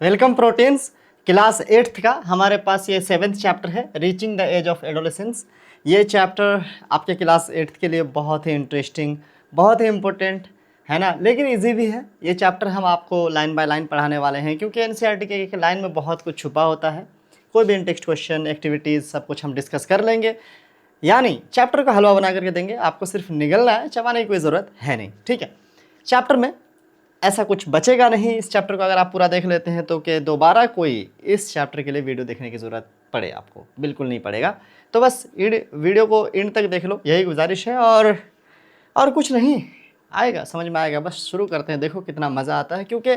Welcome proteins class 8th का हमारे पास ये 7th चैप्टर है reaching the age of adolescence. ये चैप्टर आपके क्लास 8th के लिए बहुत ही इंटरेस्टिंग, बहुत ही इम्पोर्टेंट है ना, लेकिन इजी भी है। ये चैप्टर हम आपको लाइन बाय लाइन पढ़ाने वाले हैं क्योंकि एनसीईआरटी के एक लाइन में बहुत कुछ छुपा होता है। कोई भी टेक्स्ट क्वेश्चन, एक्टिविटीज़ सब कुछ हम डिस्कस कर लेंगे, यानी चैप्टर को हलवा बना करके देंगे। आपको सिर्फ निगलना है, चबाने की कोई ज़रूरत है नहीं। ठीक है, चैप्टर में ऐसा कुछ बचेगा नहीं। इस चैप्टर को अगर आप पूरा देख लेते हैं तो कि दोबारा कोई इस चैप्टर के लिए वीडियो देखने की ज़रूरत पड़े आपको, बिल्कुल नहीं पड़ेगा। तो बस वीडियो को एंड तक देख लो, यही गुजारिश है। और कुछ नहीं, आएगा, समझ में आएगा। बस शुरू करते हैं, देखो कितना मज़ा आता है, क्योंकि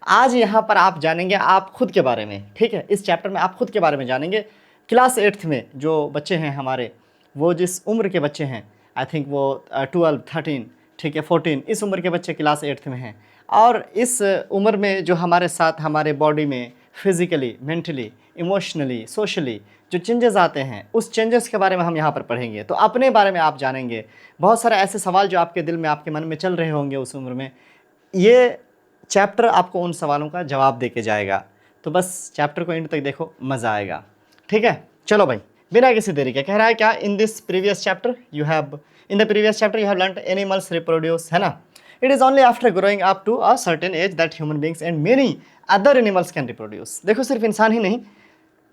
आज यहाँ पर आप जानेंगे आप खुद के बारे में। ठीक है, इस चैप्टर में आप खुद के बारे में जानेंगे। क्लास 8th में जो बच्चे हैं हमारे, वो जिस उम्र के बच्चे हैं, आई थिंक वो 12, 13, ठीक है 14, इस उम्र के बच्चे क्लास 8th में हैं। और इस उम्र में जो हमारे साथ हमारे बॉडी में फिज़िकली, मेंटली, इमोशनली, सोशली जो चेंजेस आते हैं, उस चेंजेस के बारे में हम यहाँ पर पढ़ेंगे। तो अपने बारे में आप जानेंगे। बहुत सारे ऐसे सवाल जो आपके दिल में, आपके मन में चल रहे होंगे उस उम्र में, ये चैप्टर आपको उन सवालों का जवाब दे के जाएगा। तो बस चैप्टर को एंड तक देखो, मज़ा आएगा। ठीक है, चलो भाई, बिना किसी देरी के कह रहा है क्या, in the previous chapter you have learned animals reproduce, है ना। It is only after growing up to a certain age that human beings and many other animals can reproduce। देखो सिर्फ इंसान ही नहीं,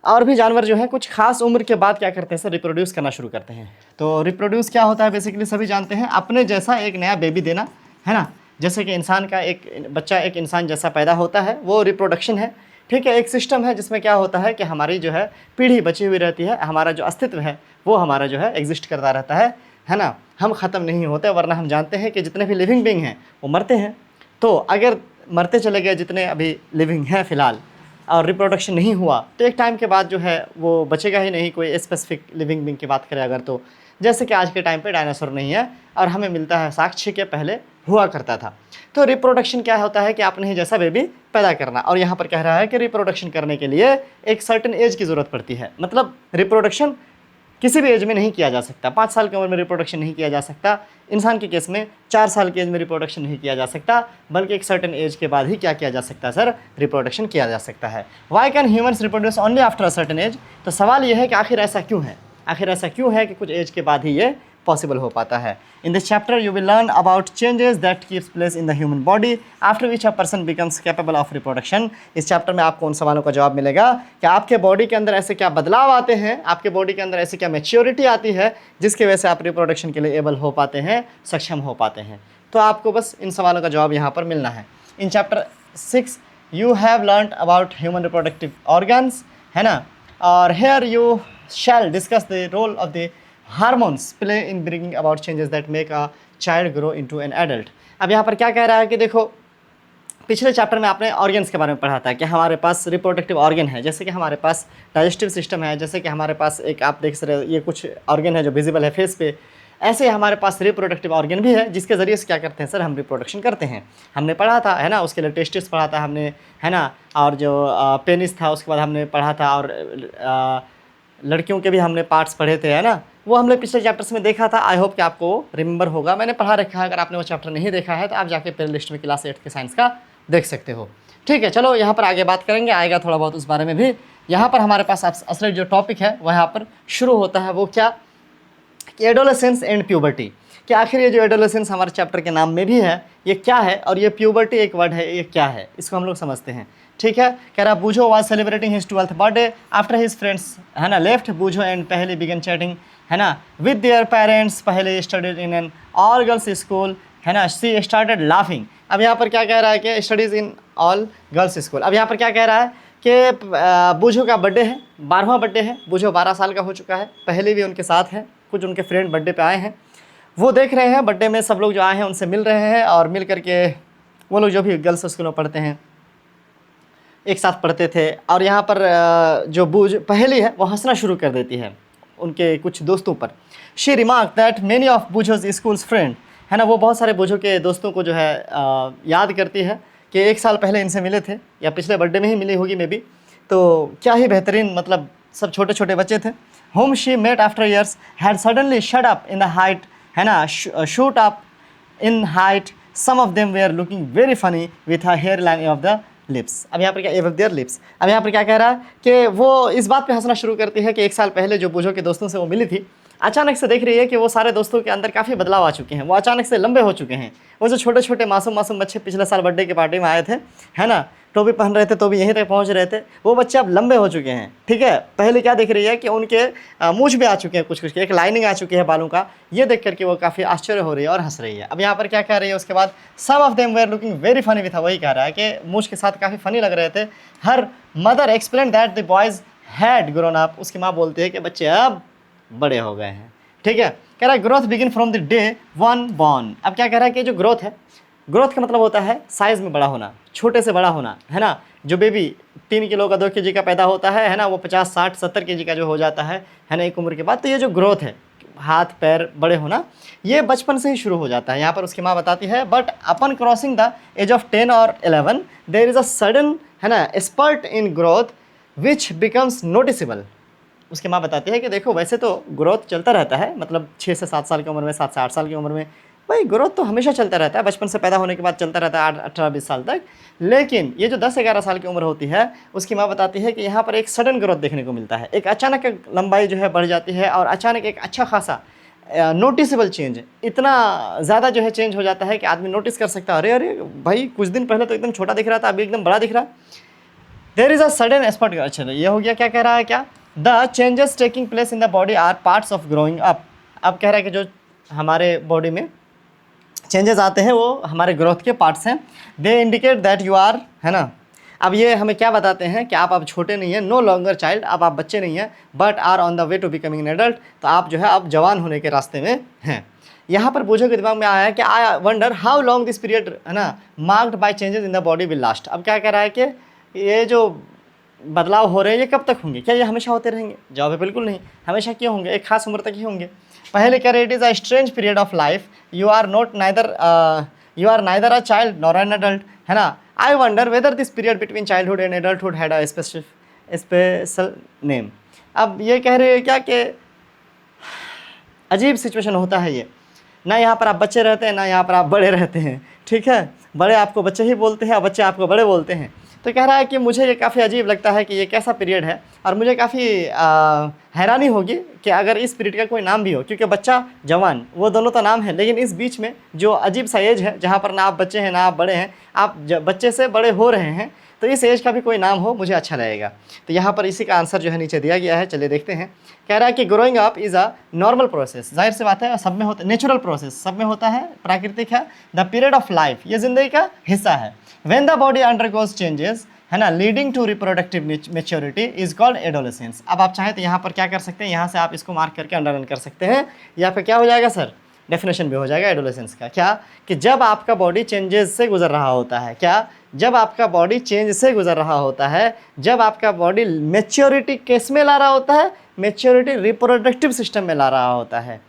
और भी जानवर जो है कुछ खास उम्र के बाद क्या करते हैं सर, रिप्रोड्यूस करना शुरू करते हैं। तो रिप्रोड्यूस क्या होता है, बेसिकली सभी जानते हैं, अपने जैसा एक नया बेबी देना, है ना। जैसे कि इंसान का एक बच्चा एक इंसान जैसा पैदा होता है, वो रिप्रोडक्शन है। ठीक है, एक सिस्टम है जिसमें क्या होता है कि हमारी जो है पीढ़ी बची हुई रहती है, हमारा जो अस्तित्व है वो हमारा जो है एग्जिस्ट करता रहता है ना। हम ख़त्म नहीं होते, वरना हम जानते हैं कि जितने भी लिविंग बीइंग हैं वो मरते हैं। तो अगर मरते चले गए जितने अभी लिविंग हैं फ़िलहाल, और रिप्रोडक्शन नहीं हुआ, तो एक टाइम के बाद जो है वो बचेगा ही नहीं। कोई स्पेसिफिक लिविंग बीइंग की बात करें अगर, तो जैसे कि आज के टाइम पे डायनासोर नहीं है और हमें मिलता है साक्ष्य के पहले हुआ करता था। तो रिप्रोडक्शन क्या होता है कि आपने ही जैसा बेबी पैदा करना। और यहाँ पर कह रहा है कि रिप्रोडक्शन करने के लिए एक सर्टेन एज की ज़रूरत पड़ती है। मतलब रिप्रोडक्शन किसी भी एज में नहीं किया जा सकता। 5 साल की उम्र में रिप्रोडक्शन नहीं किया जा सकता। इंसान के केस में 4 साल की एज में रिप्रोडक्शन नहीं किया जा सकता, बल्कि एक सर्टेन एज के बाद ही क्या किया जा सकता है सर, रिप्रोडक्शन किया जा सकता है। Why can humans reproduce only after a certain age. तो सवाल ये है कि आखिर ऐसा क्यों है, आखिर ऐसा क्यों है कि कुछ एज के बाद ही ये पॉसिबल हो पाता है। In this chapter you will learn about changes that keeps place in the human body after which a person becomes capable of reproduction. इस चैप्टर में आपको उन सवालों का जवाब मिलेगा कि आपके बॉडी के अंदर ऐसे क्या बदलाव आते हैं, आपके बॉडी के अंदर ऐसी क्या मैच्योरिटी आती है जिसकी वजह से आप रिप्रोडक्शन के लिए एबल हो पाते हैं, सक्षम हो पाते हैं। तो आपको बस इन सवालों का जवाब यहाँ पर मिलना है। In chapter 6 you have learn about human reproductive organs, है ना। और here you shall discuss the role of the hormones play in bringing about changes that make a child grow into an adult। अब यहाँ पर क्या कह रहा है कि देखो, पिछले चैप्टर में आपने ऑर्गन्स के बारे में पढ़ा था कि हमारे पास रिप्रोडक्टिव ऑर्गन है, जैसे कि हमारे पास डाइजेस्टिव सिस्टम है, जैसे कि हमारे पास एक आप देख सकते हो ये कुछ ऑर्गन है जो विजिबल है फेस पे। ऐसे हमारे पास रिप्रोडक्टिव ऑर्गन भी है जिसके ज़रिए से क्या करते हैं सर, हम रिप्रोडक्शन करते हैं। हमने पढ़ा था, है ना, उसके लिए टेस्टिस पढ़ा था हमने, है ना। और जो पेनिस था उसके बाद हमने पढ़ा था, और लड़कियों के भी हमने पार्ट्स पढ़े थे, है ना। वो हमने पिछले चैप्टर्स में देखा था। आई होप कि आपको रिमेंबर होगा, मैंने पढ़ा रखा है। अगर आपने वो चैप्टर नहीं देखा है तो आप जाके प्ले लिस्ट में क्लास 8 के साइंस का देख सकते हो। ठीक है, चलो यहाँ पर आगे बात करेंगे, आएगा थोड़ा बहुत उस बारे में भी। यहाँ पर हमारे पास असली जो टॉपिक है वह यहाँ पर शुरू होता है, वो क्या, एडोलेसेंस एंड प्यूबर्टी। कि आखिर ये जो एडोलेसेंस हमारे चैप्टर के नाम में भी है, ये क्या है, और ये प्यूबर्टी एक वर्ड है, ये क्या है, इसको हम लोग समझते हैं। ठीक है, कह रहा Boojho was celebrating his 12th birthday after his friends, है ना, लेफ्ट बूझो एंड पहले बिगन चैटिंग, है ना, विद देयर पेरेंट्स। पहले studied in an all girls school, है ना, शी स्टार्टेड लाफिंग। अब यहाँ पर क्या कह रहा है कि studies in all girls school. अब यहाँ पर क्या कह रहा है कि बूझो का बर्थडे है, 12वां बर्थडे है। बूझो 12 साल का हो चुका है, पहले भी उनके साथ है, कुछ उनके फ्रेंड बर्थडे पे आए हैं, वो देख रहे हैं बर्थडे में सब लोग जो आए हैं उनसे मिल रहे हैं, और मिल करके वो लोग जो भी गर्ल्स स्कूल में पढ़ते हैं, एक साथ पढ़ते थे। और यहाँ पर जो बूझ पहेली है वो हंसना शुरू कर देती है उनके कुछ दोस्तों पर। She remark that many of Boojho's schools friend, है ना, वो बहुत सारे बूझो के दोस्तों को जो है याद करती है कि 1 साल पहले इनसे मिले थे, या पिछले बर्थडे में ही मिली होगी मे बी। तो क्या ही बेहतरीन, मतलब सब छोटे छोटे बच्चे थे। Whom she met after years had suddenly shut up in the height, है ना, shoot up in height. Some of them were looking very funny with a hair line of the lips. अब यहाँ पर क्या, एबव देयर लिप्स। अब यहाँ पर क्या कह रहा है कि वो इस बात पे हंसना शुरू करती है कि 1 साल पहले जो बूझो के दोस्तों से वो मिली थी, अचानक से देख रही है कि वो सारे दोस्तों के अंदर काफ़ी बदलाव आ चुके हैं, वो अचानक से लंबे हो चुके हैं। वो जो छोटे छोटे मासूम मासूम बच्चे पिछले साल बर्थडे की पार्टी में आए थे, है ना, टोपी पहन रहे थे तो भी यहीं तक पहुंच रहे थे, वो बच्चे अब लंबे हो चुके हैं। ठीक है, पहले क्या देख रही है कि उनके मूंछ भी आ चुके हैं, कुछ कुछ के एक लाइनिंग आ चुकी है बालों का। ये देख करके वो काफ़ी आश्चर्य हो रही है और हंस रही है। अब यहाँ पर क्या कह रही है उसके बाद, some of them were looking very funny with, वही कह रहा है कि मूंछ के साथ काफ़ी फनी लग रहे थे। Her mother explain that the boys had grown up, उसकी माँ बोलती है कि बच्चे अब बड़े हो गए हैं। ठीक है, कह रहा है growth begin from the day one born. अब क्या कह रहा है कि जो ग्रोथ है, ग्रोथ का मतलब होता है साइज़ में बड़ा होना, छोटे से बड़ा होना, है ना। जो बेबी 3 किलो का 2 केजी का पैदा होता है ना, वो 50 60 70 केजी का जो हो जाता है ना, एक उम्र के बाद। तो ये जो ग्रोथ है, हाथ पैर बड़े होना, ये बचपन से ही शुरू हो जाता है। यहाँ पर उसकी माँ बताती है, but upon crossing the age of 10 और 11 देयर इज़ अ सडन, है ना, spurt in growth which becomes noticeable. उसकी माँ बताती है कि देखो वैसे तो ग्रोथ चलता रहता है, मतलब 6 से 7 साल की उम्र में, 7 से 8 साल की उम्र में, भाई ग्रोथ तो हमेशा चलता रहता है, बचपन से पैदा होने के बाद चलता रहता है 18-20 साल तक। लेकिन ये जो 10-11 साल की उम्र होती है, उसकी माँ बताती है कि यहाँ पर एक सडन ग्रोथ देखने को मिलता है, एक अचानक लंबाई जो है बढ़ जाती है और अचानक एक अच्छा खासा नोटिसेबल चेंज, इतना ज़्यादा जो है चेंज हो जाता है कि आदमी नोटिस कर सकता है, अरे अरे भाई कुछ दिन पहले तो एकदम छोटा दिख रहा था, अभी एकदम बड़ा दिख रहा है। There is a sudden spot. अच्छा ये हो गया, क्या कह रहा है, क्या the changes taking place in the body are parts of growing up. अब कह रहा है कि जो हमारे बॉडी में चेंजेस आते हैं वो हमारे ग्रोथ के पार्ट्स हैं। They indicate that you are, है ना। अब ये हमें क्या बताते हैं कि आप अब छोटे नहीं हैं, नो लॉन्गर चाइल्ड, अब आप बच्चे नहीं हैं, but are on the way to becoming an adult, तो आप जो है अब जवान होने के रास्ते में हैं। यहाँ पर बूझो के दिमाग में आया है कि I wonder how long this period, है ना, marked by changes in the body will last. अब क्या कह रहा है कि ये जो बदलाव हो रहे हैं ये कब तक होंगे, क्या ये हमेशा होते रहेंगे? जवाब है बिल्कुल नहीं, हमेशा क्यों होंगे, एक खास उम्र तक ही होंगे। पहले कह रहे it is a strange period of life, you are neither a child nor an adult, है ना। I wonder whether this period between childhood and adulthood had a special name. अब ये कह रहे हैं क्या कि अजीब सिचुएशन होता है ये, ना यहाँ पर आप बच्चे रहते हैं, ना यहाँ पर आप बड़े रहते हैं। ठीक है, बड़े आपको बच्चे ही बोलते हैं और बच्चे आपको बड़े बोलते हैं। तो कह रहा है कि मुझे ये काफ़ी अजीब लगता है कि ये कैसा पीरियड है, और मुझे काफ़ी हैरानी होगी कि अगर इस पीरियड का कोई नाम भी हो, क्योंकि बच्चा जवान वो दोनों तो नाम है, लेकिन इस बीच में जो अजीब सा एज है जहाँ पर ना आप बच्चे हैं ना आप बड़े हैं, आप बच्चे से बड़े हो रहे हैं, तो इस एज का भी कोई नाम हो मुझे अच्छा लगेगा। तो यहाँ पर इसी का आंसर जो है नीचे दिया गया है, चलिए देखते हैं। कह रहा है कि growing up is a normal process, जाहिर सी बात है सब में होता है, नेचुरल प्रोसेस सब में होता है, प्राकृतिक है। द पीरियड ऑफ लाइफ, ये ज़िंदगी का हिस्सा है। When the body undergoes changes, है ना, leading to reproductive maturity is called adolescence. अब आप चाहें तो यहाँ पर क्या कर सकते हैं, यहाँ से आप इसको मार्क करके अंडरलाइन कर सकते हैं, या फिर क्या हो जाएगा सर, डेफिनेशन भी हो जाएगा एडोलेसेंस का। क्या कि जब आपका बॉडी चेंजेस से गुजर रहा होता है, क्या जब आपका बॉडी चेंज से गुजर रहा होता है, जब आपका बॉडी मेच्योरिटी किस में ला रहा होता है, मेच्योरिटी रिप्रोडक्टिव सिस्टम में ला रहा होता है।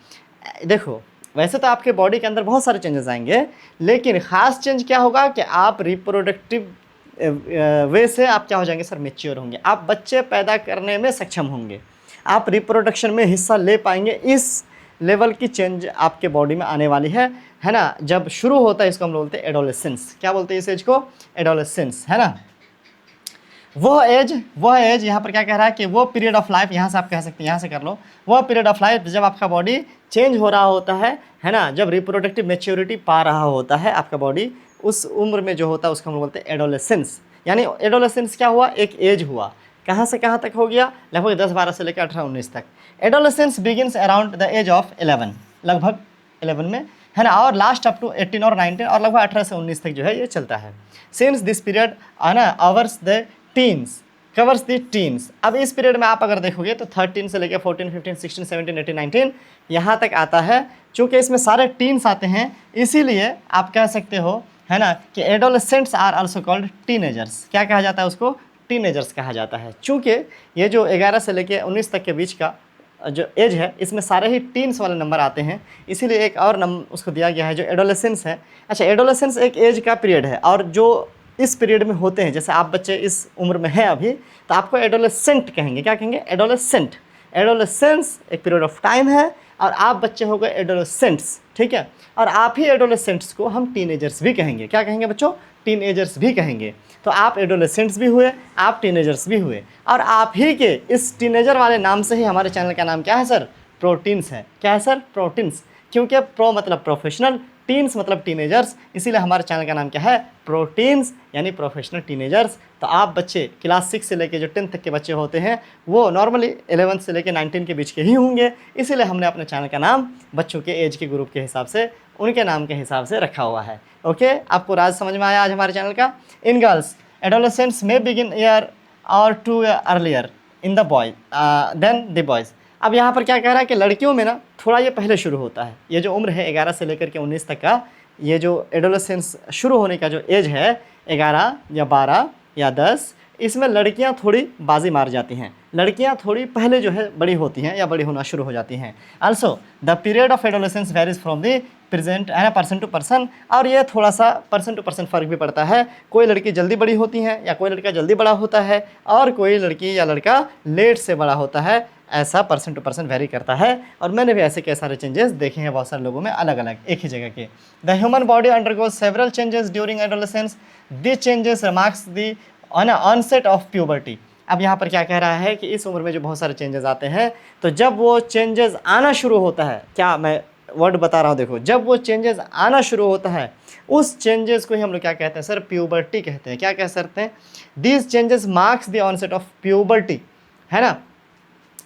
देखो वैसे तो आपके बॉडी के अंदर बहुत सारे चेंजेस आएंगे, लेकिन ख़ास चेंज क्या होगा कि आप रिप्रोडक्टिव वे से आप क्या हो जाएंगे सर, मेच्योर होंगे, आप बच्चे पैदा करने में सक्षम होंगे, आप रिप्रोडक्शन में हिस्सा ले पाएंगे। इस लेवल की चेंज आपके बॉडी में आने वाली है ना, जब शुरू होता है, इसको हम बोलते हैं एडोलेसेंस। क्या बोलते हैं इस एज को, एडोलेसेंस, है ना। वह एज यहाँ पर क्या कह रहा है कि वो पीरियड ऑफ लाइफ, यहाँ से आप कह सकते हैं, यहाँ से कर लो, वह पीरियड ऑफ लाइफ जब आपका बॉडी चेंज हो रहा होता है ना, जब रिप्रोडक्टिव मेच्योरिटी पा रहा होता है आपका बॉडी, उस उम्र में जो होता है उसको हम बोलते हैं एडोलेसेंस। यानी एडोलेसेंस क्या हुआ, एक एज हुआ, कहाँ से कहाँ तक हो गया, लगभग 10-12 से लेकर 18-19 तक। Adolescence begins around the age of 11, लगभग 11 में, है ना, और लास्ट अप टू 18 और 19, और लगभग 18 से 19 तक जो है ये चलता है। सिंस दिस पीरियड, है ना, ours the teens, covers the teens. अब इस पीरियड में आप अगर देखोगे तो 13 से लेकर 14, 15, 16, 17, 18, 19 यहाँ तक आता है। चूँकि इसमें सारे टीन्स आते हैं, इसीलिए आप कह सकते हो, है ना, कि adolescents are also called teenagers. क्या कहा जाता है उसको, टीनेजर्स कहा जाता है। चूँकि ये जो 11 से लेकर 19 तक के बीच का जो एज है, इसमें सारे ही टीन्स वाले नंबर आते हैं, इसीलिए एक और नंबर उसको दिया गया है जो एडोलेसेंस है। अच्छा, एडोलेसेंस एक एज का पीरियड है, और जो इस पीरियड में होते हैं, जैसे आप बच्चे इस उम्र में हैं अभी, तो आपको एडोलेसेंट कहेंगे। क्या कहेंगे, एडोलेसेंट। एडोलेसेंस एक पीरियड ऑफ टाइम है, और आप बच्चे हो गए एडोलेसेंट्स। ठीक है। और आप ही एडोलेसेंट्स को हम टीनेजर्स भी कहेंगे। क्या कहेंगे बच्चों? टीनेजर्स भी कहेंगे। तो आप एडोलेसेंट्स भी हुए, आप टीनेजर्स भी हुए, और आप ही के इस टीनेजर वाले नाम से ही हमारे चैनल का नाम क्या है सर? प्रोटीन्स है। क्या है सर? प्रोटीन्स। क्योंकि प्रो मतलब प्रोफेशनल, टीन्स मतलब टीनेजर्स, इसीलिए हमारे चैनल का नाम क्या है? प्रोटीन्स, यानी प्रोफेशनल टीनेजर्स। तो आप बच्चे क्लास 6 से लेके जो 10th तक के बच्चे होते हैं वो नॉर्मली 11 से लेके 19 के बीच के ही होंगे, इसीलिए हमने अपने चैनल का नाम बच्चों के एज के ग्रुप के हिसाब से, उनके नाम के हिसाब से रखा हुआ है। ओके, आपको राज समझ में आया आज हमारे चैनल का? इन गर्ल्स एडोलेसेंट्स में बिगिन ईयर और 2 earlier in the boy than the boys. अब यहाँ पर क्या कह रहा है कि लड़कियों में ना थोड़ा ये पहले शुरू होता है। ये जो उम्र है 11 से लेकर के 19 तक का, ये जो एडोलेसेंस शुरू होने का जो एज है 11 या 12 या 10, इसमें लड़कियां थोड़ी बाजी मार जाती हैं। लड़कियां थोड़ी पहले जो है बड़ी होती हैं या बड़ी होना शुरू हो जाती हैं। Also the period of adolescence varies from the present है ना, पर्सन टू पर्सन, और ये थोड़ा सा पर्सन टू पर्सन फ़र्क भी पड़ता है। कोई लड़की जल्दी बड़ी होती हैं या कोई लड़का जल्दी बड़ा होता है, और कोई लड़की या लड़का लेट से बड़ा होता है। ऐसा पर्सन टू पर्सन वेरी करता है, और मैंने भी ऐसे कई सारे चेंजेस देखे हैं बहुत सारे लोगों में अलग अलग एक ही जगह के। The human body undergoes several changes during adolescence. This changes marks the onset of puberty. अब यहाँ पर क्या कह रहा है कि इस उम्र में जो बहुत सारे चेंजेस आते हैं, तो जब वो चेंजेस आना शुरू होता है, क्या मैं वर्ड बता रहा हूँ देखो, जब वो चेंजेस आना शुरू होता है उस चेंजेस को ही हम लोग क्या कहते हैं सर? प्यूबर्टी कहते हैं। क्या कह सकते हैं? This changes marks the onset of puberty, है ना।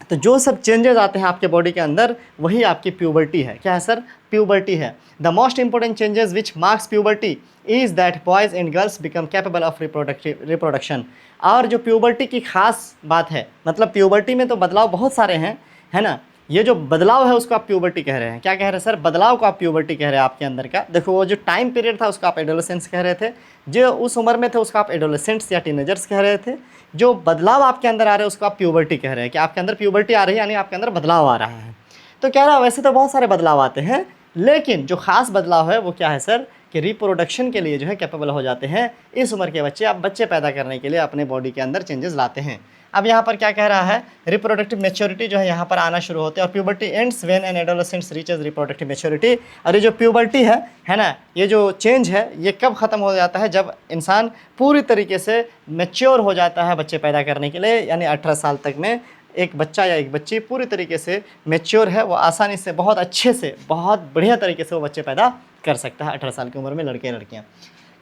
तो जो सब चेंजेस आते हैं आपके बॉडी के अंदर वही आपकी प्यूबर्टी है। क्या है सर? प्यूबर्टी है। The most important changes which marks puberty is that boys and girls become capable of reproduction. और जो प्यूबर्टी की खास बात है, मतलब प्यूबर्टी में तो बदलाव बहुत सारे हैं, है ना। ये जो बदलाव है उसको आप प्यूबर्टी कह रहे हैं। क्या कह रहे हैं सर? बदलाव को आप प्यूबर्टी कह रहे हैं आपके अंदर का। देखो वो जो टाइम पीरियड था उसको आप एडोलेसेंस कह रहे थे, जो उस उम्र में थे उसको आप एडोलेसेंट्स या टीनेजर्स कह रहे थे। जो बदलाव आपके अंदर आ रहे हैं उसको आप प्यूबर्टी कह रहे हैं कि आपके अंदर प्यूबर्टी आ रही है, यानी आपके अंदर बदलाव आ रहा है। तो कह रहा है वैसे तो बहुत सारे बदलाव आते हैं, लेकिन जो खास बदलाव है वो क्या है सर? कि रिप्रोडक्शन के लिए जो है कैपेबल हो जाते हैं इस उम्र के बच्चे। अब बच्चे पैदा करने के लिए अपने बॉडी के अंदर चेंजेस लाते हैं। अब यहाँ पर क्या कह रहा है? रिप्रोडक्टिव मैच्योरिटी जो है यहाँ पर आना शुरू होते हैं, और puberty ends when an adolescent reaches reproductive maturity. और ये जो प्यूबर्टी है ना, ये जो चेंज है ये कब ख़त्म हो जाता है? जब इंसान पूरी तरीके से मैच्योर हो जाता है बच्चे पैदा करने के लिए, यानी 18 साल तक में एक बच्चा या एक बच्ची पूरी तरीके से मैच्योर है, वो आसानी से बहुत अच्छे से बहुत बढ़िया तरीके से वो बच्चे पैदा कर सकता है 18 साल की उम्र में, लड़के लड़कियाँ।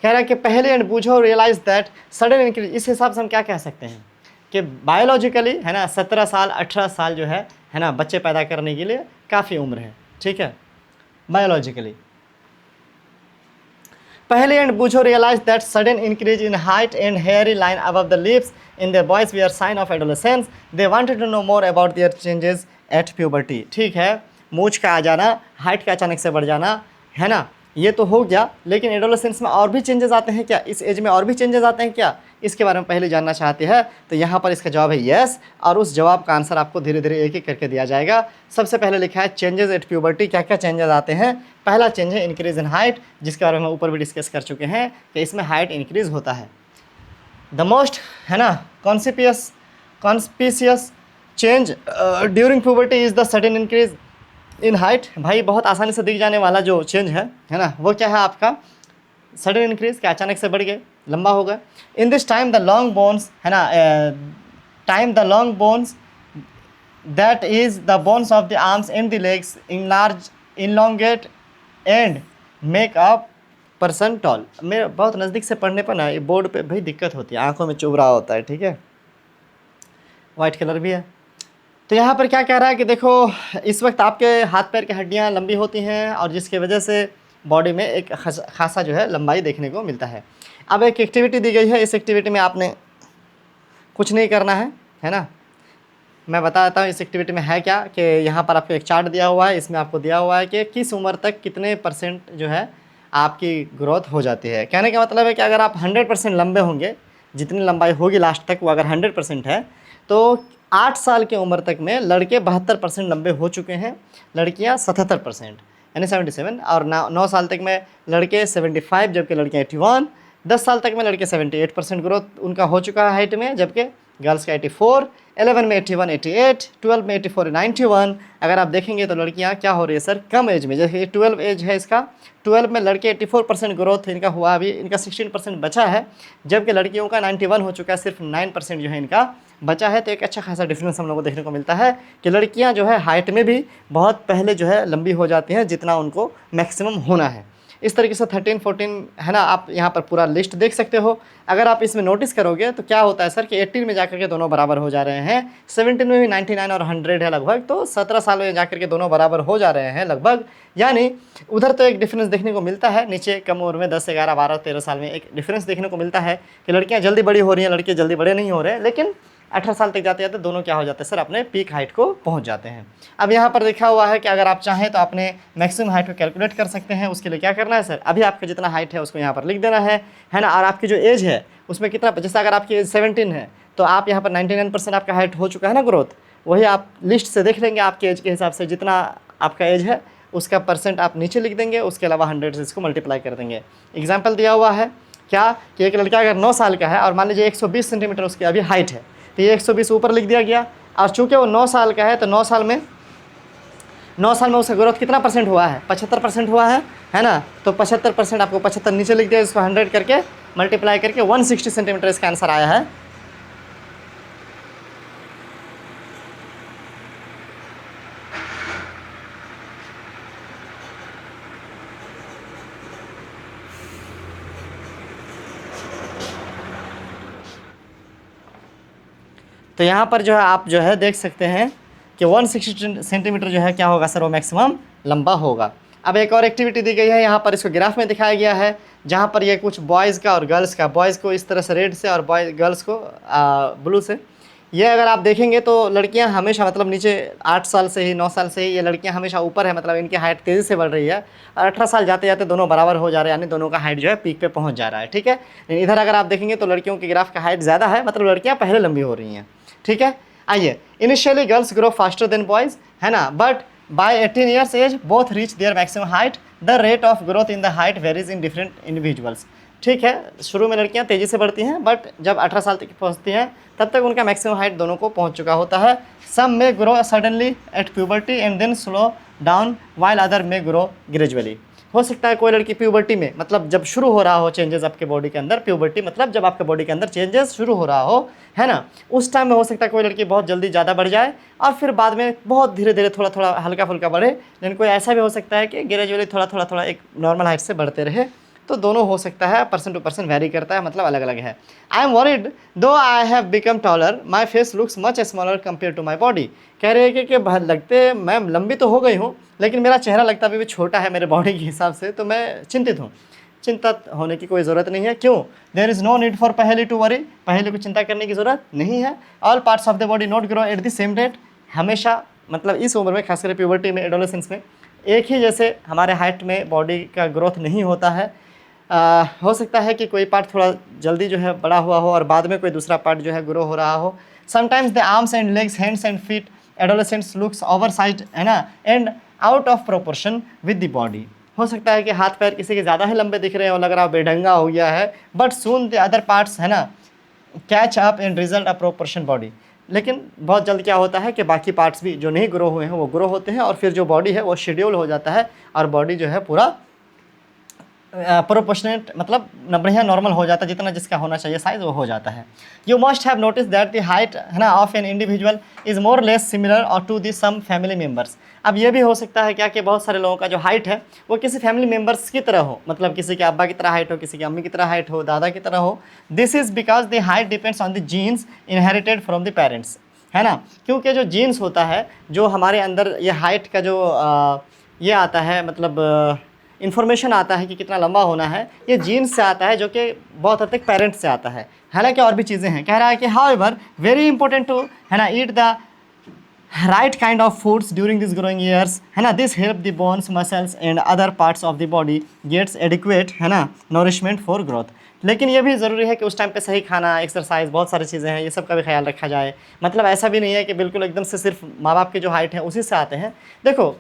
कह रहा है कि पहले and Boojho realise that sudden increase. इस हिसाब से हम क्या कह सकते हैं कि बायोलॉजिकली है ना 17 साल 18 साल जो है ना, बच्चे पैदा करने के लिए काफ़ी उम्र है, ठीक है, बायोलॉजिकली। पहले and Boojho realise that sudden increase in height and hairy line above the lips in the boys we are sign of adolescence. They wanted to know more about their changes at puberty. ठीक है, मूंछ का आ जाना, height का अचानक से बढ़ जाना, है ना, ये तो हो गया, लेकिन एडोलेसेंस में और भी चेंजेस आते हैं क्या? इस एज में और भी चेंजेस आते हैं क्या? इसके बारे में पहले जानना चाहते हैं, तो यहाँ पर इसका जवाब है येस, और उस जवाब का आंसर आपको धीरे धीरे एक एक करके दिया जाएगा। सबसे पहले लिखा है चेंजेस एट प्यूबर्टी। क्या क्या चेंजेस आते हैं? पहला चेंज है इंक्रीज इन हाइट, जिसके बारे में हम ऊपर भी डिस्कस कर चुके हैं कि इसमें हाइट इंक्रीज होता है। द मोस्ट है ना conspicuous change during puberty is the sudden increase in height. भाई बहुत आसानी से दिख जाने वाला जो चेंज है ना, वो क्या है आपका? सडन इंक्रीज, क्या अचानक से बढ़ गए, लंबा हो गया। In this time the long bones है ना, the long bones that is the bones of the arms and the legs elongate and make a person tall. मेरे बहुत नज़दीक से पढ़ने पर ना ये बोर्ड पे भाई दिक्कत होती है, आंखों में चुभ रहा होता है, ठीक है, वाइट कलर भी है। तो यहाँ पर क्या कह रहा है कि देखो इस वक्त आपके हाथ पैर की हड्डियाँ लंबी होती हैं, और जिसकी वजह से बॉडी में एक खासा जो है लंबाई देखने को मिलता है। अब एक एक्टिविटी दी गई है, इस एक्टिविटी में आपने कुछ नहीं करना है ना। मैं बता देता हूँ इस एक्टिविटी में है क्या, कि यहाँ पर आपको एक चार्ट दिया हुआ है, इसमें आपको दिया हुआ है कि किस उम्र तक कितने % जो है आपकी ग्रोथ हो जाती है। कहने का मतलब है कि अगर आप 100% लंबे होंगे, जितनी लंबाई होगी लास्ट तक वो अगर 100% है, तो 8 साल की उम्र तक में लड़के 72% लंबे हो चुके हैं, लड़कियां 77% यानी 77, और 9 साल तक में लड़के 75 जबकि लड़कियां 81, 10 साल तक में लड़के 78% ग्रोथ उनका हो चुका है हाइट में, जबकि गर्ल्स का 84, 11 में 81, 88, 12 में 84, 91। अगर आप देखेंगे तो लड़कियां क्या हो रही है सर, कम एज में, जैसे 12 एज है इसका, 12 में लड़के 84% ग्रोथ इनका हुआ, अभी इनका 16% बचा है, जबकि लड़कियों का 91 हो चुका है, सिर्फ 9% जो है इनका बचा है। तो एक अच्छा खासा डिफरेंस हम लोगों को देखने को मिलता है कि लड़कियां जो है हाइट में भी बहुत पहले जो है लंबी हो जाती हैं जितना उनको मैक्सिमम होना है। इस तरीके से 13, 14 है ना, आप यहाँ पर पूरा लिस्ट देख सकते हो। अगर आप इसमें नोटिस करोगे तो क्या होता है सर कि 18 में जाकर के दोनों बराबर हो जा रहे हैं, 17 में भी 99 और 100 है लगभग, तो 17 साल में जाकर के दोनों बराबर हो जा रहे हैं लगभग। यानी उधर तो एक डिफरेंस देखने को मिलता है, नीचे कम उम्र में 10, 11, 12, 13 साल में एक डिफरेंस देखने को मिलता है कि लड़कियाँ जल्दी बड़ी हो रही हैं, लड़के जल्दी बड़े नहीं हो रहे हैं, लेकिन 18 साल तक जाते जाते दोनों क्या हो जाते हैं सर, अपने पीक हाइट को पहुंच जाते हैं। अब यहाँ पर लिखा हुआ है कि अगर आप चाहें तो अपने मैक्सिमम हाइट को कैलकुलेट कर सकते हैं। उसके लिए क्या करना है सर, अभी आपका जितना हाइट है उसको यहाँ पर लिख देना है ना, और आपकी जो एज है उसमें कितना, जैसे अगर आपकी एज 17 है तो आप यहाँ पर 99% आपका हाइट हो चुका है ना ग्रोथ, वही आप लिस्ट से देख लेंगे आपके एज के हिसाब से, जितना आपका एज है उसका परसेंट आप नीचे लिख देंगे, उसके अलावा 100 से इसको मल्टीप्लाई कर देंगे। एग्जाम्पल दिया हुआ है क्या कि एक लड़का अगर 9 साल का है और मान लीजिए 120 सेंटीमीटर उसकी अभी हाइट है, तो ये 120 ऊपर लिख दिया गया, और चूंकि वो 9 साल का है तो 9 साल में उसका ग्रोथ कितना परसेंट हुआ है, 75% हुआ है ना, तो 75% आपको 75 नीचे लिख दिया, इसको 100 करके मल्टीप्लाई करके 160 सेंटीमीटर इसका आंसर आया है। तो यहाँ पर जो है आप जो है देख सकते हैं कि 160 सेंटीमीटर जो है क्या होगा सर, वो मैक्सिमम लंबा होगा। अब एक और एक्टिविटी दी गई है यहाँ पर, इसको ग्राफ में दिखाया गया है, जहाँ पर ये कुछ बॉयज़ का और गर्ल्स का, बॉयज़ को इस तरह से रेड से और गर्ल्स को ब्लू से। ये अगर आप देखेंगे तो लड़कियां हमेशा मतलब नीचे 8 साल से ही 9 साल से ही ये लड़कियां हमेशा ऊपर है, मतलब इनकी हाइट तेज़ी से बढ़ रही है, और 18 साल जाते जाते दोनों बराबर हो जा रहे हैं, यानी दोनों का हाइट जो है पीक पे पहुंच जा रहा है। ठीक है, इधर अगर आप देखेंगे तो लड़कियों की ग्राफ का हाइट ज़्यादा है, मतलब लड़कियाँ पहले लंबी हो रही हैं। ठीक है, आइए, initially girls grow faster than boys, है ना, but by 18 years age both reach their maximum height, the rate of growth in the height varies in different individuals. ठीक है, शुरू में लड़कियां तेज़ी से बढ़ती हैं, बट जब 18 साल तक पहुंचती हैं तब तक उनका मैक्सिमम हाइट दोनों को पहुंच चुका होता है। सम में grow suddenly at puberty and then slow down while other में ग्रो ग्रेजुअली। हो सकता है कोई लड़की प्यूबर्टी में, मतलब जब शुरू हो रहा हो चेंजेस आपके बॉडी के अंदर, प्यूबर्टी मतलब जब आपके बॉडी के अंदर चेंजेस शुरू हो रहा हो, है ना, उस टाइम में हो सकता है कोई लड़की बहुत जल्दी ज़्यादा बढ़ जाए और फिर बाद में बहुत धीरे धीरे थोड़ा थोड़ा हल्का फुल्का बढ़े, लेकिन कोई ऐसा भी हो सकता है कि ग्रेजुअली थोड़ा थोड़ा एक नॉर्मल हाइट से बढ़ते रहे। तो दोनों हो सकता है, पर्सन टू पर्सन वेरी करता है, मतलब अलग अलग है। आई am worried though I have become taller my face looks much smaller compare to my body. कह रहे हैं कि लगते मैं लंबी तो हो गई हूँ, लेकिन मेरा चेहरा लगता अभी भी छोटा है मेरे बॉडी के हिसाब से, तो मैं चिंतित हूँ। चिंतित होने की कोई ज़रूरत नहीं है, क्यों, there is no need for Paheli to worry, Paheli को चिंता करने की ज़रूरत नहीं है। All parts of the body not grow at the same rate, हमेशा मतलब इस उम्र में, खासकर प्यूबर्टी में, एडोलेसेंस में एक ही जैसे हमारे हाइट में बॉडी का ग्रोथ नहीं होता है। हो सकता है कि कोई पार्ट थोड़ा जल्दी जो है बड़ा हुआ हो और बाद में कोई दूसरा पार्ट जो है ग्रो हो रहा हो। Sometimes the arms and legs, hands and feet adolescents looks oversize, है ना, and out of proportion with the body. हो सकता है कि हाथ पैर किसी के ज़्यादा ही लंबे दिख रहे हो, लग रहा हो बेढंगा हो गया है, but soon the other parts, है ना, catch up and result a proportion body. लेकिन बहुत जल्द क्या होता है कि बाकी पार्ट्स भी जो नहीं ग्रो हुए हैं वो ग्रो होते हैं, और फिर जो बॉडी है वो शेड्यूल हो जाता है, और बॉडी जो है पूरा प्रोपोर्शनेट, मतलब बढ़िया नॉर्मल हो जाता है, जितना जिसका होना चाहिए साइज वो हो जाता है। You must have notice that the height, है ना, of an individual is more less similar or to the some family members. अब ये भी हो सकता है क्या कि बहुत सारे लोगों का जो हाइट है वो किसी फैमिली मेम्बर्स की तरह हो, मतलब किसी के अब्बा की तरह हाइट हो, किसी की अम्मी की तरह हाइट हो, दादा की तरह हो। This is because the height depends on the genes inherited from the parents, है ना, क्योंकि जो जीन्स होता है, जो हमारे अंदर ये हाइट का जो ये आता है, मतलब इन्फॉर्मेशन आता है कि कितना लंबा होना है, ये जीन्स से आता है, जो कि बहुत हद तक पेरेंट्स से आता है। हालांकि और भी चीज़ें हैं। कह रहा है कि हाउएवर वेरी इंपॉर्टेंट टू, है ना, eat the right kind of foods during this growing years, है ना, this help the bones muscles and other parts of the body gets adequate, है ना, नरिशमेंट फॉर ग्रोथ। लेकिन ये भी ज़रूरी है कि उस टाइम पे सही खाना, एक्सरसाइज, बहुत सारी चीज़ें हैं, ये सब का भी ख्याल रखा जाए। मतलब ऐसा भी नहीं है कि बिल्कुल एकदम से सिर्फ माँ बाप की जो हाइट है उसी से आते हैं। देखो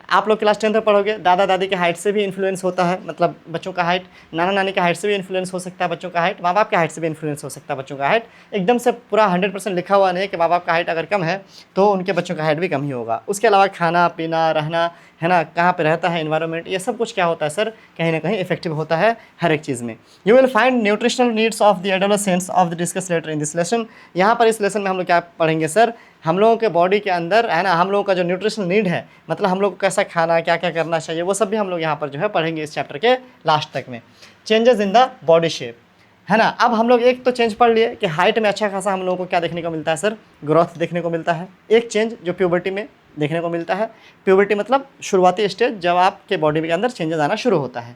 आप लोग क्लास 10th में पढ़ोगे, दादा दादी के हाइट से भी इन्फ्लुएंस होता है, मतलब बच्चों का हाइट, नाना नानी का हाइट से भी इन्फ्लुएंस हो सकता है बच्चों का हाइट, माँ बाप के हाइट से भी इन्फ्लुएंस हो सकता है बच्चों का हाइट। एकदम से पूरा 100% लिखा हुआ नहीं है कि माँ बाप का हाइट अगर कम है तो उनके बच्चों का हाइट भी कम ही होगा। उसके अलावा खाना पीना, रहना, है ना, कहाँ पे रहता है, एनवायरनमेंट, ये सब कुछ क्या होता है सर, कहीं ना कहीं इफेक्टिव होता है हर एक चीज़ में। You will find nutritional needs of the adolescents of the discuss later in this lesson. यहाँ पर इस लेसन में हम लोग क्या पढ़ेंगे सर, हम लोगों के बॉडी के अंदर, है ना, हम लोगों का जो न्यूट्रिशनल नीड है, मतलब हम लोग को कैसा खाना, क्या क्या करना चाहिए, वो सब भी हम लोग यहाँ पर जो है पढ़ेंगे इस चैप्टर के लास्ट तक में। Changes in the body shape, है ना। अब हम लोग एक तो चेंज पढ़ लिए कि हाइट में अच्छा खासा हम लोगों को क्या देखने को मिलता है सर, ग्रोथ देखने को मिलता है। एक चेंज जो प्यूबर्टी में देखने को मिलता है, प्यूबर्टी मतलब शुरुआती स्टेज जब आपके बॉडी के अंदर चेंजेस आना शुरू होता है।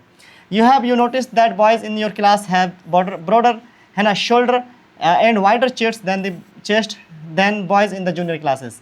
You notice that boys in your class have broader, है ना, shoulder and wider chest then boys in the junior classes.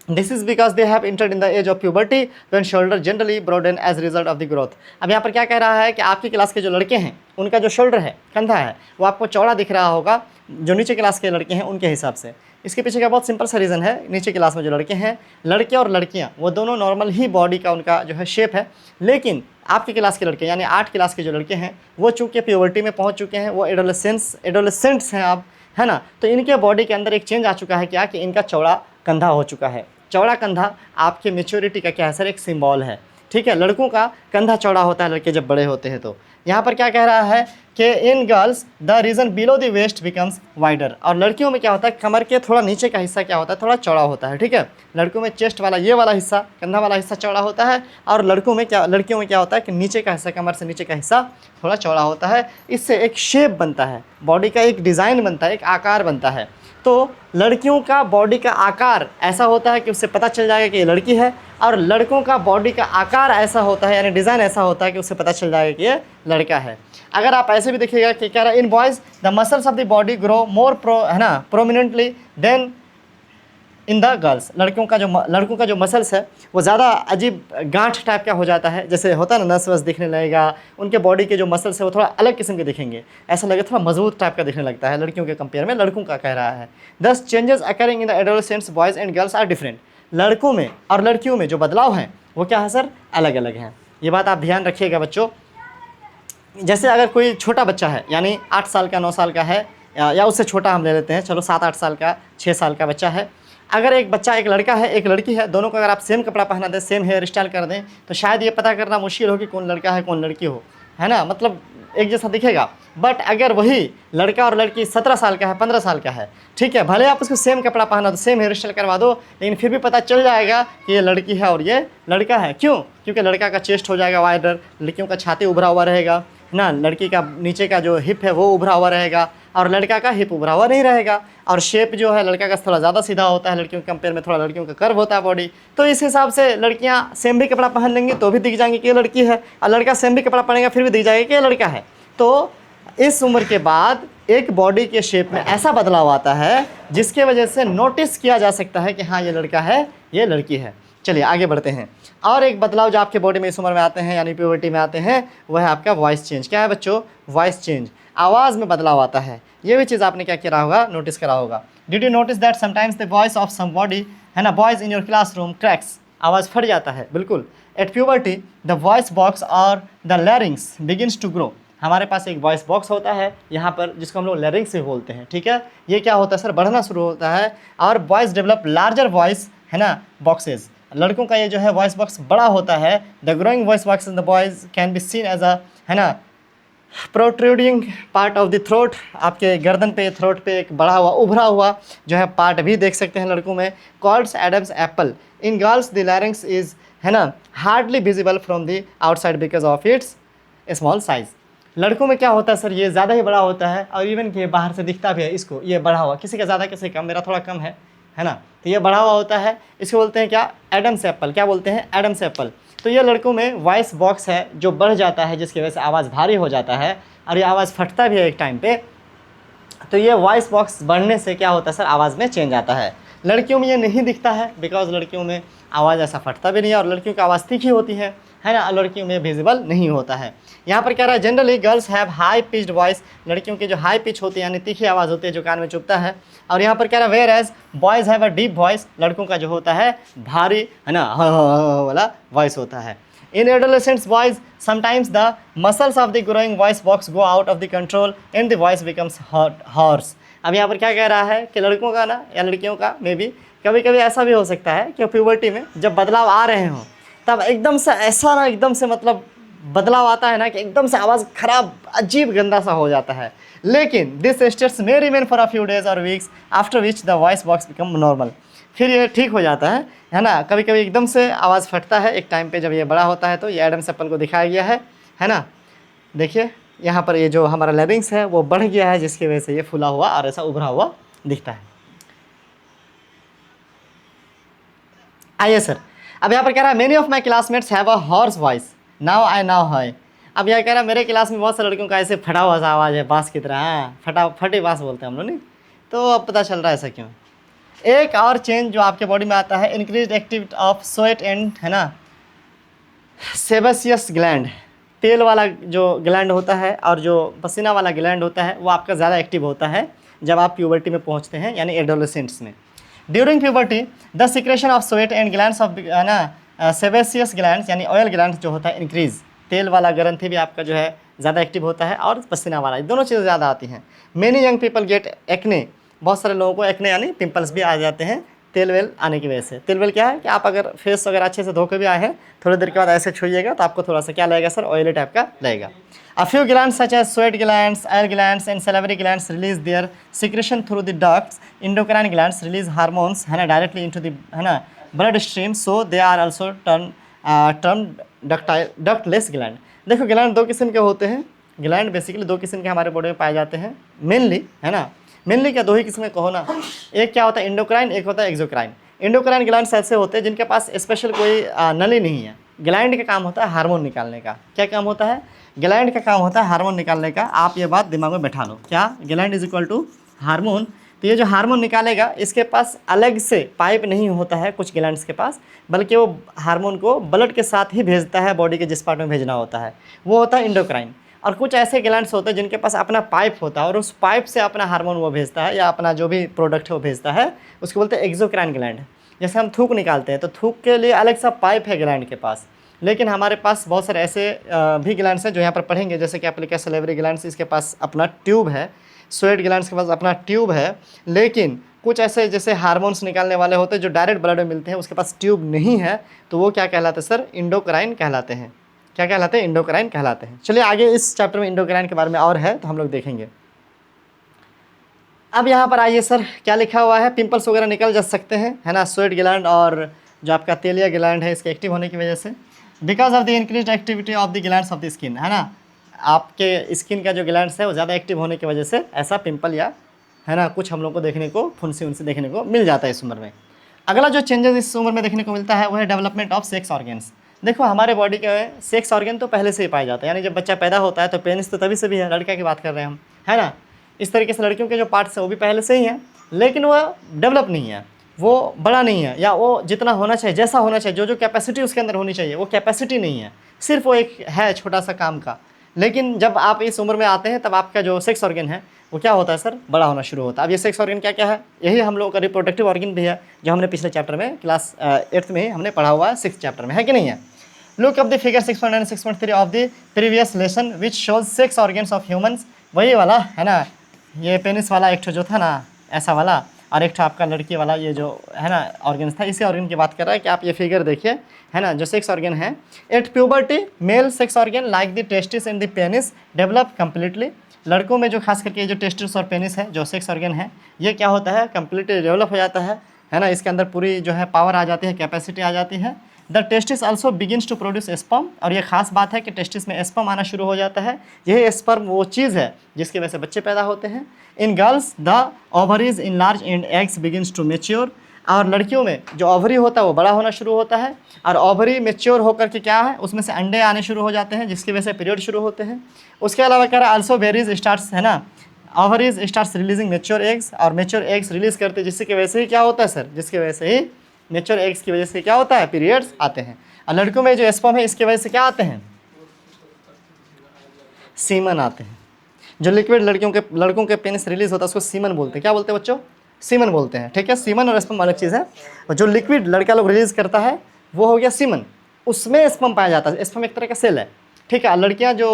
This is because they have entered in the age of puberty when shoulder generally broaden as a result of the growth। अब यहाँ पर क्या कह रहा है कि आपकी class के जो लड़के हैं उनका जो शोल्डर है, कंधा है, वो आपको चौड़ा दिख रहा होगा जो नीचे क्लास के लड़के हैं उनके हिसाब से। इसके पीछे का बहुत सिंपल सा रीज़न है, नीचे क्लास में जो लड़के हैं, लड़के और लड़कियाँ वो दोनों नॉर्मल ही बॉडी का उनका जो है शेप है, लेकिन आपकी क्लास के लड़के यानी 8 क्लास के जो लड़के हैं वो चूँकि प्यूबर्टी में पहुँच चुके हैं, वो एडोलेसेंट्स हैं आप, है ना, तो इनके बॉडी के अंदर एक चेंज आ चुका है क्या कि इनका चौड़ा कंधा हो चुका है। चौड़ा कंधा आपके मेच्योरिटी का क्या है सर, एक सिंबल है, ठीक है। लड़कों का कंधा चौड़ा होता है लड़के जब बड़े होते हैं तो। यहाँ पर क्या कह रहा है कि in girls the region below the waist becomes wider, और लड़कियों में क्या होता है, कमर के थोड़ा नीचे का हिस्सा क्या होता है, थोड़ा चौड़ा होता है, ठीक है। लड़कों में चेस्ट वाला ये वाला हिस्सा, कंधा वाला हिस्सा चौड़ा होता है, और लड़कियों में क्या होता है कि नीचे का हिस्सा, कमर से नीचे का हिस्सा थोड़ा चौड़ा होता है। इससे एक शेप बनता है, बॉडी का एक डिज़ाइन बनता है, एक आकार बनता है। तो लड़कियों का बॉडी का आकार ऐसा होता है कि उससे पता चल जाएगा कि ये लड़की है, और लड़कों का बॉडी का आकार ऐसा होता है, यानी डिज़ाइन ऐसा होता है कि उससे पता चल जाएगा कि ये लड़का है। अगर आप ऐसे भी देखिएगा कि क्या रहा, in boys the muscles of the body grow more prominently than in the girls. लड़कों का जो मसल्स है वो ज़्यादा अजीब गांठ टाइप का हो जाता है, जैसे होता है ना, नस वस दिखने लगेगा, उनके बॉडी के जो मसल्स है वो थोड़ा अलग किस्म के दिखेंगे, ऐसा लगे थोड़ा मजबूत टाइप का दिखने लगता है लड़कियों के कंपेयर में, लड़कों का कह रहा है। This changes occurring in the adolescents boys and girls are different. लड़कों में और लड़कियों में जो बदलाव हैं वो क्या है सर, अलग अलग हैं। ये बात आप ध्यान रखिएगा बच्चों। जैसे अगर कोई छोटा बच्चा है, यानी 8 साल का, 9 साल का है, या उससे छोटा हम ले लेते हैं, चलो 7-8 साल का, 6 साल का बच्चा है। अगर एक बच्चा, एक लड़का है, एक लड़की है, दोनों को अगर आप सेम कपड़ा पहना दें, सेम हेयर स्टाइल कर दें, तो शायद ये पता करना मुश्किल हो कि कौन लड़का है कौन लड़की हो, है ना, मतलब एक जैसा दिखेगा। बट अगर वही लड़का और लड़की 17 साल का है, 15 साल का है, ठीक है, भले आप उसको सेम कपड़ा पहना दो, सेम हेयर स्टाइल करवा दो, लेकिन फिर भी पता चल जाएगा कि ये लड़की है और ये लड़का है। क्यों? क्योंकि लड़का का चेस्ट हो जाएगा वाइडर, लड़कियों का छाती उभरा हुआ रहेगा ना, लड़की का नीचे का जो हिप है वो उभरा हुआ रहेगा, और लड़का का हिप उभरा हुआ नहीं रहेगा, और शेप जो है लड़का का थोड़ा ज़्यादा सीधा होता है, लड़कियों के कंपेयर में थोड़ा लड़कियों का कर्व होता है बॉडी। तो इस हिसाब से लड़कियां सेम भी कपड़ा पहन लेंगी तो भी दिख जाएंगी कि ये लड़की है, और लड़का सेम भी कपड़ा पहनेगा फिर भी दिख जाएगा कि ये लड़का है। तो इस उम्र के बाद एक बॉडी के शेप में ऐसा बदलाव आता है जिसके वजह से नोटिस किया जा सकता है कि हाँ ये लड़का है, ये लड़की है। चलिए आगे बढ़ते हैं। और एक बदलाव जो आपके बॉडी में इस उम्र में आते हैं, यानी प्यूबर्टी में आते हैं, वह है आपका वॉइस चेंज। क्या है बच्चों? वॉइस चेंज, आवाज़ में बदलाव आता है। ये भी चीज़ आपने क्या किया होगा, नोटिस करा होगा। Did you notice that sometimes the voice of some body, है ना, boys in your classroom cracks, आवाज़ फट जाता है, बिल्कुल। At puberty the voice box or the larynx begins to grow. हमारे पास एक वॉइस बॉक्स होता है यहाँ पर, जिसको हम लोग लैरिंग्स से बोलते हैं, ठीक है। ये क्या होता है सर, बढ़ना शुरू होता है, और बॉयज़ डेवलप लार्जर वॉइस, है ना, बॉक्सेस। लड़कों का ये जो है वॉइस बॉक्स बड़ा होता है। The growing voice box in the boys can be seen as a, है ना, protruding part of the throat. आपके गर्दन पे, थ्रोट पे एक बड़ा हुआ, उभरा हुआ जो है पार्ट भी देख सकते हैं लड़कों में। Called Adam's apple. In girls the larynx is, है ना, hardly visible from the outside because of its small size. लड़कों में क्या होता है सर, ये ज़्यादा ही बड़ा होता है, और इवन कि बाहर से दिखता भी है इसको, ये बढ़ा हुआ, किसी का ज़्यादा किसी का कम, मेरा थोड़ा कम है ना, तो ये बढ़ा हुआ होता है। इसको बोलते हैं क्या, एडम्स एप्पल। क्या बोलते हैं? Adam's apple. तो ये लड़कों में वॉइस बॉक्स है जो बढ़ जाता है, जिसकी वजह से आवाज़ भारी हो जाता है, और ये आवाज़ फटता भी है एक टाइम पे। तो ये वॉइस बॉक्स बढ़ने से क्या होता है सर, आवाज़ में चेंज आता है। लड़कियों में ये नहीं दिखता है, बिकॉज लड़कियों में आवाज़ ऐसा फटता भी नहीं है, और लड़कियों की आवाज़ तीखी होती है ना, लड़कियों में विजिबल नहीं होता है। यहाँ पर कह रहा है generally girls have high pitched voice, लड़कियों की जो हाई पिच होती है यानी तीखी आवाज़ होती है जो कान में चुभता है। और यहाँ पर कह रहा है whereas boys have a deep voice, लड़कों का जो होता है भारी है ना वाला वॉइस होता है। In adolescents boys, sometimes the muscles of the growing voice box go out of the control and the voice becomes hoarse। अब यहाँ पर क्या कह रहा है कि लड़कों का ना या लड़कियों का मे बी कभी कभी ऐसा भी हो सकता है कि प्यूबर्टी में जब बदलाव आ रहे हों तब एकदम से ऐसा ना एकदम से मतलब बदलाव आता है ना कि एकदम से आवाज़ खराब अजीब गंदा सा हो जाता है। लेकिन this status may remain for a few days or weeks after which the voice box become normal, फिर ये ठीक हो जाता है ना। कभी कभी एकदम से आवाज़ फटता है एक टाइम पे जब ये बड़ा होता है। तो ये एडम एप्पल को दिखाया गया है ना। देखिए यहाँ पर ये जो हमारा लैरिंक्स है वो बढ़ गया है जिसकी वजह से ये फूला हुआ और ऐसा उभरा हुआ दिखता है। आइए सर, अब यहाँ पर कह रहा है many of my classmates have a horse voice now I now high. अब यह कह रहा है मेरे क्लास में बहुत से लड़कियों का ऐसे फटा हुआ सा आवाज़ है बाँस की तरह, हाँ फटी बाँस बोलते हैं हम लोग नहीं। तो अब पता चल रहा है ऐसा क्यों। एक और चेंज जो आपके बॉडी में आता है increase activity of sweat and है ना सेबेसियस ग्लैंड, तेल वाला जो ग्लैंड होता है और जो पसीना वाला ग्लैंड होता है वो आपका ज़्यादा एक्टिव होता है जब आप प्यूबर्टी में पहुंचते हैं यानी एडोलेसेंट्स में। During puberty the secretion of sweat and glands of है ना सेबेसियस ग्लैंड्स यानी ऑयल ग्लैंड जो होता है इंक्रीज, तेल वाला ग्रंथि भी आपका जो है ज़्यादा एक्टिव होता है और पसीना वाला, दोनों चीज़ें ज़्यादा आती हैं। Many young people get acne, बहुत सारे लोगों को एक्ने यानी पिंपल्स भी आ जाते हैं तेल वेल आने की वजह से। तेल वेल क्या है कि आप अगर फेस अगर अच्छे से धो के भी आए हैं थोड़ी देर के बाद ऐसे छुइएगा तो आपको थोड़ा सा क्या लगेगा सर, ऑयली टाइप का लगेगा। A few glands such as sweat glands, oil glands and salivary glands release their secretion through the ducts, endocrine glands release hormones है ना डायरेक्टली इनटू द है ना blood stream, so they are also term ductless gland. देखो gland दो किस्म के होते हैं, ग्लैंड बेसिकली दो किस्म के हमारे बॉडी में पाए जाते हैं मेनली है ना, मेनली क्या दो ही किस्म में कहो ना, एक क्या होता है इंडोक्राइन, एक होता है एक्सोक्राइन। इंडोक्राइन ग्लैंड्स ऐसे होते हैं जिनके पास स्पेशल कोई नली नहीं है, ग्लैंड का काम होता है हार्मोन निकालने का। क्या काम होता है, ग्लैंड का काम होता है हार्मोन निकालने का। आप ये बात दिमाग में बैठा लो, क्या gland is equal to hormone. तो ये जो हार्मोन निकालेगा इसके पास अलग से पाइप नहीं होता है कुछ ग्लैंड्स के पास, बल्कि वो हार्मोन को ब्लड के साथ ही भेजता है, बॉडी के जिस पार्ट में भेजना होता है वो होता है इंडोक्राइन। और कुछ ऐसे ग्लैंड्स होते हैं जिनके पास अपना पाइप होता है और उस पाइप से अपना हार्मोन वो भेजता है या अपना जो भी प्रोडक्ट है वो भेजता है, उसको बोलते हैं एक्सोक्राइन ग्लैंड। जैसे हम थूक निकालते हैं तो थूक के लिए अलग सा पाइप है ग्लैंड के पास, लेकिन हमारे पास बहुत सारे ऐसे भी ग्लैंड्स हैं जो यहाँ पर पढ़ेंगे, जैसे कि आप लिखा सैलिवरी ग्लैंड्स, इसके पास अपना ट्यूब है, स्वेट ग्लैंड्स के पास अपना ट्यूब है। लेकिन कुछ ऐसे जैसे हार्मोन्स निकालने वाले होते हैं जो डायरेक्ट ब्लड में मिलते हैं उसके पास ट्यूब नहीं है, तो वो क्या कहलाते हैं सर, इंडोक्राइन कहलाते हैं। क्या कहलाते हैं, इंडोक्राइन कहलाते हैं। चलिए आगे इस चैप्टर में इंडोक्राइन के बारे में और है तो हम लोग देखेंगे। अब यहाँ पर आइए सर, क्या लिखा हुआ है, पिंपल्स वगैरह निकल जा सकते हैं है ना स्वेट ग्लैंड और जो आपका तेलिया ग्लैंड है इसके एक्टिव होने की वजह से, because of the increase activity of the glands of the skin है ना, आपके स्किन का जो ग्लैंड्स है वो ज़्यादा एक्टिव होने की वजह से ऐसा पिंपल या है ना कुछ हम लोग को देखने को फुंसी उनसे देखने को मिल जाता है इस उम्र में। अगला जो चेंजेस इस उम्र में देखने को मिलता है वो है डेवलपमेंट ऑफ सेक्स ऑर्गन्स। देखो हमारे बॉडी के सेक्स ऑर्गन तो पहले से ही पाए जाते हैं, यानी जब बच्चा पैदा होता है तो पेनिस तो तभी से भी है, लड़का की बात कर रहे हैं हम है ना। इस तरीके से लड़कियों के जो पार्ट्स हैं वो भी पहले से ही हैं, लेकिन वो डेवलप नहीं है, वो बड़ा नहीं है, या वो जितना होना चाहिए जैसा होना चाहिए जो कैपेसिटी उसके अंदर होनी चाहिए वो कैपेसिटी नहीं है, सिर्फ वो एक है छोटा सा काम का। लेकिन जब आप इस उम्र में आते हैं तब आपका जो सेक्स ऑर्गन है वो क्या होता है सर, बड़ा होना शुरू होता है। अब ये सेक्स ऑर्गन क्या क्या है, यही हम लोग का रिप्रोडक्टिव ऑर्गन भी है जो हमने पिछले चैप्टर में क्लास 8th में ही हमने पढ़ा हुआ है, 6th चैप्टर में है कि नहीं है। Look up the figure 6.9 and 6.3 of the previous lesson which shows sex organs of humans, वही वाला है ना, ये पेनिस वाला एक जो था ना ऐसा वाला, और एक आपका लड़की वाला ये जो है ना ऑर्गन था, इसी ऑर्गन की बात कर रहा है कि आप ये फिगर देखिए है ना, जो सेक्स ऑर्गन है at puberty male sex organ like the testis and the penis develop completely. लड़कों में जो खास करके जो टेस्टिस और पेनिस है जो सेक्स ऑर्गन है ये क्या होता है, कम्प्लीटली डेवलप हो जाता है ना, इसके अंदर पूरी जो है पावर आ जाती है, कैपेसिटी आ जाती है। The testis also begins to produce sperm, और ये खास बात है कि टेस्टिस में स्पर्म आना शुरू हो जाता है, यही स्पर्म वो चीज़ है जिसकी वजह से बच्चे पैदा होते हैं। In girls the ovaries enlarge and eggs begins to mature, और लड़कियों में जो ओवरी होता है वो बड़ा होना शुरू होता है, और ओवरी मेच्योर होकर के क्या है उसमें से अंडे आने शुरू हो जाते हैं जिसकी वजह से पीरियड शुरू होते हैं। उसके अलावा कह रहा है आल्सो वेरीज स्टार्ट्स है ना, ovaries starts releasing mature eggs, और मेच्योर एग्स रिलीज करते हैं जिसकी वजह से ही क्या होता है सर, जिसकी वजह से ही नेचुरल एग्स की वजह से क्या होता है, पीरियड्स आते हैं। और लड़कों में जो स्पर्म है इसकी वजह से क्या आते हैं, सीमन आते हैं। जो लिक्विड लड़कों के पेनिस रिलीज होता है उसको सीमन बोलते हैं। क्या बोलते हैं बच्चों, सीमन बोलते हैं, ठीक है। सीमन और स्पर्म अलग चीज़ है। और जो लिक्विड लड़का लोग रिलीज करता है वो हो गया सीमन, उसमें स्पर्म पाया जाता है। स्पर्म एक तरह का सेल है, ठीक है। लड़कियां जो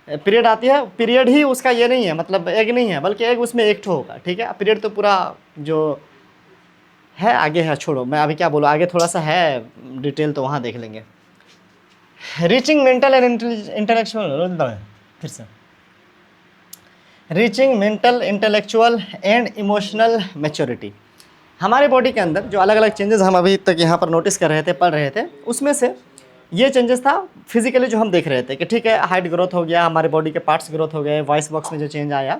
पीरियड आती है, पीरियड ही उसका ये नहीं है, मतलब एग नहीं है, बल्कि एग उसमें एक ठो होगा, ठीक है। पीरियड तो पूरा जो है आगे है, छोड़ो मैं अभी क्या बोलूँ, आगे थोड़ा सा है डिटेल तो वहाँ देख लेंगे। रीचिंग मेंटल एंड इंटेलेक्चुअल, फिर से reaching mental intellectual and emotional maturity. हमारे बॉडी के अंदर जो अलग अलग चेंजेस हम अभी तक यहाँ पर नोटिस कर रहे थे, पढ़ रहे थे, उसमें से ये चेंजेस था फिजिकली जो हम देख रहे थे कि ठीक है हाइट ग्रोथ हो गया, हमारे बॉडी के पार्ट्स ग्रोथ हो गए, वॉइस बॉक्स में जो चेंज आया।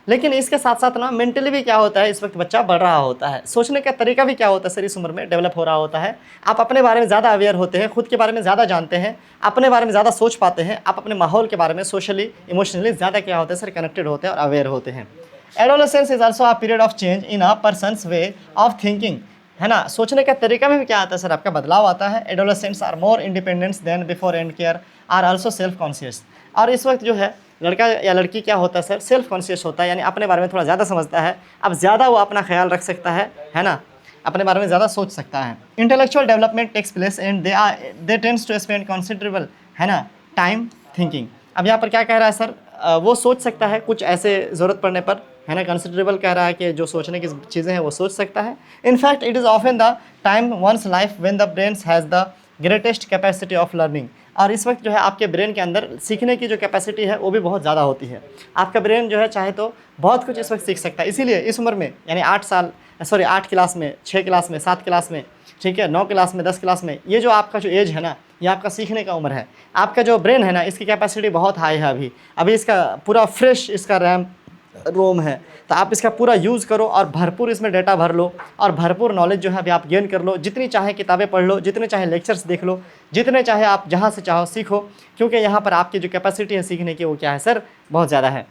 लेकिन इसके साथ साथ ना मेंटली भी क्या होता है, इस वक्त बच्चा बढ़ रहा होता है, सोचने का तरीका भी क्या होता है सर इस उम्र में डेवलप हो रहा होता है। आप अपने बारे में ज़्यादा अवेयर होते हैं, खुद के बारे में ज़्यादा जानते हैं, अपने बारे में ज़्यादा सोच पाते हैं, आप अपने माहौल के बारे में सोशली इमोशनली ज़्यादा क्या होते हैं सर, कनेक्टेड होते हैं और अवेयर होते हैं। Adolescence is also a period of change in a persons way of thinking, है ना। सोचने का तरीका में भी क्या आता है सर, आपका बदलाव आता है। Adolescents are more independence than before and care are also self conscious. और इस वक्त जो है लड़का या लड़की क्या होता है सर, सेल्फ कॉन्शियस होता है, यानी अपने बारे में थोड़ा ज़्यादा समझता है। अब ज़्यादा वो अपना ख्याल रख सकता है ना, अपने बारे में ज़्यादा सोच सकता है। Intellectual development takes place and they tends to spend considerable, है ना, टाइम थिंकिंग। अब यहाँ पर क्या कह रहा है सर, वो सोच सकता है कुछ ऐसे ज़रूरत पड़ने पर, है ना। कंसिडरेबल कह रहा है कि जो सोचने की चीज़ें हैं वो सोच सकता है। In fact it is often the time one's life when the brains has the greatest capacity of learning. और इस वक्त जो है आपके ब्रेन के अंदर सीखने की जो कैपेसिटी है वो भी बहुत ज़्यादा होती है। आपका ब्रेन जो है चाहे तो बहुत कुछ इस वक्त सीख सकता है। इसीलिए इस उम्र में यानी 8 क्लास में, 6 क्लास में, 7 क्लास में, ठीक है, 9 क्लास में, 10 क्लास में, ये जो आपका जो एज है ना, ये आपका सीखने का उम्र है। आपका जो ब्रेन है ना, इसकी कैपेसिटी बहुत हाई है अभी इसका पूरा फ्रेश इसका रैम रोम है। तो आप इसका पूरा यूज़ करो और भरपूर इसमें डेटा भर लो और भरपूर नॉलेज जो है अभी आप गेन कर लो। जितनी चाहे किताबें पढ़ लो, जितने चाहे लेक्चर्स देख लो, जितने चाहे आप जहाँ से चाहो सीखो, क्योंकि यहाँ पर आपकी जो कैपेसिटी है सीखने की वो क्या है सर, बहुत ज़्यादा है।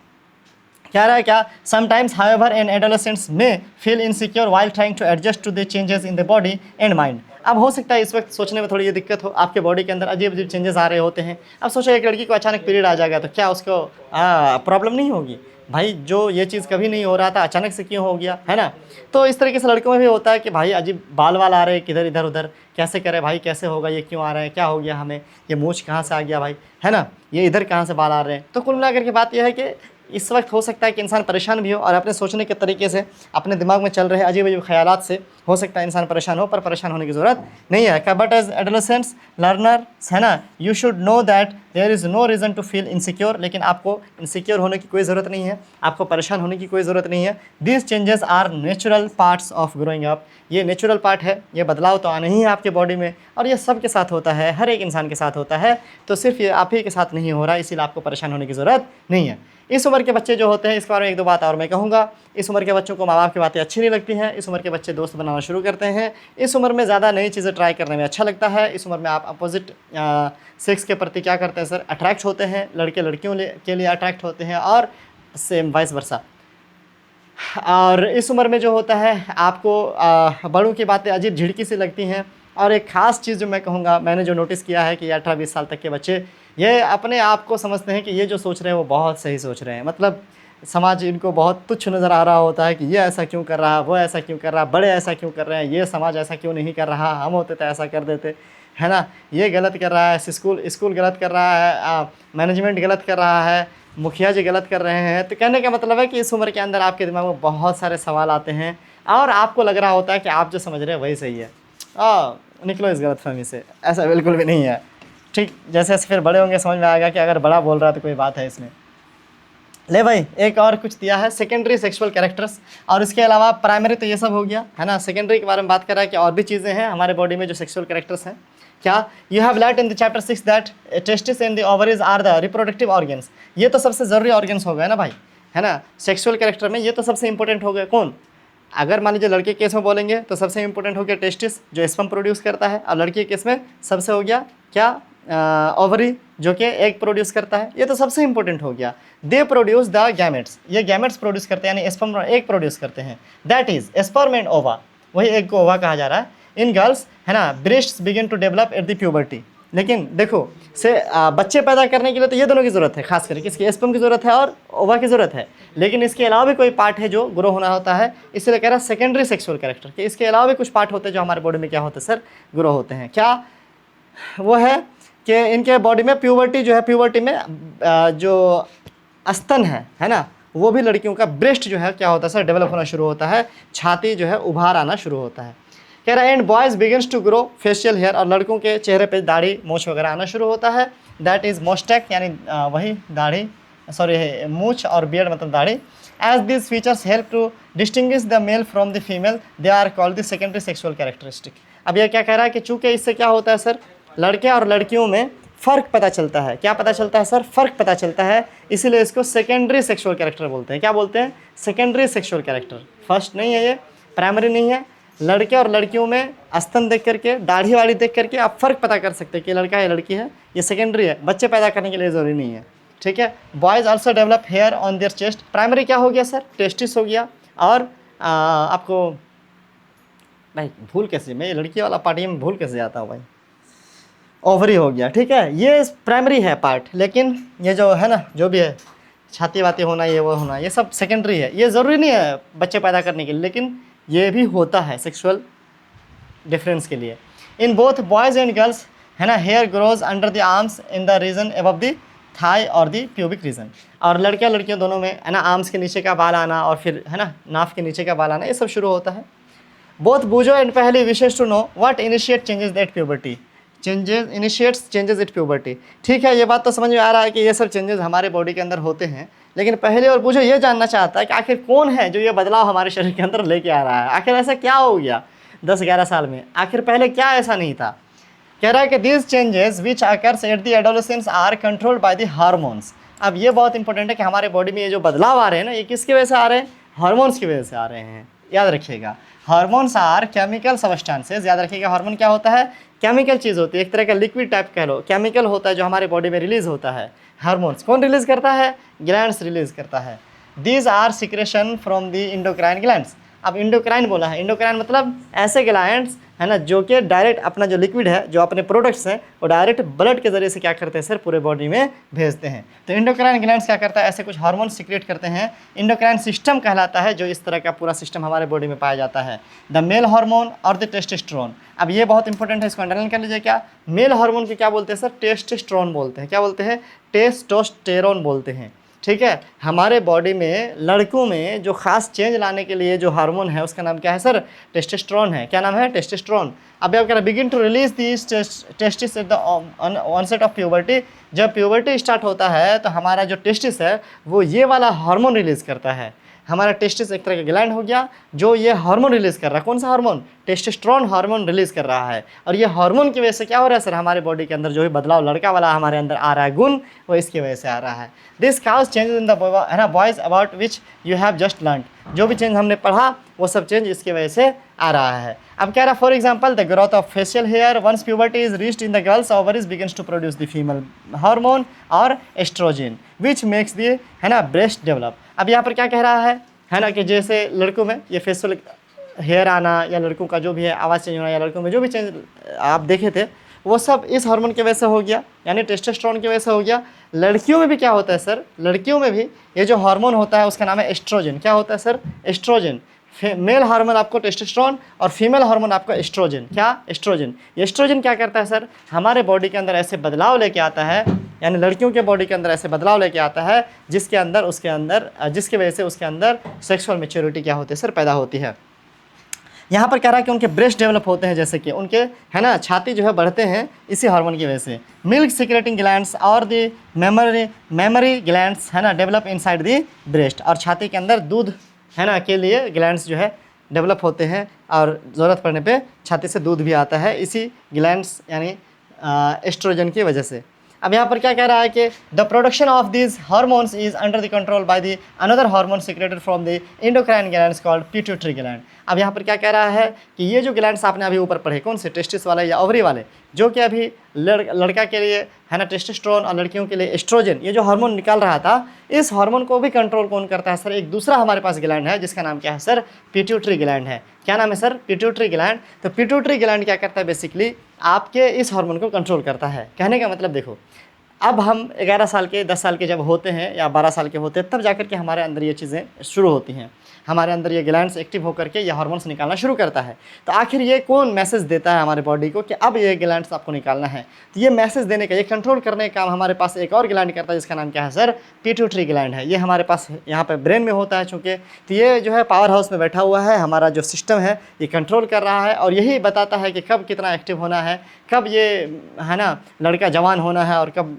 क्या रहा है क्या, sometimes however an adolescents may feel insecure while trying to adjust to the changes in the body and mind. अब हो सकता है इस वक्त सोचने में थोड़ी ये दिक्कत हो, आपके बॉडी के अंदर अजीब अजीब चेंजेस आ रहे होते हैं। अब सोचो एक लड़की को अचानक पीरियड आ जाएगा तो क्या उसको प्रॉब्लम नहीं होगी, भाई जो ये चीज़ कभी नहीं हो रहा था अचानक से क्यों हो गया, है ना। तो इस तरीके से लड़कों में भी होता है कि भाई अजीब बाल आ रहे हैं किधर इधर उधर, कैसे करें भाई, कैसे होगा, ये क्यों आ रहा है, क्या हो गया हमें, ये मूछ कहाँ से आ गया भाई, है ना, ये इधर कहाँ से बाल आ रहे हैं। तो कुल मिलाकर के बात यह है कि इस वक्त हो सकता है कि इंसान परेशान भी हो और अपने सोचने के तरीके से, अपने दिमाग में चल रहे अजीब अजीब ख्यालात से हो सकता है इंसान परेशान हो, पर परेशान होने की ज़रूरत नहीं है। बट एज एडोलेसेंट्स लर्नर्स, है ना, you should know that there is no reason to feel insecure. लेकिन आपको इनसिक्योर होने की कोई ज़रूरत नहीं है, आपको परेशान होने की कोई ज़रूरत नहीं है। These changes are natural parts of growing up. ये नेचुरल पार्ट है, ये बदलाव तो आना ही है आपके बॉडी में और ये सब के साथ होता है, हर एक इंसान के साथ होता है। तो सिर्फ ये आप ही के साथ नहीं हो रहा, इसीलिए आपको परेशान होने की ज़रूरत नहीं है। इस उम्र के बच्चे जो होते हैं, इसके बारे में एक दो बात और मैं कहूँगा। इस उम्र के बच्चों को माँ बाप की बातें अच्छी नहीं लगती हैं। इस उम्र के बच्चे दोस्त बनाना शुरू करते हैं। इस उम्र में ज़्यादा नई चीज़ें ट्राई करने में अच्छा लगता है। इस उम्र में आप अपोजिट सेक्स के प्रति क्या करते हैं सर, अट्रैक्ट होते हैं। लड़के लड़कियों के लिए अट्रैक्ट होते हैं और सेम वाइस वर्सा। और इस उम्र में जो होता है आपको बड़ों की बातें अजीब झिड़की सी लगती हैं। और एक ख़ास चीज़ जो मैं कहूँगा, मैंने जो नोटिस किया है कि 18-20 साल तक के बच्चे ये अपने आप को समझते हैं कि ये जो सोच रहे हैं वो बहुत सही सोच रहे हैं। मतलब समाज इनको बहुत तुच्छ नज़र आ रहा होता है कि ये ऐसा क्यों कर रहा है, वो ऐसा क्यों कर रहा है, बड़े ऐसा क्यों कर रहे हैं, ये समाज ऐसा क्यों नहीं कर रहा, हम होते तो ऐसा कर देते, है ना, ये गलत कर रहा है, स्कूल गलत कर रहा है, मैनेजमेंट गलत कर रहा है, मुखिया जी गलत कर रहे हैं। तो कहने का मतलब है कि इस उम्र के अंदर आपके दिमाग में बहुत सारे सवाल आते हैं और आपको लग रहा होता है कि आप जो समझ रहे हैं वही सही है। निकलो इस गलतफहमी से, ऐसा बिल्कुल भी नहीं है। ठीक, जैसे जैसे फिर बड़े होंगे समझ में आएगा कि अगर बड़ा बोल रहा है तो कोई बात है इसमें। ले भाई, एक और कुछ दिया है, सेकेंडरी सेक्सुअल कैरेक्टर्स। और इसके अलावा प्राइमरी तो ये सब हो गया, है ना। सेकेंडरी के बारे में बात कर रहा है कि और भी चीज़ें हैं हमारे बॉडी में जो सेक्सुअल कैरेक्टर्स हैं। क्या, you have learn in the chapter 6 that testis and the ovaries are the reproductive organs. ये तो सबसे ज़रूरी ऑर्गन्स हो गए ना भाई, है ना। सेक्सुअल कैरेक्टर में ये तो सबसे इंपॉर्टेंट हो गए। कौन, अगर मान लीजिए लड़के के केस में बोलेंगे तो सबसे इंपॉर्टेंट हो गया टेस्टिस जो स्पर्म प्रोड्यूस करता है, और लड़की के केस में सबसे हो गया क्या, ओवरी जो कि एग प्रोड्यूस करता है। ये तो सबसे इंपॉर्टेंट हो गया। दे प्रोड्यूस द गैमेट्स, ये गैमेट्स प्रोड्यूस करते हैं, यानी स्पर्म और एग प्रोड्यूस करते हैं। दैट इज स्पर्म एंड ओवा, वही एग को ओवा कहा जा रहा है। इन गर्ल्स, है ना, breasts begin to develop at the puberty. लेकिन देखो बच्चे पैदा करने के लिए तो ये दोनों की ज़रूरत है, खास करके किसकी, स्पर्म की ज़रूरत है और ओवा की ज़रूरत है। लेकिन इसके अलावा भी कोई पार्ट है जो ग्रो होना होता है, इसलिए कह रहा है सेकेंडरी सेक्सुअल कैरेक्टर, कि इसके अलावा भी कुछ पार्ट होते हैं जो हमारे बॉडी में क्या होते हैं सर, ग्रो होते हैं। क्या वो है कि इनके बॉडी में प्यूबर्टी जो है, प्यूबर्टी में जो स्तन है ना, वो भी लड़कियों का ब्रेस्ट जो है क्या होता है सर, डेवलप होना शुरू होता है, छाती जो है उभार आना शुरू होता है। कह रहा है and boys begins to grow facial hair, और लड़कों के चेहरे पे दाढ़ी मूछ वगैरह आना शुरू होता है। दैट इज़ मोस्टेक, यानी वही दाढ़ी, सॉरी मूछ और बियर्ड मतलब दाढ़ी। As this features help to distinguish the male from the female, they are called the secondary sexual characteristic. अब यह क्या कह रहा है कि चूँकि इससे क्या होता है सर, लड़के और लड़कियों में फ़र्क पता चलता है। क्या पता चलता है सर, फ़र्क पता चलता है, इसीलिए इसको सेकेंडरी सेक्सुअल कैरेक्टर बोलते हैं। क्या बोलते हैं, सेकेंडरी सेक्सुअल कैरेक्टर। फर्स्ट नहीं है, ये प्राइमरी नहीं है। लड़के और लड़कियों में स्तन देख करके, दाढ़ी वाड़ी देख करके आप फ़र्क पता कर सकते हैं कि लड़का है लड़की है, ये सेकेंडरी है, बच्चे पैदा करने के लिए ज़रूरी नहीं है। ठीक है। Boys also develop hair on their chest. Primary क्या हो गया सर, टेस्टिस हो गया, और आपको भाई भूल कैसे, मैं ये लड़की वाला पार्टी में भूल कैसे जाता हूँ भाई, ओवरी हो गया। ठीक है, ये प्राइमरी है पार्ट, लेकिन ये जो है ना, जो भी है छाती वाती होना, ये वो होना, ये सब सेकेंडरी है। ये ज़रूरी नहीं है बच्चे पैदा करने के लिए, लेकिन ये भी होता है सेक्सुअल डिफरेंस के लिए। In both boys and girls, है ना, hair grows under the arms in the region above the thigh और द प्यूबिक रीजन। और लड़कियाँ लड़कियों दोनों में, है ना, आर्म्स के नीचे का बाल आना और फिर, है ना, नाफ के नीचे का बाल आना, ये सब शुरू होता है। बोथ बूझो एंड पहले विशेष to know what initiate changes at puberty. Initiates changes at puberty. ठीक है, ये बात तो समझ में आ रहा है कि ये सब चेंजेस हमारे बॉडी के अंदर होते हैं, लेकिन पहले और बूझो ये जानना चाहता है कि आखिर कौन है जो ये बदलाव हमारे शरीर के अंदर लेके आ रहा है। आखिर ऐसा क्या हो गया 10-11 साल में, आखिर पहले क्या ऐसा नहीं था। कह रहा है कि these changes which occurs at the adolescence are controlled by the hormones. अब ये बहुत इंपॉर्टेंट है कि हमारे बॉडी में ये जो बदलाव आ रहे हैं ना, ये किसकी वजह से आ रहे हैं, हार्मोन्स की वजह से आ रहे हैं। याद रखिएगा, हार्मोन्स आर केमिकल सब्सटेंसेस। याद रखिएगा, हार्मोन क्या होता है, केमिकल चीज़ होती है, एक तरह का लिक्विड टाइप कह लो, केमिकल होता है जो हमारे बॉडी में रिलीज होता है। हार्मोन्स कौन रिलीज करता है, ग्लैंड्स रिलीज करता है। These are secretion from the endocrine glands. अब इंडोक्राइन बोला है, इंडोक्राइन मतलब ऐसे ग्लैंड्स, है ना, जो कि डायरेक्ट अपना जो लिक्विड है, जो अपने प्रोडक्ट्स हैं, वो डायरेक्ट ब्लड के जरिए से क्या करते हैं सर, पूरे बॉडी में भेजते हैं। तो इंडोक्राइन ग्लैंड्स क्या करता है, ऐसे कुछ हार्मोन सिक्रेट करते हैं। इंडोक्राइन सिस्टम कहलाता है जो इस तरह का पूरा सिस्टम हमारे बॉडी में पाया जाता है। द मेल हार्मोन और द टेस्टोस्टेरोन। अब ये बहुत इंपॉर्टेंट है, इसको अंडरलाइन कर लीजिए। क्या मेल हार्मोन को क्या बोलते हैं सर, टेस्टोस्टेरोन बोलते हैं। क्या बोलते हैं, टेस्टोस्टेरोन बोलते हैं। ठीक है, हमारे बॉडी में लड़कों में जो खास चेंज लाने के लिए जो हार्मोन है उसका नाम क्या है सर, टेस्टोस्टेरोन है। क्या नाम है, टेस्टोस्टेरोन। अब आप कह रहे begin to release this testis at the onset of puberty. जब प्यूबर्टी स्टार्ट होता है तो हमारा जो टेस्टिस है वो ये वाला हार्मोन रिलीज करता है। हमारा टेस्टिस एक तरह का ग्लैंड हो गया जो ये हार्मोन रिलीज कर रहा है। कौन सा हार्मोन, टेस्टोस्टेरोन हार्मोन रिलीज कर रहा है। और ये हार्मोन की वजह से क्या हो रहा है सर, हमारे बॉडी के अंदर जो भी बदलाव लड़का वाला हमारे अंदर आ रहा है गुण, वो इसकी वजह से आ रहा है। This cause changes in the, है ना, boys about which you have just learn. जो भी चेंज हमने पढ़ा वो सब चेंज इसकी वजह से आ रहा है। अब कह रहा for example the growth of facial hair once puberty is reached in the girls ovaries begins to produce the female hormone और एस्ट्रोजन विच मेक्स द, है ना, ब्रेस्ट डेवलप। अब यहाँ पर क्या कह रहा है ना, कि जैसे लड़कों में ये फेशियल हेयर आना, या लड़कों का जो भी है आवाज़ चेंज होना, या लड़कों में जो भी चेंज आप देखे थे वो सब इस हार्मोन की वजह से हो गया, यानी टेस्टोस्टेरोन की वजह से हो गया। लड़कियों में भी क्या होता है सर, लड़कियों में भी ये जो हार्मोन होता है उसका नाम है एस्ट्रोजन। क्या होता है सर, एस्ट्रोजन। मेल हार्मोन आपको टेस्टोस्टेरोन और फीमेल हार्मोन आपको एस्ट्रोजन। क्या, एस्ट्रोजन। ये एस्ट्रोजन क्या करता है सर, हमारे बॉडी के अंदर ऐसे बदलाव लेके आता है, यानी लड़कियों के बॉडी के अंदर ऐसे बदलाव लेके आता है जिसके अंदर उसके अंदर जिसकी वजह से उसके अंदर सेक्सुअल मैच्योरिटी क्या होती है सर, पैदा होती है। यहाँ पर कह रहा है कि उनके ब्रेस्ट डेवलप होते हैं, जैसे कि उनके, है ना, छाती जो है बढ़ते हैं इसी हार्मोन की वजह से। मिल्क सिक्रेटिंग ग्लैंड्स और द मेमरी ग्लैंड्स, है ना, डेवलप इनसाइड द ब्रेस्ट। और छाती के अंदर दूध, है ना, के लिए ग्लैंड्स जो है डेवलप होते हैं, और ज़रूरत पड़ने पे छाती से दूध भी आता है इसी ग्लैंड्स यानी एस्ट्रोजन की वजह से। अब यहाँ पर क्या कह रहा है कि the production of these hormones is under the control by the another hormone secreted from the endocrine glands called pituitary gland. अब यहाँ पर क्या कह रहा है कि ये जो ग्लैंड्स आपने अभी ऊपर पढ़े, कौन से, टेस्टिस वाले या ओवरी वाले, जो कि अभी लड़का के लिए है ना टेस्टोस्टेरोन और लड़कियों के लिए एस्ट्रोजन, ये जो हार्मोन निकाल रहा था, इस हार्मोन को भी कंट्रोल कौन करता है सर? एक दूसरा हमारे पास ग्लैंड है जिसका नाम क्या है सर? पिट्यूटरी ग्लैंड है। क्या नाम है सर? Pituitary gland. तो पिट्यूटरी ग्लैंड क्या करता है? बेसिकली आपके इस हार्मोन को कंट्रोल करता है। कहने का मतलब देखो, अब हम 11 साल के 10 साल के जब होते हैं या 12 साल के होते हैं, तब जाकर के हमारे अंदर ये चीज़ें शुरू होती हैं, हमारे अंदर ये ग्लैंड्स एक्टिव होकर के ये हार्मोन्स निकालना शुरू करता है। तो आखिर ये कौन मैसेज देता है हमारे बॉडी को कि अब ये ग्लैंड्स आपको निकालना है? तो ये मैसेज देने का, ये कंट्रोल करने का काम हमारे पास एक और ग्लैंड करता है जिसका नाम क्या है सर? पिट्यूटरी ग्लैंड है। ये हमारे पास यहाँ पर ब्रेन में होता है चूँकि, तो ये जो है पावर हाउस में बैठा हुआ है, हमारा जो सिस्टम है ये कंट्रोल कर रहा है और यही बताता है कि कब कितना एक्टिव होना है, कब ये है ना लड़का जवान होना है और कब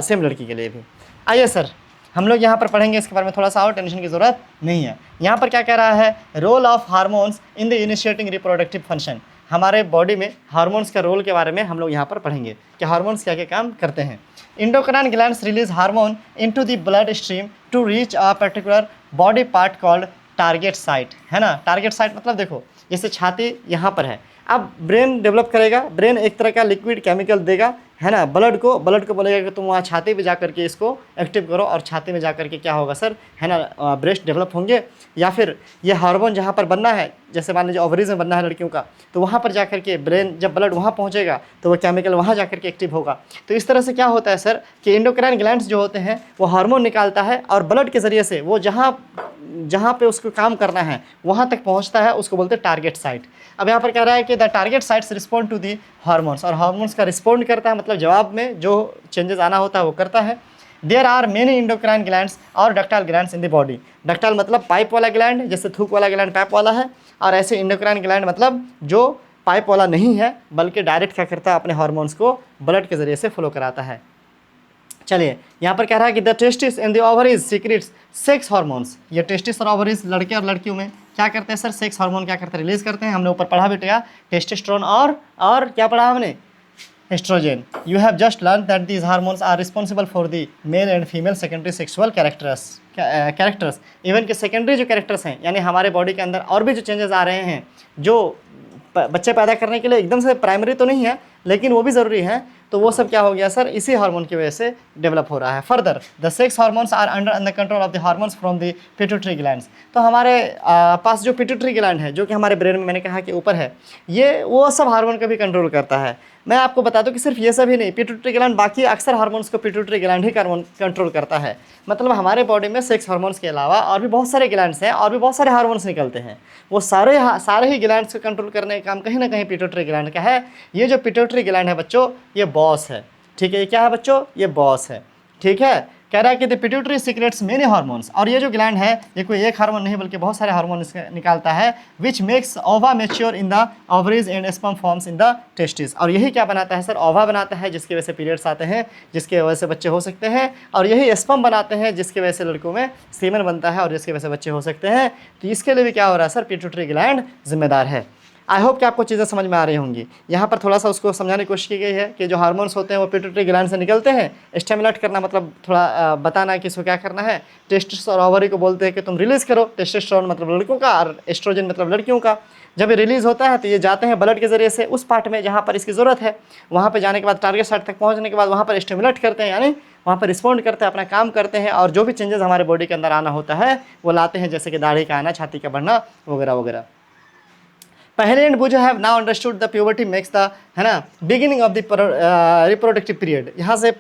सेम लड़की के लिए भी। आइए सर हम लोग यहाँ पर पढ़ेंगे इसके बारे में, थोड़ा सा और टेंशन की ज़रूरत नहीं है। यहाँ पर क्या कह रहा है? Role of hormones in the initiating reproductive function. हमारे बॉडी में हार्मोन्स के रोल के बारे में हम लोग यहाँ पर पढ़ेंगे कि हार्मोन्स क्या क्या काम करते हैं। Endocrine glands release hormone into the blood stream to reach a particular body part called target site, है ना। टारगेट साइट मतलब देखो, जैसे छाती यहाँ पर है, अब ब्रेन डेवलप करेगा, ब्रेन एक तरह का लिक्विड केमिकल देगा, है ना, ब्लड को बोलेगा कि तुम वहाँ छाती पे जा करके इसको एक्टिव करो, और छाती में जा करके क्या होगा सर, है ना, ब्रेस्ट डेवलप होंगे। या फिर ये हार्मोन जहाँ पर बनना है, जैसे मान लीजिए ओवरीज में बनना है लड़कियों का, तो वहाँ पर जा करके ब्रेन, जब ब्लड वहाँ पहुँचेगा तो वो केमिकल वहाँ जा करके एक्टिव होगा। तो इस तरह से क्या होता है सर कि इंडोक्राइन ग्लैंड्स जो होते हैं वो हार्मोन निकालता है और ब्लड के ज़रिए से वो जहाँ पे उसको काम करना है वहाँ तक पहुँचता है, उसको बोलते हैं टारगेट साइट। अब यहाँ पर कह रहा है कि the target sites respond to the hormones, और हार्मोन्स का रिस्पॉन्ड करता है, मतलब जवाब में जो चेंजेस आना होता है वो करता है। There are many endocrine glands or ductile glands in the body. Ductile मतलब पाइप वाला ग्लैंड, जैसे थूक वाला ग्लैंड पाइप वाला है, और ऐसे इंडोक्राइन ग्लैंड मतलब जो पाइप वाला नहीं है बल्कि डायरेक्ट क्या करता है, अपने हार्मोन्स को ब्लड के ज़रिए से फ्लो कराता है। चलिए यहाँ पर कह रहा है कि the testis and the ovaries secrets sex hormones. ये टेस्टिस और ओवरीज लड़के और लड़कियों में क्या करते हैं सर? सेक्स हार्मोन क्या करते हैं? रिलीज करते हैं। हमने ऊपर पढ़ा भी था टेस्टोस्टेरोन और क्या पढ़ा हमने? Estrogen. You have just learn that these hormones are responsible for the male and female secondary sexual characters. Even के सेकेंडरी जो कैरेक्टर्स हैं, यानी हमारे बॉडी के अंदर और भी जो चेंजेस आ रहे हैं, जो बच्चे पैदा करने के लिए एकदम से प्राइमरी तो नहीं है लेकिन वो भी ज़रूरी है, तो वो सब क्या हो गया सर? इसी हार्मोन की वजह से डेवलप हो रहा है। Further the sex hormones are under the control of the hormones from the pituitary glands. तो हमारे पास जो पिट्यूटरी ग्लैंड है, जो कि हमारे ब्रेन में मैंने कहा कि ऊपर है, ये वो सब हार्मोन का भी कंट्रोल करता है। मैं आपको बता दूं कि सिर्फ ये सब ही नहीं, पिट्यूटरी ग्लैंड बाकी अक्सर हार्मोन्स को पिट्यूटरी ग्लैंड ही कंट्रोल करता है। मतलब हमारे बॉडी में सेक्स हार्मोन्स के अलावा और भी बहुत सारे ग्लैंड्स हैं और भी बहुत सारे हार्मोन्स निकलते हैं। वो सारे ही ग्लैंड्स को कंट्रोल करने का काम कहीं ना कहीं पिट्यूटरी ग्लैंड का है। ये जो पिट्यूटरी ग्लैंड है बच्चों, ये बॉस है, ठीक है। ये क्या है बच्चों? ये बॉस है, ठीक है। कह रहा है कि the pituitary secrets many hormones, और ये जो ग्लैंड है ये कोई एक हार्मोन नहीं बल्कि बहुत सारे हार्मोन निकालता है, विच मेक्स ओवा mature in the ovaries and sperm forms in the testis. और यही क्या बनाता है सर? ओवा बनाता है, जिसकी वजह से पीरियड्स आते हैं, जिसके वजह से बच्चे हो सकते हैं, और यही स्पर्म बनाते हैं जिसकी वजह से लड़कों में सीमेन बनता है और जिसकी वजह से बच्चे हो सकते हैं। तो इसके लिए भी क्या हो रहा है सर? पिट्यूटरी ग्लैंड जिम्मेदार है। आई होप कि आपको चीज़ें समझ में आ रही होंगी। यहाँ पर थोड़ा सा उसको समझाने की कोशिश की गई है कि जो हार्मोन्स होते हैं वो पिट्यूटरी ग्लैंड से निकलते हैं। स्टिमुलेट करना मतलब थोड़ा बताना कि इसको क्या करना है। टेस्टिस और ओवरी को बोलते हैं कि तुम रिलीज़ करो। टेस्टोस्टेरोन मतलब लड़कों का और एस्ट्रोजन मतलब लड़कियों का। जब ये रिलीज़ होता है तो ये जाते हैं ब्लड के ज़रिए से उस पार्ट में जहाँ पर इसकी ज़रूरत है। वहाँ पर जाने के बाद टारगेट साइट तक पहुँचने के बाद वहाँ पर स्टिमुलेट करते हैं, यानी वहाँ पर रिस्पॉन्ड करते हैं, अपना काम करते हैं, और जो भी चेंजेस हमारे बॉडी के अंदर आना होता है वो लाते हैं, जैसे कि दाढ़ी का आना, छाती का बढ़ना वगैरह वगैरह। पहले एंड बुझो have now understood the puberty makes the, है ना, beginning of the reproductive period. यहाँ से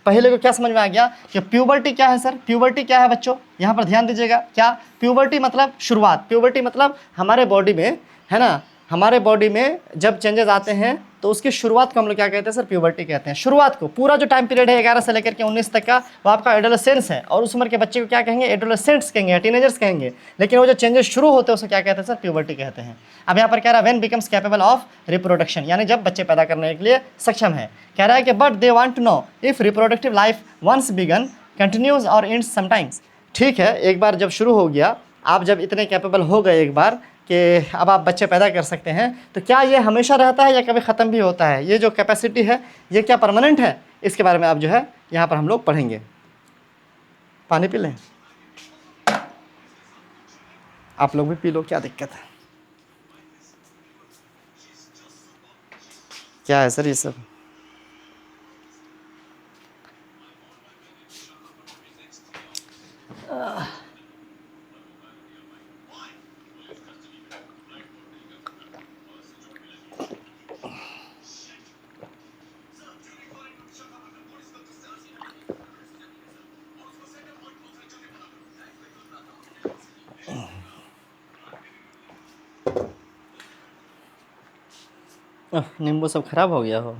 पहले को क्या समझ में आ गया कि प्यूबर्टी क्या है सर? प्यूबर्टी क्या है बच्चों? यहाँ पर ध्यान दीजिएगा। क्या प्यूबर्टी मतलब? शुरुआत। प्यूबर्टी मतलब हमारे बॉडी में, है ना, हमारे बॉडी में जब चेंजेस आते हैं तो उसकी शुरुआत को हम लोग क्या कहते हैं सर? प्यूबर्टी कहते हैं। शुरुआत को, पूरा जो टाइम पीरियड है 11 से लेकर के 19 तक का, वो आपका एडोलेसेंस है, और उस उम्र के बच्चे को क्या कहेंगे? एडोलेसेंट्स कहेंगे, टीनेजर्स कहेंगे। लेकिन वो जो चेंजेस शुरू होते हैं उसे क्या कहते हैं सर? प्यूबर्टी कहते हैं। अब यहाँ पर कह रहा है when becomes capable of reproduction, यानी जब बच्चे पैदा करने के लिए सक्षम है। कह रहा है कि but they want to know if reproductive life once began continues और एंड्स समटाइम्स। ठीक है, एक बार जब शुरू हो गया, आप जब इतने कैपेबल हो गए एक बार, कि अब आप बच्चे पैदा कर सकते हैं, तो क्या ये हमेशा रहता है या कभी ख़त्म भी होता है? ये जो कैपेसिटी है ये क्या परमानेंट है? इसके बारे में आप जो है यहाँ पर हम लोग पढ़ेंगे। पानी पी लें? आप लोग भी पी लो, क्या दिक्कत है? क्या है सर ये सब? नींबू सब खराब हो गया हो?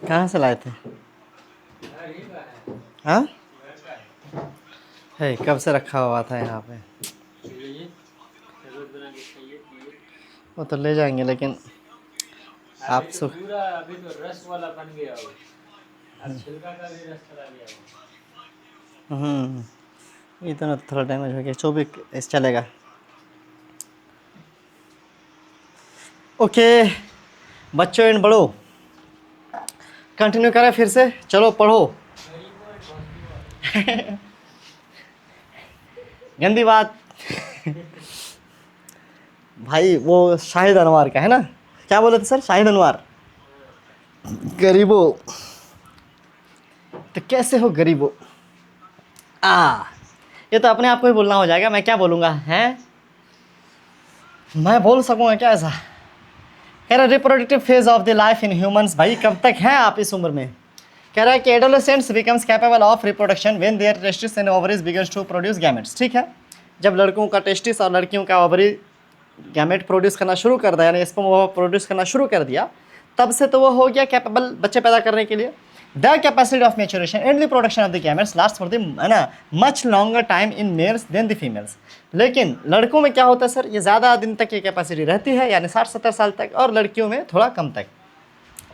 कहाँ से लाए थे? हाँ है, कब से रखा हुआ था यहाँ पे? वो तो ले जाएंगे, लेकिन आप तो पूरा अभी तो रस वाला बन गया हो, अब छिलका का भी रस चला गया हो। इतना थोड़ा डैमेज हो गया, 24 चलेगा। ओके बच्चों एंड बड़ो, कंटिन्यू करें फिर से, चलो पढ़ो। गंदी बात। भाई वो शाहिद अनवार का है ना, क्या बोले थे सर? शाहिद अनवार। गरीबो, तो कैसे हो गरीबो? ये तो अपने आप को ही बोलना हो जाएगा, मैं क्या बोलूँगा? हैं, मैं बोल सकूँगा क्या ऐसा? कह रहा reproductive phase of the life in humans. भाई कब तक हैं आप इस उम्र में? कह रहा है कि adolescents becomes capable of reproduction when their testis and ovaries begins to produce gametes. ठीक है, जब लड़कों का टेस्टिस और लड़कियों का ओवरी गैमेट प्रोड्यूस करना शुरू कर दिया, यानी स्पर्म प्रोड्यूस करना शुरू कर दिया, तब से तो वो हो गया कैपेबल बच्चे पैदा करने के लिए। The capacity of maturation and the production of the gametes last for the much longer time in males than the females. लेकिन लड़कों में क्या होता है सर? ये ज़्यादा दिन तक ये कैपेसिटी रहती है, यानी 60-70 साल तक, और लड़कियों में थोड़ा कम तक।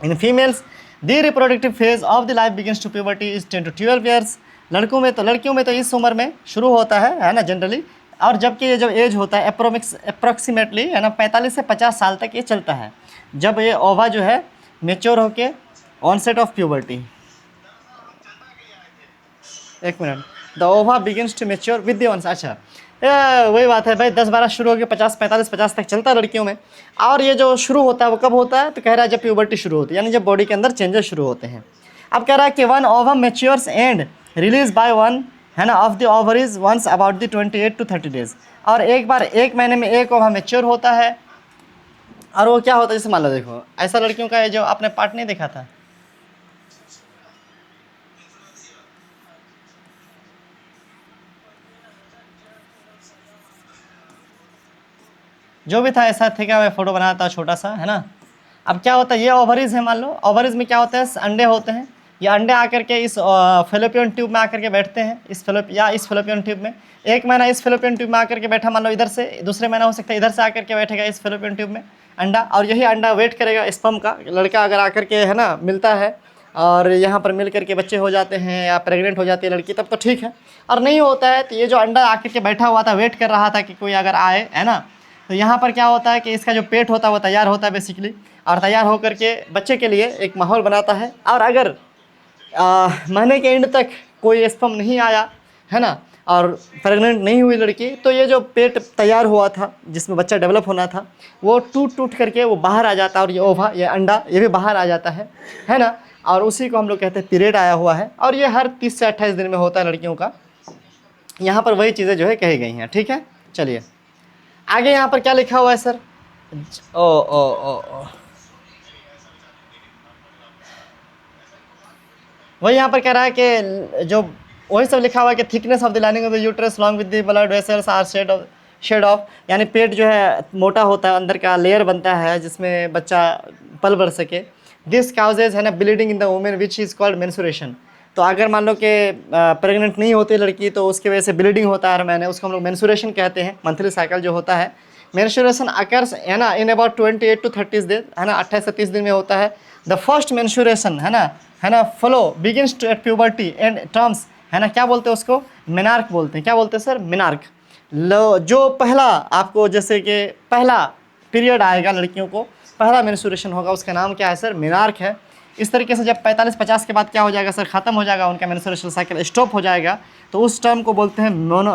In females the reproductive phase of the life begins to puberty is 10 to 12 years. लड़कियों में तो इस उम्र में शुरू होता है ना जनरली, और जबकि ये जब एज होता है अप्रोक्सीमेटली है ना 45 से 50 साल तक ये चलता है, जब ये ओवा जो है मेच्योर होके ऑनसेट ऑफ प्यूबर्टी। एक minute, the ova begins to mature with the onset. अच्छा वही बात है भाई, 10-12 शुरू हो गया, 50 तक चलता है लड़कियों में। और ये जो शुरू होता है वो कब होता है? तो कह रहा है जब प्यूबर्टी शुरू होती है, यानी जब बॉडी के अंदर चेंजेस शुरू होते हैं। अब कह रहा है कि one ovum matures and release by one है ना of the ovaries once about the 28 to 30 days. और एक बार 1 महीने में एक ओवा मेच्योर होता है। और वो क्या होता है, जैसे मान लो, देखो ऐसा लड़कियों का जो आपने पार्ट नहीं देखा था, जो भी था ऐसा थे, क्या मैं फोटो बनाया था छोटा सा, है ना। अब क्या होता है, ये ओवरीज है, मान लो ओवरीज में क्या होता है, अंडे होते हैं। ये अंडे आकर के इस फेलोपियन ट्यूब में आकर के बैठते हैं, इस फेलोपियन ट्यूब में। 1 महीना इस फेलोपियन ट्यूब में आकर के बैठा, मान लो इधर से, दूसरे महीना हो सकता है इधर से आकर के बैठेगा इस फेलोपियन ट्यूब में अंडा, और यही अंडा वेट करेगा स्पर्म का। लड़का अगर आकर के है ना मिलता है और यहाँ पर मिल करके बच्चे हो जाते हैं या प्रेग्नेंट हो जाती है लड़की, तब तो ठीक है। और नहीं होता है तो ये जो अंडा आकर के बैठा हुआ था, वेट कर रहा था कि कोई अगर आए, है ना, तो यहाँ पर क्या होता है कि इसका जो पेट होता है वो तैयार होता है बेसिकली, और तैयार होकर के बच्चे के लिए एक माहौल बनाता है। और अगर महीने के एंड तक कोई स्पर्म नहीं आया, है ना, और प्रेग्नेंट नहीं हुई लड़की, तो ये जो पेट तैयार हुआ था जिसमें बच्चा डेवलप होना था, वो टूट करके वो बाहर आ जाता है, और ये ओवा, ये अंडा, ये भी बाहर आ जाता है ना। और उसी को हम लोग कहते हैं पीरियड आया हुआ है, और ये हर 30 से 28 दिन में होता है लड़कियों का। यहाँ पर वही चीज़ें जो है कही गई हैं। ठीक है, चलिए आगे यहाँ पर क्या लिखा हुआ है सर? वही यहाँ पर कह रहा है कि जो वही सब लिखा हुआ है कि thickness of the lining of the uterus long with the blood vessels are shed off, यानी पेट जो है मोटा होता है, अंदर का लेयर बनता है जिसमें बच्चा पल बढ़ सके। दिस काउजेज है ना bleeding in the women which is called mensuration. तो अगर मान लो कि प्रेग्नेंट नहीं होती लड़की, तो उसकी वजह से ब्लीडिंग होता है हर महीने, उसको हम लोग मेंसुरेशन कहते हैं, मंथली साइकिल जो होता है। मेंसुरेशन अकर्स है ना इन अबाउट 28 to 30 डेज, है ना, 28 से 30 दिन में होता है। द फर्स्ट मेंसुरेशन है ना flow begins to at puberty and terms, है ना, क्या बोलते हैं उसको? मिनार्क बोलते हैं। क्या बोलते हैं सर? मिनार्क। जो पहला आपको जैसे कि पहला पीरियड आएगा लड़कियों को, पहला मेंस्ट्रुएशन होगा, उसका नाम क्या है सर? मेनार्क है। इस तरीके से जब 45-50 के बाद क्या हो जाएगा सर? ख़त्म हो जाएगा, उनका मेंस्ट्रुएशन साइकिल स्टॉप हो जाएगा, तो उस टर्म को बोलते हैं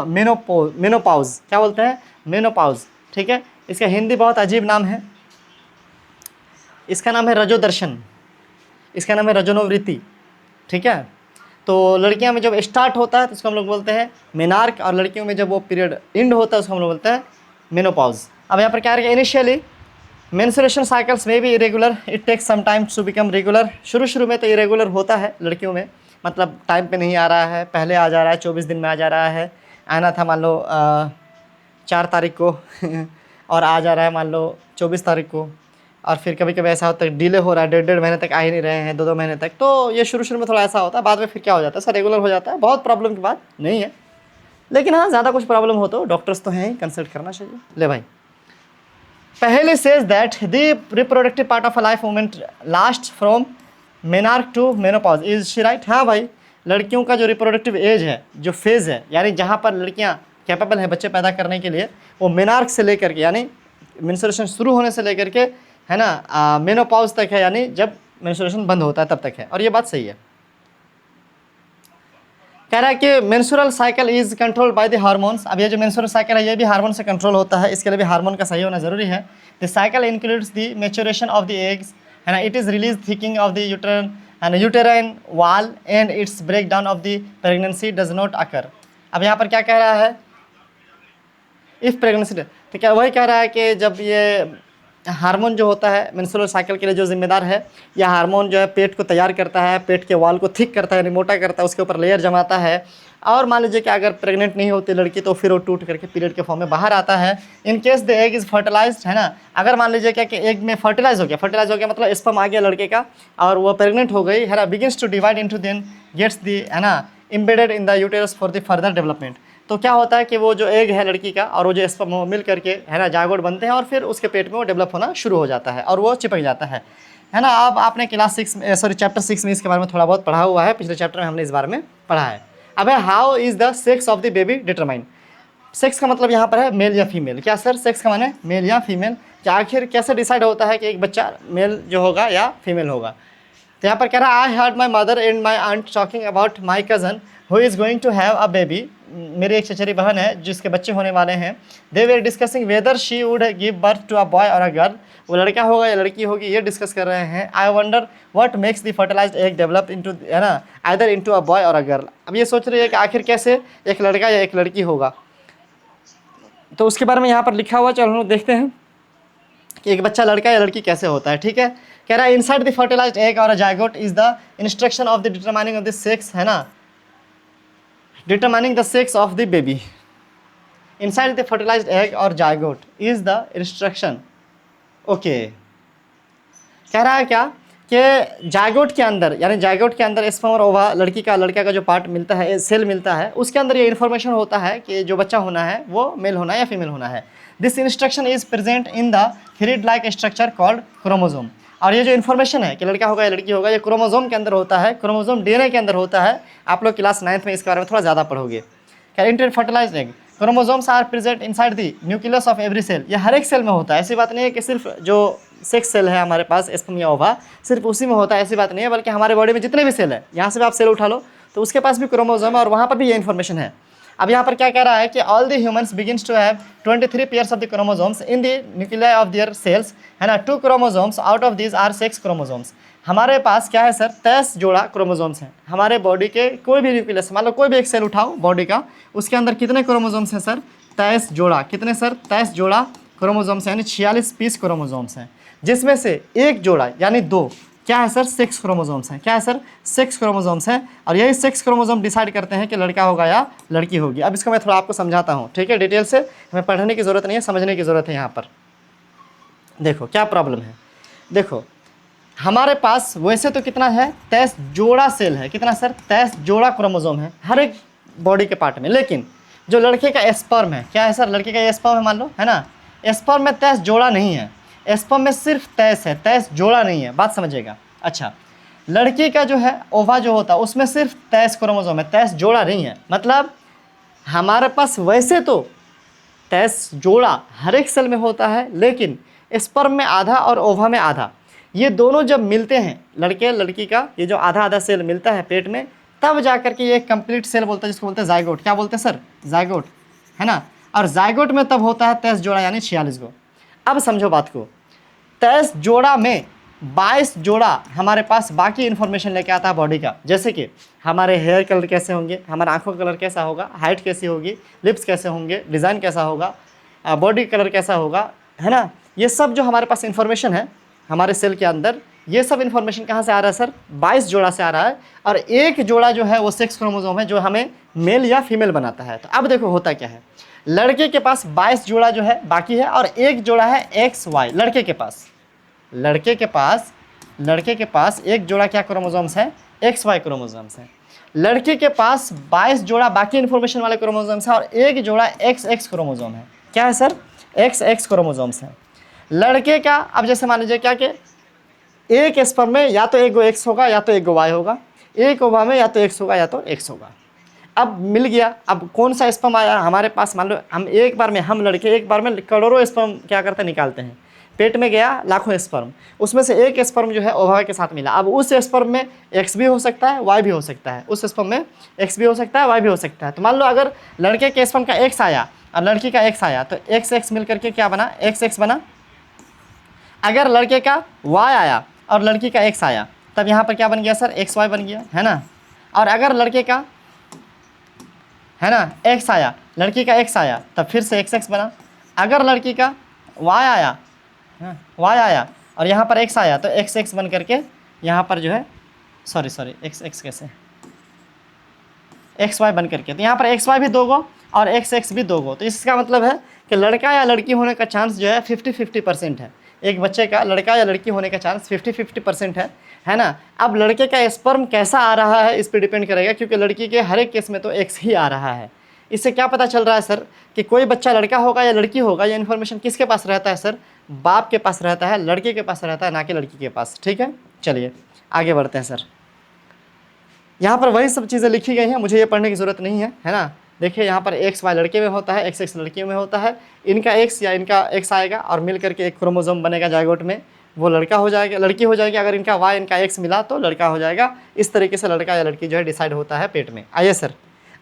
मेनोपॉज। क्या बोलते हैं? मेनोपॉज। ठीक है, इसका हिंदी बहुत अजीब नाम है, इसका नाम है रजोदर्शन, इसका नाम है रजोनोवृत्ति। ठीक है, तो लड़कियों में जब स्टार्ट होता है तो उसको हम लोग बोलते हैं मेनार्क, और लड़कियों में जब वो पीरियड एंड होता है उसको हम लोग बोलते हैं मेनोपॉज। अब यहाँ पर क्या है? इनिशियली मेंस्ट्रुएशन साइकिल्स में भी irregular, it takes some time to become regular. शुरू में तो इरेगुलर होता है लड़कियों में, मतलब टाइम पे नहीं आ रहा है, पहले आ जा रहा है, 24 दिन में आ जा रहा है, आना था मान लो 4 तारीख को और आ जा रहा है मान लो 24 तारीख को, और फिर कभी कभी ऐसा होता है डिले हो रहा है, 1.5 महीने तक आ ही नहीं रहे हैं, 2 महीने तक। तो ये शुरू में थोड़ा ऐसा होता है, बाद में फिर क्या हो जाता है सर? रेगुलर हो जाता है। बहुत प्रॉब्लम की बात नहीं है, लेकिन हाँ ज़्यादा कुछ प्रॉब्लम हो तो डॉक्टर्स तो हैं ही, कंसल्ट करना चाहिए। ले भाई, पहले says that the reproductive part of a life moment last from menarche to menopause, is she right? हाँ भाई, लड़कियों का जो रिप्रोडक्टिव एज है, जो फेज़ है, यानी जहाँ पर लड़कियाँ कैपेबल हैं बच्चे पैदा करने के लिए, वो मेनार्क से लेकर के, यानी मेंस्ट्रुएशन शुरू होने से लेकर के, है ना, मेनोपॉज तक है, यानी जब मेंस्ट्रुएशन बंद होता है तब तक है। और ये बात सही है। कह रहा है कि menstrual cycle is control by the hormones. अब ये जो मेंस्ट्रुअल साइकिल है ये भी हार्मोन से कंट्रोल होता है, इसके लिए भी हार्मोन का सही होना जरूरी है। The cycle includes the maturation of the eggs, है ना, it is release thickening of the uterine wall and its break down of the pregnancy does not occur. अब यहाँ पर क्या कह रहा है? इफ़ प्रेगनेंसी, तो क्या वही कह रहा है कि जब ये हार्मोन जो होता है मेंस्ट्रुअल साइकिल के लिए जो जिम्मेदार है, यह हार्मोन जो है पेट को तैयार करता है, पेट के वॉल को थिक करता है, यानी मोटा करता है, उसके ऊपर लेयर जमाता है। और मान लीजिए कि अगर प्रेग्नेंट नहीं होती लड़की तो फिर वो टूट करके पीरियड के फॉर्म में बाहर आता है। In case the egg is fertilised, है ना, अगर मान लीजिए क्या कि एग में फर्टिलाइज हो गया मतलब स्पर्म आ गया लड़के का और वो प्रेग्नेंट हो गई, है ना, begins to divide into then gets the, है ना, embedded in the uterus for the further development. तो क्या होता है कि वो जो एग है लड़की का और वो जो स्पर्म मिल करके, है ना, जायगोट बनते हैं और फिर उसके पेट में वो डेवलप होना शुरू हो जाता है और वो चिपक जाता है ना। अब आपने चैप्टर 6 में इसके बारे में थोड़ा बहुत पढ़ा हुआ है, पिछले चैप्टर में हमने इस बारे में पढ़ा है। अब है how is the sex of the baby determine. Sex का मतलब यहाँ पर है मेल या फीमेल। क्या सर? सेक्स का माने मेल या फीमेल। क्या आखिर कैसे डिसाइड होता है कि एक बच्चा मेल जो होगा या फीमेल होगा? तो यहाँ पर कह रहा है I heard my mother and my aunt talking about my cousin who is going to have a baby. मेरी एक चचेरी बहन है जिसके बच्चे होने वाले हैं। They were discussing whether she would give birth to a boy और अ गर्ल। वो लड़का होगा या लड़की होगी ये डिस्कस कर रहे हैं। I wonder what makes the fertilised egg develop into, है ना, आइदर इनटू अ बॉय और अ गर्ल। अब ये सोच रही है कि आखिर कैसे एक लड़का या एक लड़की होगा। तो उसके बारे में यहाँ पर लिखा हुआ, चलो हम लोग देखते हैं कि एक बच्चा लड़का या लड़की कैसे होता है। ठीक है, कह रहा है inside the fertilised egg or a zygote is the instruction of the determining of the sex, है ना, determining the sex of the baby inside the fertilized egg or zygote is the instruction। Okay, कह रहा है क्या कि zygote के अंदर, यानी जायगोट के अंदर स्पर्म और ओवा, लड़की का लड़का का जो पार्ट मिलता है, सेल मिलता है, उसके अंदर ये इन्फॉर्मेशन होता है कि जो बच्चा होना है वो मेल होना है या फीमेल होना है। This instruction is present in the thread like structure called chromosome. और ये जो इन्फॉर्मेशन है कि लड़का होगा या लड़की होगा, ये क्रोमोजोम के अंदर होता है, क्रोमोजोम डीएनए के अंदर होता है। आप लोग क्लास 9th में इसके बारे में थोड़ा ज़्यादा पढ़ोगे। क्या fertilised egg chromosomes are present inside the nucleus of every cell. ये हर एक सेल में होता है, ऐसी बात नहीं है कि सिर्फ जो सेक्स सेल है हमारे पास स्पर्म या ओवा सिर्फ उसी में होता है, ऐसी बात नहीं है, बल्कि हमारे बॉडी में जितने भी सेल है, यहाँ से भी आप सेल उठा लो तो उसके पास भी क्रोमोजोम है और वहाँ पर भी ये इन्फॉर्मेशन है। अब यहाँ पर क्या कह रहा है कि all the humans begins to have 23 pairs of the chromosomes in the nuclei of their cells, है ना। 2 chromosomes out of these are sex chromosomes. हमारे पास क्या है सर? 23 जोड़ा क्रोमोजोम्स हैं हमारे बॉडी के। कोई भी न्यूक्लियस, मान लो कोई भी एक सेल उठाओ बॉडी का, उसके अंदर कितने क्रोमोजोम्स हैं सर? 23 जोड़ा। कितने सर? 23 जोड़ा क्रोमोजोम्स, यानी 46 पीस क्रोमोजोम्स हैं, जिसमें से एक जोड़ा यानी 2 क्या है सर? सेक्स क्रोमोजोम्स हैं। क्या है सर? सेक्स क्रोमोजोम्स हैं। और यही सेक्स क्रोमोजोम डिसाइड करते हैं कि लड़का होगा या लड़की होगी। अब इसको मैं थोड़ा आपको समझाता हूँ, ठीक है, डिटेल से। हमें पढ़ने की ज़रूरत नहीं है, समझने की ज़रूरत है। यहाँ पर देखो क्या प्रॉब्लम है। देखो हमारे पास वैसे तो कितना है? 23 जोड़ा सेल है। कितना सर? 23 जोड़ा क्रोमोजोम है हर एक बॉडी के पार्ट में। लेकिन जो लड़के का स्पर्म है, क्या है सर? लड़के का स्पर्म है मान लो, है ना, स्पर्म में 23 जोड़ा नहीं है, स्पर्म में सिर्फ 23 है, 23 जोड़ा नहीं है। बात समझिएगा। अच्छा, लड़की का जो है ओवा जो होता है उसमें सिर्फ 23 क्रोमोजोम है, 23 जोड़ा नहीं है। मतलब हमारे पास वैसे तो तेज जोड़ा हर एक सेल में होता है, लेकिन स्पर्म में आधा और ओवा में आधा, ये दोनों जब मिलते हैं, लड़के लड़की का ये जो आधा आधा सेल मिलता है पेट में, तब जाकर के ये कंप्लीट सेल बोलता है, जिसको बोलते हैं जाइगोट। क्या बोलते हैं सर? जाइगोट, है ना। और जाइगोट में तब होता है तेज जोड़ा यानी 46 गो। अब समझो बात को, तेज जोड़ा में 22 जोड़ा हमारे पास बाकी इन्फॉर्मेशन लेके आता है बॉडी का, जैसे कि हमारे हेयर कलर कैसे होंगे, हमारा आंखों का कलर कैसा होगा, हाइट कैसी होगी, लिप्स कैसे होंगे, डिज़ाइन कैसा होगा, बॉडी कलर कैसा होगा, है ना। ये सब जो हमारे पास इन्फॉर्मेशन है हमारे सेल के अंदर, ये सब इन्फॉर्मेशन कहाँ से आ रहा है सर? 22 जोड़ा से आ रहा है। और एक जोड़ा जो है वो सेक्स क्रोमोसोम है, जो हमें मेल या फीमेल बनाता है। तो अब देखो होता क्या है, लड़के के पास 22 जोड़ा जो है बाकी है, और एक जोड़ा है XY लड़के के पास। लड़के के पास एक जोड़ा क्या क्रोमोसोम्स है? XY क्रोमोसोम्स है। लड़के के पास 22 जोड़ा बाकी इन्फॉर्मेशन वाले क्रोमोसोम्स है, और एक जोड़ा XX क्रोमोसोम है। क्या है सर? XX क्रोमोसोम्स है लड़के का। अब जैसे मान लीजिए क्या कि एक स्पर्म में या तो एक गो X होगा या तो एक गो Y होगा, एक ओवा में या तो X होगा या तो X होगा। अब मिल गया, अब कौन सा स्पर्म आया हमारे पास? मान लो हम एक बार में, हम लड़के एक बार में करोड़ों स्पर्म क्या करते हैं? निकालते हैं। पेट में गया लाखों स्पर्म, उसमें से एक स्पर्म जो है ओवा के साथ मिला। अब उस स्पर्म में X भी हो सकता है, Y भी हो सकता है। उस स्पर्म में X भी हो सकता है, Y भी हो सकता है। तो मान लो अगर लड़के के स्पर्म का X आया और लड़की का X आया, तो XX मिल करके क्या बना? XX बना। अगर लड़के का Y आया और लड़की का X आया, तब यहाँ पर क्या बन गया सर? XY बन गया, है ना। और अगर लड़के का, है ना, X आया, लड़की का X आया, तब फिर से XX बना। अगर लड़की का Y आया, Y आया और यहाँ पर X आया, तो XX बन करके यहाँ पर जो है सॉरी XX कैसे XY बन करके, तो यहाँ पर XY भी 2 गो और XX भी 2 गो। तो इसका मतलब है कि लड़का या लड़की होने का चांस जो है 50-50% है। एक बच्चे का लड़का या लड़की होने का चांस 50-50% है ना। अब लड़के का स्पर्म कैसा आ रहा है इस पर डिपेंड करेगा, क्योंकि लड़की के हर एक केस में तो X ही आ रहा है। इससे क्या पता चल रहा है सर कि कोई बच्चा लड़का होगा या लड़की होगा, ये इन्फॉर्मेशन किसके पास रहता है सर? बाप के पास रहता है, लड़के के पास रहता है, ना कि लड़की के पास। ठीक है, चलिए आगे बढ़ते हैं सर। यहाँ पर वही सब चीज़ें लिखी गई हैं, मुझे ये पढ़ने की ज़रूरत नहीं है ना। देखिए यहाँ पर XY लड़के में होता है, XX लड़की में होता है। इनका X या इनका X आएगा और मिल करके एक क्रोमोसोम बनेगा जाइगोट में, वो लड़का हो जाएगा, लड़की हो जाएगी। अगर इनका Y इनका X मिला तो लड़का हो जाएगा। इस तरीके से लड़का या लड़की जो है डिसाइड होता है पेट में। आइए सर,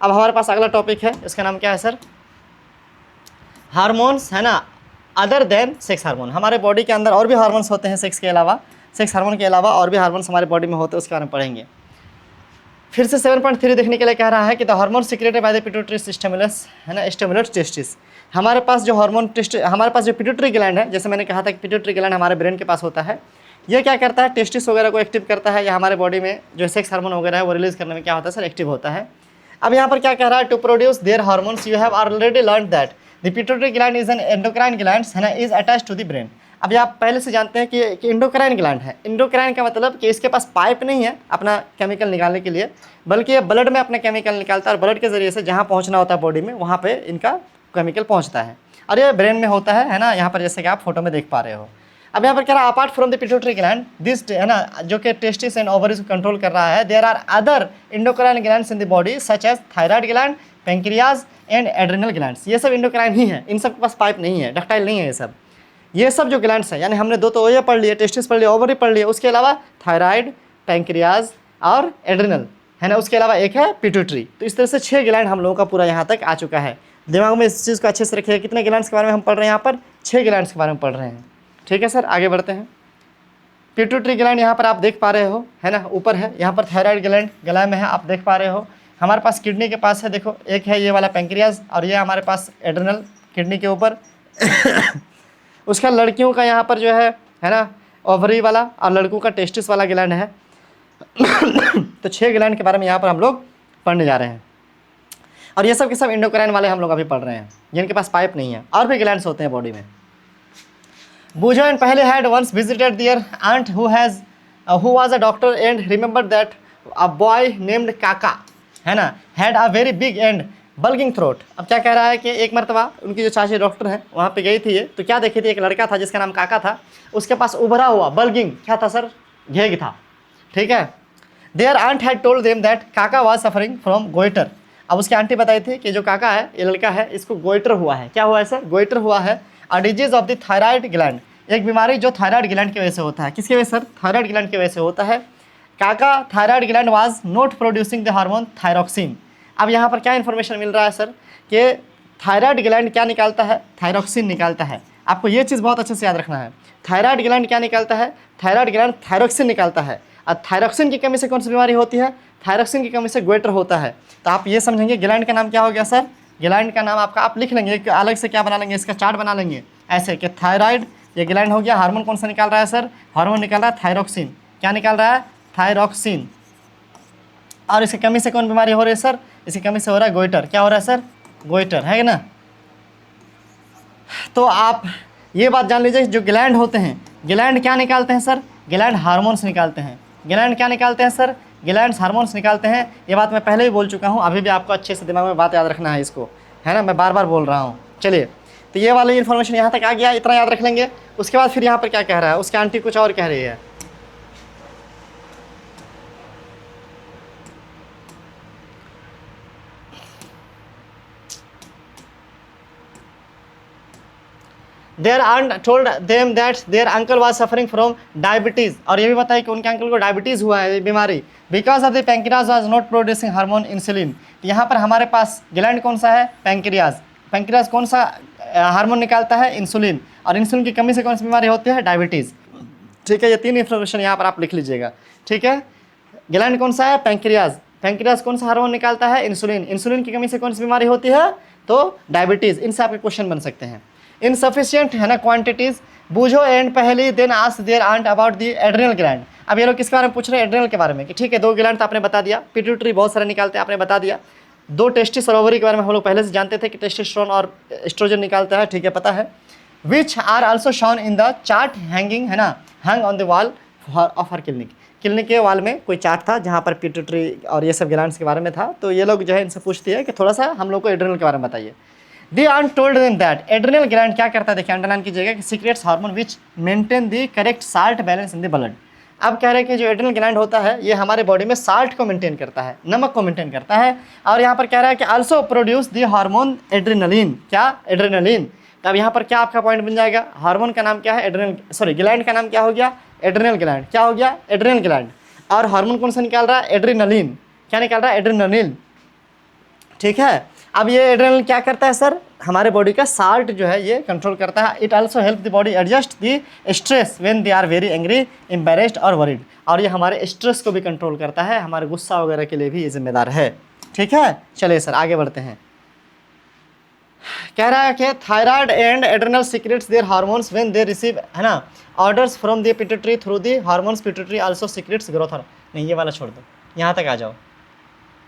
अब हमारे पास अगला टॉपिक है, इसका नाम क्या है सर? हार्मोन्स, है ना, अदर देन सेक्स हार्मोन। हमारे बॉडी के अंदर और भी हार्मोन्स होते हैं सेक्स के अलावा, सेक्स हार्मोन के अलावा और भी हार्मोन्स हमारे बॉडी में होते हैं, उसके बारे में पढ़ेंगे। फिर से 7.3 देखने के लिए कह रहा है कि the hormone secreted by the pituitary stimulus, है ना, स्टिमुलेट्स टेस्टिस। हमारे पास जो हार्मोन हमारे पास जो पिट्यूटरी ग्लैंड है, जैसे मैंने कहा था कि पिट्यूटरी ग्लैंड हमारे ब्रेन के पास होता है, ये क्या करता है? टेस्टिस वगैरह को एक्टिव करता है, या हमारे बॉडी में जो सेक्स हार्मोन वगैरह है वो रिलीज करने में क्या होता है सर? एक्टिव होता है। अब यहाँ पर क्या कह रहा है? To produce their hormones you have already learn that the pituitary gland is an endocrine gland, है ना, is attached to the brain. अभी आप पहले से जानते हैं कि इंडोक्राइन ग्लैंड है। इंडोक्राइन का मतलब कि इसके पास पाइप नहीं है अपना केमिकल निकालने के लिए, बल्कि ये ब्लड में अपना केमिकल निकालता है, और ब्लड के ज़रिए से जहाँ पहुँचना होता है बॉडी में, वहाँ पे इनका केमिकल पहुँचता है, और ये ब्रेन में होता है ना, यहाँ पर जैसे कि आप फोटो में देख पा रहे हो। अब यहाँ पर कह रहा है apart from the pituitary gland this, है ना, जो कि टेस्टिस एंड ओवरीज को कंट्रोल कर रहा है, there are other endocrine glands in the body such as thyroid gland, pancreas and adrenal glands. ये सब इंडोक्राइन ही है, इन सब के पास पाइप नहीं है, डक्टाइल नहीं है ये सब जो ग्लैंड्स हैं। यानी हमने 2 तो ये पढ़ लिए, टेस्टिस पढ़ लिया, ओवरी पढ़ लिया, उसके अलावा थायराइड, पैंक्रियाज और एड्रिनल, है ना, उसके अलावा एक है पिट्यूटरी। तो इस तरह से 6 ग्लैंड हम लोगों का पूरा यहाँ तक आ चुका है। दिमाग में इस चीज़ को अच्छे से रखिए, कितने ग्लैंड्स के बारे में हम पढ़ रहे हैं यहाँ पर? 6 ग्लैंड्स के बारे में पढ़ रहे हैं। ठीक है सर, आगे बढ़ते हैं। पिट्यूटरी ग्लैंड यहाँ पर आप देख पा रहे हो, है ना, ऊपर है। यहाँ पर थायराइड ग्लैंड गला में है, आप देख पा रहे हो। हमारे पास किडनी के पास है, देखो एक है ये वाला पैंक्रियाज, और ये हमारे पास एड्रिनल किडनी के ऊपर। उसका लड़कियों का यहाँ पर जो है ना, ओवरी वाला, और लड़कों का टेस्टिस वाला ग्लैंड है। तो 6 ग्लैंड के बारे में यहाँ पर हम लोग पढ़ने जा रहे हैं, और ये सब के सब इंडोक्राइन वाले हम लोग अभी पढ़ रहे हैं, जिनके पास पाइप नहीं है। और भी ग्लैंड्स होते हैं बॉडी में। Boojho and Paheli had once visited their aunt who was a doctor and remember that a boy named Kaka, है ना, had a very big and bulging throat. अब क्या कह रहा है कि एक मरतबा उनकी जो चाची डॉक्टर हैं वहाँ पे गई थी ये, तो क्या देखी थी? एक लड़का था जिसका नाम काका था, उसके पास उभरा हुआ बल्गिंग क्या था सर? घेग था। ठीक है। Their aunt had told them that Kaka was suffering from goitre. अब उसकी आंटी बताई थी कि जो काका है, ये लड़का है, इसको गोइटर हुआ है। क्या हुआ है सर? गोइटर हुआ है। A disease of the thyroid gland, एक बीमारी जो थायराइड ग्लैंड की वजह से होता है। किसकी वजह से सर? थायराइड ग्लैंड की वजह से होता है। काका thyroid gland was not producing the hormone thyroxine. अब यहाँ पर क्या इन्फॉर्मेशन मिल रहा है सर कि थायराइड ग्लैंड क्या निकालता है? थायरॉक्सिन निकालता है। आपको ये चीज़ बहुत अच्छे से याद रखना है। थायराइड ग्लैंड क्या निकालता है? थायराइड ग्लैंड थायरॉक्सिन निकालता है। और थायरॉक्सिन की कमी से कौन सी बीमारी होती है? थायरॉक्सिन की कमी से गोइटर होता है। तो आप ये समझेंगे ग्लैंड का नाम क्या हो गया सर? ग्लैंड का नाम आपका आप लिख लेंगे, एक अलग से क्या बना लेंगे, इसका चार्ट बना लेंगे ऐसे कि थायराइड ये ग्लैंड हो गया। हार्मोन कौन सा निकाल रहा है सर? हार्मोन निकाल रहा है थायरॉक्सिन। क्या निकाल रहा है? थायरॉक्सिन। और इसकी कमी से कौन बीमारी हो रही है सर? इसकी कमी से हो रहा है गोइटर। क्या हो रहा है सर? गोइटर, है ना? तो आप ये बात जान लीजिए, जो ग्लैंड होते हैं, ग्लैंड क्या निकालते हैं सर? ग्लैंड हार्मोन्स निकालते हैं। ग्लैंड क्या निकालते हैं सर? ग्लैंड्स हार्मोन्स निकालते हैं। ये बात मैं पहले भी बोल चुका हूँ, अभी भी आपको अच्छे से दिमाग में बात याद रखना है इसको, है ना? मैं बार बार बोल रहा हूँ। चलिए, तो ये वाली इन्फॉर्मेशन यहाँ तक आ गया, इतना याद रख लेंगे। उसके बाद फिर यहाँ पर क्या कह रहा है? उसकी आंटी कुछ और कह रही है। Their aunt told them that their uncle was suffering from diabetes, और ये भी बताया कि उनके अंकल को डायबिटीज़ हुआ है, बीमारी, because of the pancreas was not producing hormone insulin. यहाँ पर हमारे पास ग्लैंड कौन सा है? पैंक्रियाज। पैंक्रियाज कौन सा हार्मोन निकालता है? इंसुलिन। और इंसुलिन की कमी से कौन सी बीमारी होती है? डायबिटीज़। ठीक है, ये तीन इन्फॉर्मेशन यहाँ पर आप लिख लीजिएगा। ठीक है, ग्लैंड कौन सा है? पैंक्रियाज। पैंक्रियाज कौन सा हार्मोन निकालता है? इंसुलिन। इंसुलिन की कमी से कौन सी बीमारी होती है? तो डायबिटीज़। इनसे आपके क्वेश्चन बन सकते हैं। इनसफिशियंट है ना quantities, Boojho and Paheli then ask their aunt about the adrenal gland. अब ये लोग किसके बारे में पूछ रहे हैं? एड्रिनल के बारे में। कि ठीक है, दो ग्लैंड तो आपने बता दिया, पिट्यूटरी बहुत सारे निकालते हैं, आपने बता दिया। दो टेस्टिस और ओवरी के बारे में हम लोग पहले से जानते थे कि टेस्टोस्टेरोन और एस्ट्रोजन निकालता है, ठीक है, पता है। Which are also shown in the chart hanging, है ना, hang on the wall of her clinic. Clinic के वॉल में कोई चार्ट था जहाँ पर पिट्यूटरी और ये सब ग्लैंड्स के बारे में था। तो ये लोग जो है इनसे पूछती है कि थोड़ा सा हम लोग को एड्रिनल के बारे में बताइए। The aunt told them that adrenal gland क्या करता है? देखिए, अंडरलाइन कीजिएगा कि secrets hormone which maintain the correct salt balance in the blood. अब कह रहे हैं कि जो एड्रेनल ग्लैंड होता है ये हमारे बॉडी में साल्ट को मेंटेन करता है, नमक को मेंटेन करता है। और यहाँ पर कह रहा है कि also produce the hormone adrenaline. क्या? एड्रेनलिन। तो अब यहाँ पर क्या आपका पॉइंट बन जाएगा? हार्मोन का नाम क्या है? ग्लैंड का नाम क्या हो गया? Adrenal gland. क्या हो गया? Adrenal gland. और हार्मोन कौन सा निकाल रहा है? एड्रेनलिन। क्या निकाल रहा है? एड्रेनलिन। ठीक है, अब ये एड्रेनल क्या करता है सर? हमारे बॉडी का साल्ट जो है ये कंट्रोल करता है। It also help the body adjust the stress when they are very angry, embarrassed और वरीड। और ये हमारे स्ट्रेस को भी कंट्रोल करता है, हमारे गुस्सा वगैरह के लिए भी ये जिम्मेदार है। ठीक है, चलिए सर आगे बढ़ते हैं। कह रहा है कि thyroid and adrenal secretes their hormones when they receive, है ना, orders from the pituitary through the hormones. Pituitary also secretes growth hormone. नहीं, ये वाला छोड़ दो, यहाँ तक आ जाओ।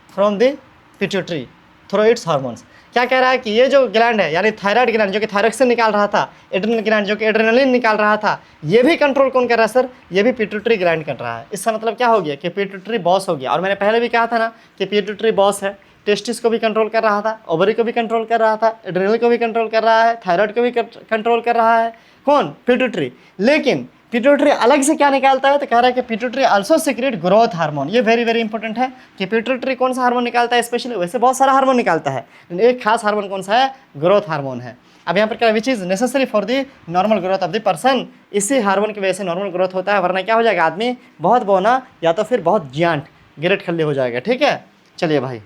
From the pituitary through its hormones. क्या कह रहा है कि ये जो ग्लैंड है, यानी थायराइड ग्लैंड जो कि थायरॉक्सिन निकाल रहा था, एड्रेनल ग्लैंड जो कि एड्रेनलिन निकाल रहा था, ये भी कंट्रोल कौन कर रहा है सर? ये भी पिट्यूटरी ग्लैंड कर रहा है। इसका मतलब क्या हो गया कि पिट्यूटरी बॉस हो गया। और मैंने पहले भी कहा था ना कि पिट्यूटरी बॉस है, टेस्टिस को भी कंट्रोल कर रहा था, ओवरी को भी कंट्रोल कर रहा था, एड्रेनल को भी कंट्रोल कर रहा है, थायराइड को भी कंट्रोल कर रहा है। कौन? पिट्यूटरी। लेकिन पिट्यूटरी अलग से क्या निकालता है? तो कह रहा है कि pituitary also secret growth hormone. ये वेरी वेरी इंपॉर्टेंट है कि पिट्यूटरी कौन सा हार्मोन निकालता है स्पेशली। वैसे बहुत सारा हार्मोन निकालता है, लेकिन एक खास हार्मोन कौन सा है? ग्रोथ हार्मोन है। अब यहाँ पर क्या, which is necessary for the normal growth of the person. इसी हार्मोन की वजह से नॉर्मल ग्रोथ होता है, वरना क्या हो जाएगा? आदमी बहुत बौना या तो फिर बहुत जियांट, गिरट खल्ले हो जाएगा। ठीक है, चलिए भाई,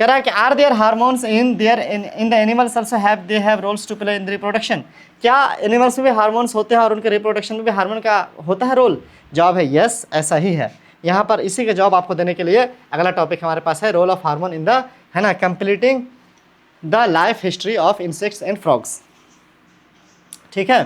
कह रहा है कि are their hormones in the animals also have roles to play in the reproduction. क्या एनिमल्स में भी हार्मोन्स होते हैं और उनके रिप्रोडक्शन में भी हार्मोन का होता है रोल? जवाब है यस, ऐसा ही है। यहाँ पर इसी का जवाब आपको देने के लिए अगला टॉपिक हमारे पास है, role of hormone in the, है ना, completing the life history of insects and frogs. ठीक है,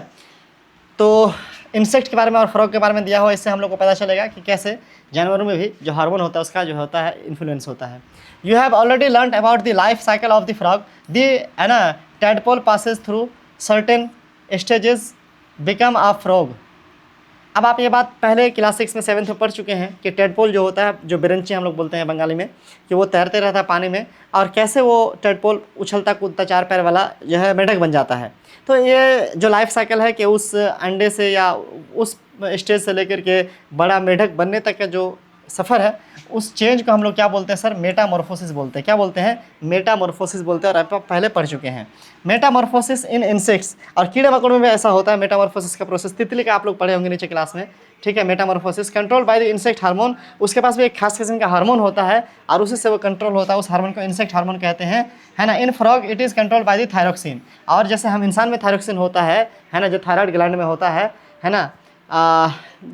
तो इंसेक्ट के बारे में और फ्रॉग के बारे में दिया हुआ, इससे हम लोग को पता चलेगा कि कैसे जानवरों में भी जो हार्मोन होता है उसका जो होता है इन्फ्लुएंस होता है। You have already learn about the life cycle of the frog. The, है ना, tadpole passes through certain stages become a frog. अब आप ये बात पहले क्लास 6 में 7th में पढ़ चुके हैं कि टैडपोल जो होता है, जो बिरंची हम लोग बोलते हैं बंगाली में, कि वो तैरते रहता है पानी में, और कैसे वो टैडपोल उछलता कूदता 4 पैर वाला जो है मेढक बन जाता है। तो ये जो लाइफ साइकिल है कि उस अंडे से या उस स्टेज से लेकर के बड़ा मेढक बनने तक का जो सफ़र है उस चेंज को हम लोग क्या बोलते हैं सर, मेटामॉर्फोसिस बोलते हैं। क्या बोलते हैं? मेटामॉर्फोसिस बोलते हैं, और आप पहले पढ़ चुके हैं। मेटामॉर्फोसिस इन इंसेक्ट्स, और कीड़े मकोड़ों में भी ऐसा होता है मेटामॉर्फोसिस का प्रोसेस। तितली का आप लोग पढ़े होंगे नीचे क्लास में, ठीक है। Metamorphosis control by the insect hormone, उसके पास भी एक खास किस्म का हार्मोन होता है और उसी से वो कंट्रोल होता है, उस हार्मोन को इंसेक्ट हार्मोन कहते हैं, है ना। इन frog it is control by the thyroxine, और जैसे हम इंसान में थायरोक्सिन होता है ना, जो थायराइड ग्लैंड में होता है ना,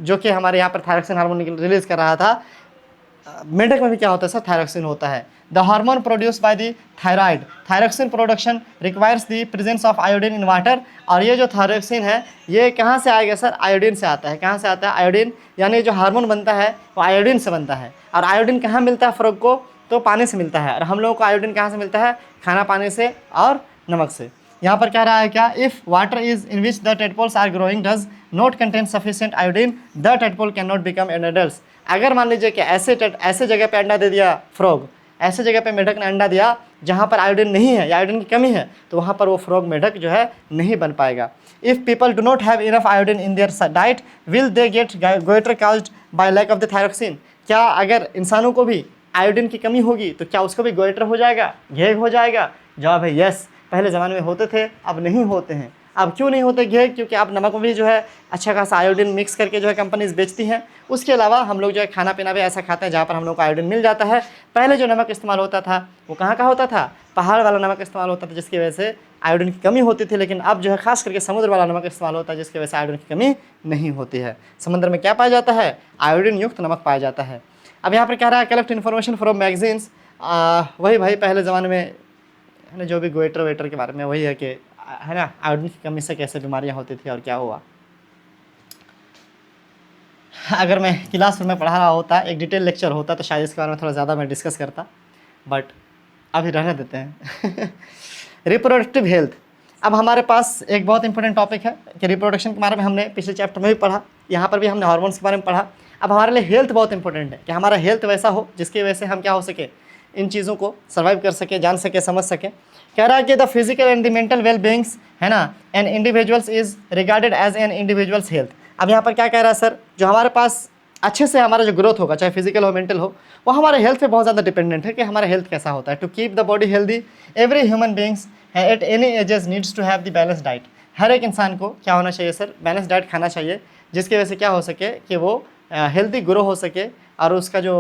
जो कि हमारे यहाँ पर थायरोक्सिन हार्मोन रिलीज़ कर रहा था, मेंढक में भी क्या होता है सर, थायरोक्सिन होता है। The hormone produce by the thyroid, thyroxine production requires the presence of iodine in water, और ये जो थायरोक्सिन है ये कहाँ से आएगा सर, आयोडीन से आता है। कहाँ से आता है? आयोडीन, यानी जो हार्मोन बनता है वो आयोडीन से बनता है। और आयोडीन कहाँ मिलता है फ्रॉग को? तो पानी से मिलता है। और हम लोगों को आयोडीन कहाँ से मिलता है? खाना पानी से और नमक से। यहाँ पर कह रहा है क्या, if water is in which the tadpoles are growing does not contain sufficient iodine the tadpole can not become an adults. अगर मान लीजिए कि ऐसे जगह पे अंडा दे दिया फ्रॉग, ऐसे जगह पे मेढक ने अंडा दिया जहाँ पर आयोडीन नहीं है या आयोडीन की कमी है, तो वहाँ पर वो फ्रॉग मेढक जो है नहीं बन पाएगा। If people do not have enough iodine in their diet will they get goitre caused by lack of the thyroxine. क्या अगर इंसानों को भी आयोडीन की कमी होगी तो क्या उसको भी गोइटर हो जाएगा, घेग हो जाएगा? जवाब है यस। पहले ज़माने में होते थे, अब नहीं होते हैं। अब क्यों नहीं होते घेग? क्योंकि अब नमक में भी जो है अच्छा खासा आयोडीन मिक्स करके जो है कंपनीज बेचती हैं। उसके अलावा हम लोग जो है खाना पीना भी ऐसा खाते हैं जहाँ पर हम लोग को आयोडीन मिल जाता है। पहले जो नमक इस्तेमाल होता था वो कहाँ का होता था? पहाड़ वाला नमक इस्तेमाल होता था, जिसकी वजह से आयोडीन की कमी होती थी। लेकिन अब जो है खास करके समुद्र वाला नमक इस्तेमाल होता है, जिसकी वजह से आयोडीन की कमी नहीं होती है। समुद्र में क्या पाया जाता है? आयोडीन युक्त नमक पाया जाता है। अब यहाँ पर कह रहा है कलेक्ट इन्फॉर्मेशन फ्रॉम मैगजीन्स। वही भाई पहले ज़माने में है ना, जो भी गोइटर वेटर के बारे में वही है कि है ना, आयोडीन की कमी से कैसे बीमारियां होती थी और क्या हुआ। अगर मैं क्लासरूम में पढ़ा रहा होता, एक डिटेल लेक्चर होता, तो शायद इसके बारे में थोड़ा ज़्यादा मैं डिस्कस करता, बट अभी रहने देते हैं। Reproductive health. अब हमारे पास एक बहुत इंपॉर्टेंट टॉपिक है कि रिप्रोडक्शन के बारे में हमने पिछले चैप्टर में भी पढ़ा, यहाँ पर भी हमने हार्मोन्स के बारे में पढ़ा। अब हमारे लिए हेल्थ बहुत इंपॉर्टेंट है कि हमारा हेल्थ वैसा हो जिसकी वजह से हम क्या हो सके, इन चीज़ों को सर्वाइव कर सके, जान सके, समझ सके। कह रहा है कि the physical and the mental well beings, है ना, an individuals is regarded as an individuals health. अब यहाँ पर क्या कह रहा है सर, जो हमारे पास अच्छे से हमारा जो ग्रोथ होगा, चाहे फिजिकल हो मेंटल हो, वो हमारे हेल्थ पे बहुत ज़्यादा डिपेंडेंट है कि हमारा हेल्थ कैसा होता है। To keep the body healthy every human beings at any ages needs to have the balance diet. हर एक इंसान को क्या होना चाहिए सर, बैलेंस डाइट खाना चाहिए, जिसकी वजह से क्या हो सके कि वो हेल्दी ग्रो हो सके और उसका जो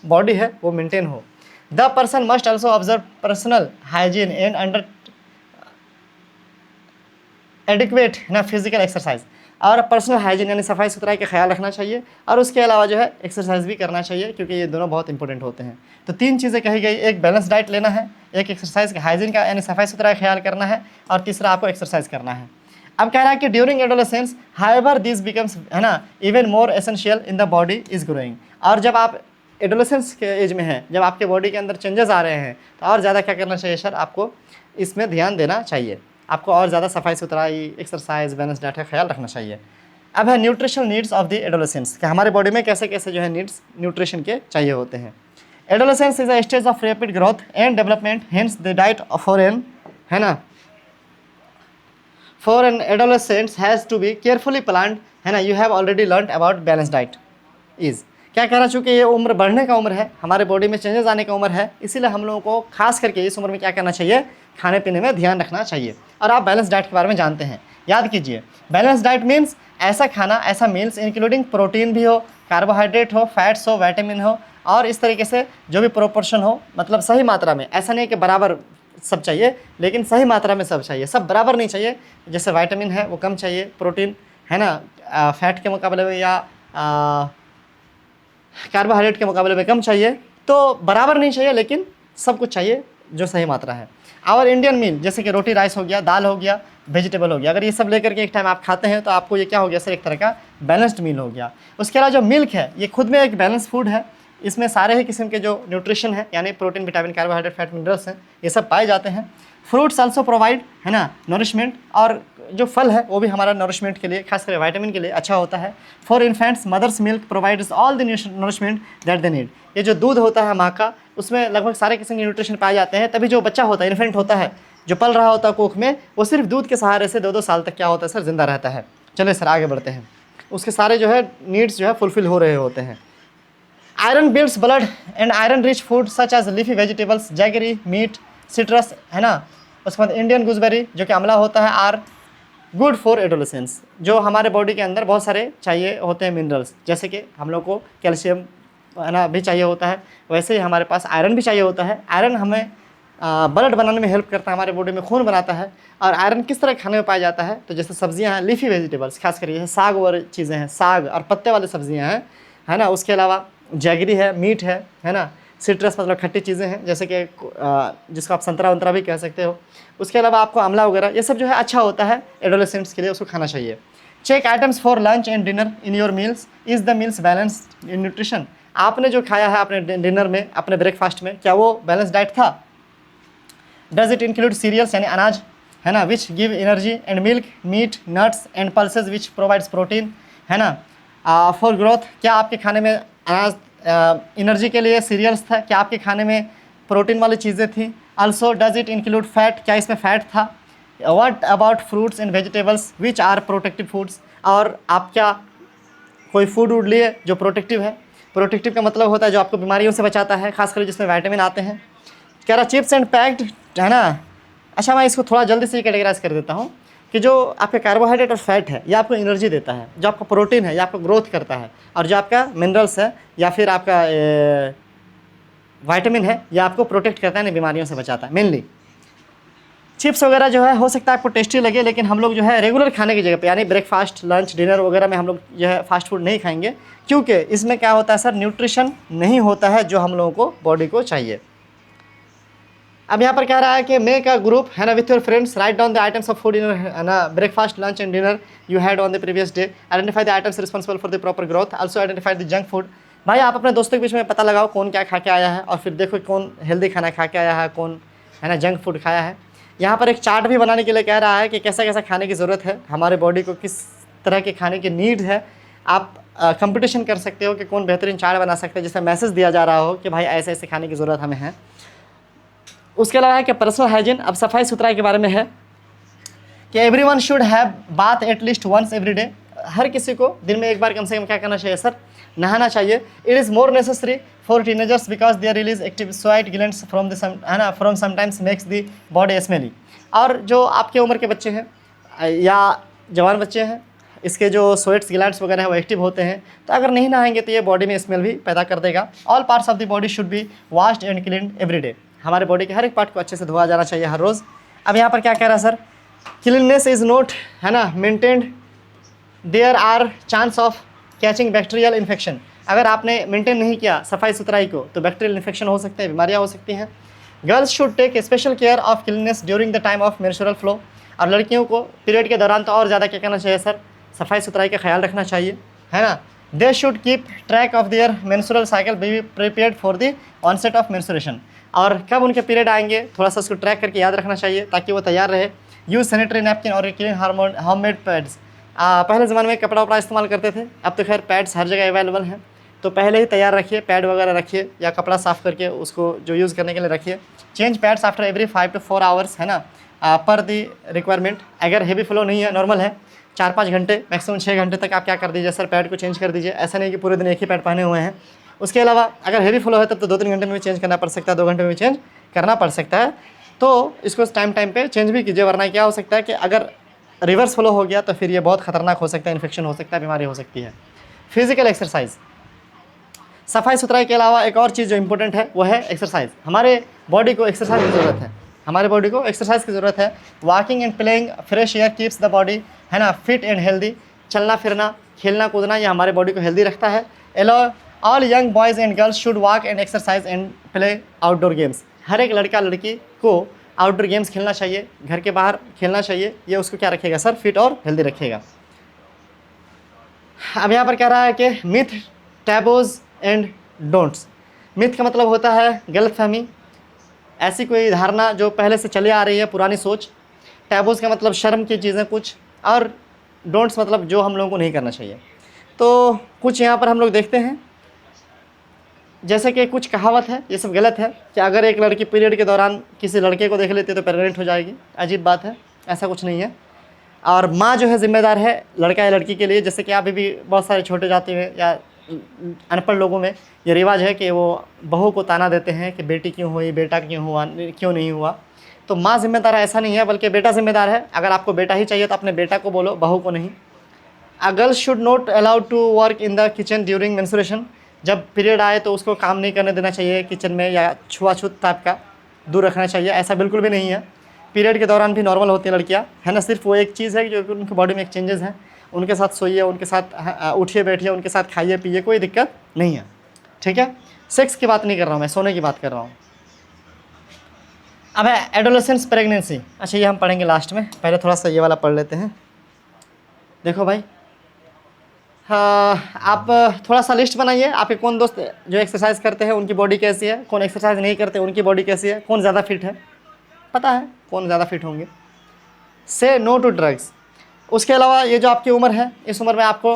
बॉडी है वो मेंटेन हो। The person must also observe personal hygiene and under adequate ना फिजिकल एक्सरसाइज, और पर्सनल हाइजीन यानी सफाई सुथराई का ख्याल रखना चाहिए, और उसके अलावा जो है एक्सरसाइज भी करना चाहिए, क्योंकि ये दोनों बहुत इंपॉर्टेंट होते हैं। तो 3 चीज़ें कही गई, एक बैलेंस डाइट लेना है, एक एक्सरसाइज का हाइजीन का यानी सफाई सुथरा का ख्याल करना है, और तीसरा आपको एक्सरसाइज करना है। अब कह रहा है कि during adolescence however this becomes, है ना, even more essential in the body is growing. और जब आप एडोलेसेंस के एज में हैं, जब आपके बॉडी के अंदर चेंजेस आ रहे हैं, तो और ज़्यादा क्या करना चाहिए सर, आपको इसमें ध्यान देना चाहिए, आपको और ज़्यादा सफाई सुथराई, एक्सरसाइज, बैलेंस डाइट का ख्याल रखना चाहिए। अब है nutritional needs of the adolescence, कि हमारे बॉडी में कैसे कैसे जो है नीड्स न्यूट्रिशन के चाहिए होते हैं। Adolescence is a stage of rapid growth and development, hence the diet for an, है ना, for an adolescent has to be carefully planned, है ना। You have already learn about balance diet is, क्या कह रहा, चूँकि ये उम्र बढ़ने का उम्र है, हमारे बॉडी में चेंजेस आने का उम्र है, इसीलिए हम लोगों को खास करके इस उम्र में क्या करना चाहिए, खाने पीने में ध्यान रखना चाहिए। और आप बैलेंस डाइट के बारे में जानते हैं, याद कीजिए, बैलेंस डाइट मीन्स ऐसा खाना, ऐसा मील्स इंक्लूडिंग प्रोटीन भी हो, कार्बोहाइड्रेट हो, फैट्स हो, विटामिन हो, और इस तरीके से जो भी प्रोपोर्शन हो, मतलब सही मात्रा में। ऐसा नहीं कि बराबर सब चाहिए, लेकिन सही मात्रा में सब चाहिए, सब बराबर नहीं चाहिए। जैसे विटामिन है वो कम चाहिए, प्रोटीन है ना फैट के मुकाबले में या कार्बोहाइड्रेट के मुकाबले में कम चाहिए, तो बराबर नहीं चाहिए, लेकिन सब कुछ चाहिए जो सही मात्रा है। और इंडियन मील जैसे कि रोटी राइस हो गया, दाल हो गया, वेजिटेबल हो गया, अगर ये सब लेकर के एक टाइम आप खाते हैं तो आपको ये क्या हो गया सर, एक तरह का बैलेंस्ड मील हो गया। उसके अलावा जो मिल्क है ये खुद में एक बैलेंस फूड है, इसमें सारे ही किस्म के जो न्यूट्रिशन है यानी protein, vitamin, carbohydrate, fat, minerals हैं, ये सब पाए जाते हैं। फ्रूट्स आल्सो प्रोवाइड, है ना, नरिशमेंट, और जो फल है वो भी हमारा नरिशमेंट के लिए, खासकर विटामिन के लिए अच्छा होता है। For infants mothers milk provides all the nourishment that they need. ये जो दूध होता है माँ का, उसमें लगभग सारे किस्म के न्यूट्रिशन पाए जाते हैं, तभी जो बच्चा होता है, इन्फेंट होता है, जो पल रहा होता है कोख में, वो सिर्फ दूध के सहारे से 2-2 साल तक क्या होता है सर, जिंदा रहता है। चलिए सर आगे बढ़ते हैं, उसके सारे जो है नीड्स जो है फुलफिल हो रहे होते हैं। Iron builds blood and iron rich food such as leafy vegetables, jaggery, meat, citrus, है ना। उसके बाद इंडियन गूसबेरी जो कि अमला होता है, आर गुड फॉर एडोलेसेंस, जो हमारे बॉडी के अंदर बहुत सारे चाहिए होते हैं मिनरल्स, जैसे कि हम लोग को कैल्शियम, है ना, भी चाहिए होता है, वैसे ही हमारे पास आयरन भी चाहिए होता है। आयरन हमें ब्लड बनाने में हेल्प करता है, हमारे बॉडी में खून बनाता है। और आयरन किस तरह खाने में पाया जाता है, तो जैसे सब्जियां हैं, लीफी वेजिटेबल्स, खास कर जैसे साग और चीज़ें हैं, साग और पत्ते वाली सब्जियां हैं, है ना। उसके अलावा जैगरी है, मीट है ना। सिट्रस मतलब खट्टी चीज़ें हैं, जैसे कि जिसको आप संतरा वंतरा भी कह सकते हो। उसके अलावा आपको आंवला वगैरह, ये सब जो है अच्छा होता है एडोलेसेंट्स के लिए, उसको खाना चाहिए। Check items for lunch and dinner in your meals, is the meals balanced in nutrition. आपने जो खाया है अपने डिनर में, अपने ब्रेकफास्ट में, क्या वो बैलेंस डाइट था। डज इट इंक्लूड सीरियल्स यानी अनाज, है ना, which give energy, and milk, meat, nuts and pulses which provides protein, है ना। फॉर ग्रोथ, क्या आपके खाने में अनाज एनर्जी के लिए सीरियल्स था, क्या आपके खाने में प्रोटीन वाली चीज़ें थी। Also does it include fat, क्या इसमें फैट था। What about fruits and vegetables which are protective foods, और आप क्या कोई फूड वूड लिए जो प्रोटेक्टिव है। प्रोटेक्टिव का मतलब होता है जो आपको बीमारियों से बचाता है, खासकर जिसमें विटामिन आते हैं। कह रहा चिप्स एंड पैक्ड, है ना। अच्छा, मैं इसको थोड़ा जल्दी से कैटेगराइज कर देता हूँ कि जो आपके कार्बोहाइड्रेट और फैट है, ये आपको एनर्जी देता है। जो आपका प्रोटीन है, ये आपको ग्रोथ करता है। और जो आपका मिनरल्स है या फिर आपका विटामिन है, ये आपको प्रोटेक्ट करता है, ना बीमारियों से बचाता है मेनली। चिप्स वगैरह जो है हो सकता है आपको टेस्टी लगे, लेकिन हम लोग जो है रेगुलर खाने की जगह पे, यानी ब्रेकफास्ट, लंच, डिनर वगैरह में हम लोग जो है फास्ट फूड नहीं खाएंगे, क्योंकि इसमें क्या होता है सर, न्यूट्रिशन नहीं होता है जो हम लोगों को बॉडी को चाहिए। अब यहाँ पर कह रहा है कि मेक अ ग्रुप, है ना, with your friends, write down the items of food in ना breakfast, lunch and dinner you had on the previous day, identify the items responsible for the proper growth, also identify the junk food. भाई आप अपने दोस्तों के बीच में पता लगाओ कौन क्या खा के आया है, और फिर देखो कौन हेल्दी खाना खा के आया है, कौन, है ना, जंक फूड खाया है। यहाँ पर एक चार्ट भी बनाने के लिए कह रहा है कि कैसा कैसा खाने की ज़रूरत है, हमारे बॉडी को किस तरह के खाने की नीड है। आप कंपटीशन कर सकते हो कि कौन बेहतरीन चार्ट बना सकते हैं, जिसमें मैसेज दिया जा रहा हो कि भाई ऐसे ऐसे खाने की ज़रूरत हमें है। उसके अलावा है कि पर्सनल हाइजीन, अब सफाई सुथराई के बारे में है कि everyone should have bath at least once every day. हर किसी को दिन में एक बार कम से कम क्या करना चाहिए सर, नहाना चाहिए। It is more necessary for teenagers because they release active sweat glands from the है ना, from sometimes makes the body smelly. और जो आपके उम्र के बच्चे हैं या जवान बच्चे हैं, इसके जो स्वेट्स ग्लैंड्स वगैरह है वो एक्टिव होते हैं, तो अगर नहीं नहाएंगे तो ये बॉडी में स्मेल भी पैदा कर देगा। All parts of the body should be washed and clean every day. हमारे बॉडी के हर एक पार्ट को अच्छे से धोया जाना चाहिए हर रोज़। अब यहाँ पर क्या कह रहा है सर, क्लीननेस इज़ नॉट, है ना, maintained, there are chance of catching bacterial infection. अगर आपने मेंटेन नहीं किया सफाई सुथराई को तो बैक्टीरियल इन्फेक्शन हो सकते हैं, बीमारियाँ हो सकती हैं। Girls should take special care of cleanness during the time of menstrual flow. और लड़कियों को पीरियड के दौरान तो और ज़्यादा क्या करना चाहिए सर, सफाई सुथराई का ख्याल रखना चाहिए, है ना। They should keep track of their menstrual cycle, be prepared for the onset of menstruation. और कब उनके पीरियड आएंगे थोड़ा सा उसको ट्रैक करके याद रखना चाहिए ताकि वो तैयार रहे। यूज सैनिटरी नैपकिन और क्लीन होममेड पैड्स। पहले ज़माने में कपड़ा वपड़ा इस्तेमाल करते थे, अब तो खैर पैड्स हर जगह अवेलेबल हैं, तो पहले ही तैयार रखिए, पैड वगैरह रखिए या कपड़ा साफ़ करके उसको जो यूज़ करने के लिए रखिए। Change pads after every 5 to 4 hours, है ना, पर दी रिक्वायरमेंट। अगर हेवी फ्लो नहीं है, नॉर्मल है, 4-5 घंटे मैक्सिमम 6 घंटे तक आप क्या कर दीजिए सर, पैड को चेंज कर दीजिए। ऐसा नहीं कि पूरे दिन एक ही पैड पहने हुए हैं। उसके अलावा अगर हेवी फ्लो है तब तो 2-3 घंटे में भी चेंज करना पड़ सकता है, 2 घंटे में भी चेंज करना पड़ सकता है, तो इसको टाइम पे चेंज भी कीजिए, वरना क्या हो सकता है कि अगर रिवर्स फ्लो हो गया तो फिर ये बहुत खतरनाक हो सकता है, इन्फेक्शन हो सकता है, बीमारी हो सकती है। फिजिकल एक्सरसाइज, सफाई सुथराई के अलावा एक और चीज़ जो इंपॉर्टेंट है वो है एक्सरसाइज। हमारे बॉडी को एक्सरसाइज की ज़रूरत है, हमारे बॉडी को एक्सरसाइज की ज़रूरत है। Walking and playing fresh air keeps the body, है ना, फिट एंड हेल्दी। चलना फिरना, खेलना कूदना, ये हमारे बॉडी को हेल्दी रखता है। All young boys and girls should walk and exercise and play outdoor games. हर एक लड़का लड़की को आउटडोर गेम्स खेलना चाहिए, घर के बाहर खेलना चाहिए, ये उसको क्या रखेगा सर, फिट और हेल्दी रखेगा। अब यहाँ पर कह रहा है कि myth, taboos and don'ts. Myth का मतलब होता है गलतफहमी, ऐसी कोई धारणा जो पहले से चली आ रही है, पुरानी सोच। टैबूज का मतलब शर्म की चीज़ें कुछ, और डोंट्स मतलब जो हम लोगों को नहीं करना चाहिए। तो कुछ यहाँ पर हम लोग देखते हैं, जैसे कि कुछ कहावत है, ये सब गलत है कि अगर एक लड़की पीरियड के दौरान किसी लड़के को देख लेती है तो प्रेग्नेंट हो जाएगी। अजीब बात है, ऐसा कुछ नहीं है। और माँ जो है जिम्मेदार है लड़का या लड़की के लिए, जैसे कि अभी भी बहुत सारे छोटे जाति में या अनपढ़ लोगों में ये रिवाज है कि वो बहू को ताना देते हैं कि बेटी क्यों हुई, बेटा क्यों हुआ, क्यों नहीं हुआ। तो माँ जिम्मेदार है ऐसा नहीं है, बल्कि बेटा जिम्मेदार है। अगर आपको बेटा ही चाहिए तो अपने बेटा को बोलो, बहू को नहीं। A girl should not allowed to work in the kitchen during menstruation. जब पीरियड आए तो उसको काम नहीं करने देना चाहिए किचन में, या छुआछूत टाइप का दूर रखना चाहिए, ऐसा बिल्कुल भी नहीं है। पीरियड के दौरान भी नॉर्मल होती हैं लड़कियां, है ना। सिर्फ वो एक चीज़ है जो कि उनकी बॉडी में एक चेंजेस हैं, उनके साथ सोइए, उनके साथ उठिए बैठिए, उनके साथ खाइए पिए, कोई दिक्कत नहीं है, ठीक है। सेक्स की बात नहीं कर रहा हूँ मैं, सोने की बात कर रहा हूँ। अब है एडोलेसेंस प्रेगनेंसी। अच्छा, ये हम पढ़ेंगे लास्ट में, पहले थोड़ा सा ये वाला पढ़ लेते हैं। देखो भाई, आप थोड़ा सा लिस्ट बनाइए, आपके कौन दोस्त जो एक्सरसाइज करते हैं उनकी बॉडी कैसी है, कौन एक्सरसाइज नहीं करते उनकी बॉडी कैसी है, कौन ज़्यादा फिट है, पता है कौन ज़्यादा फिट होंगे। से नो टू ड्रग्स। उसके अलावा ये जो आपकी उम्र है, इस उम्र में आपको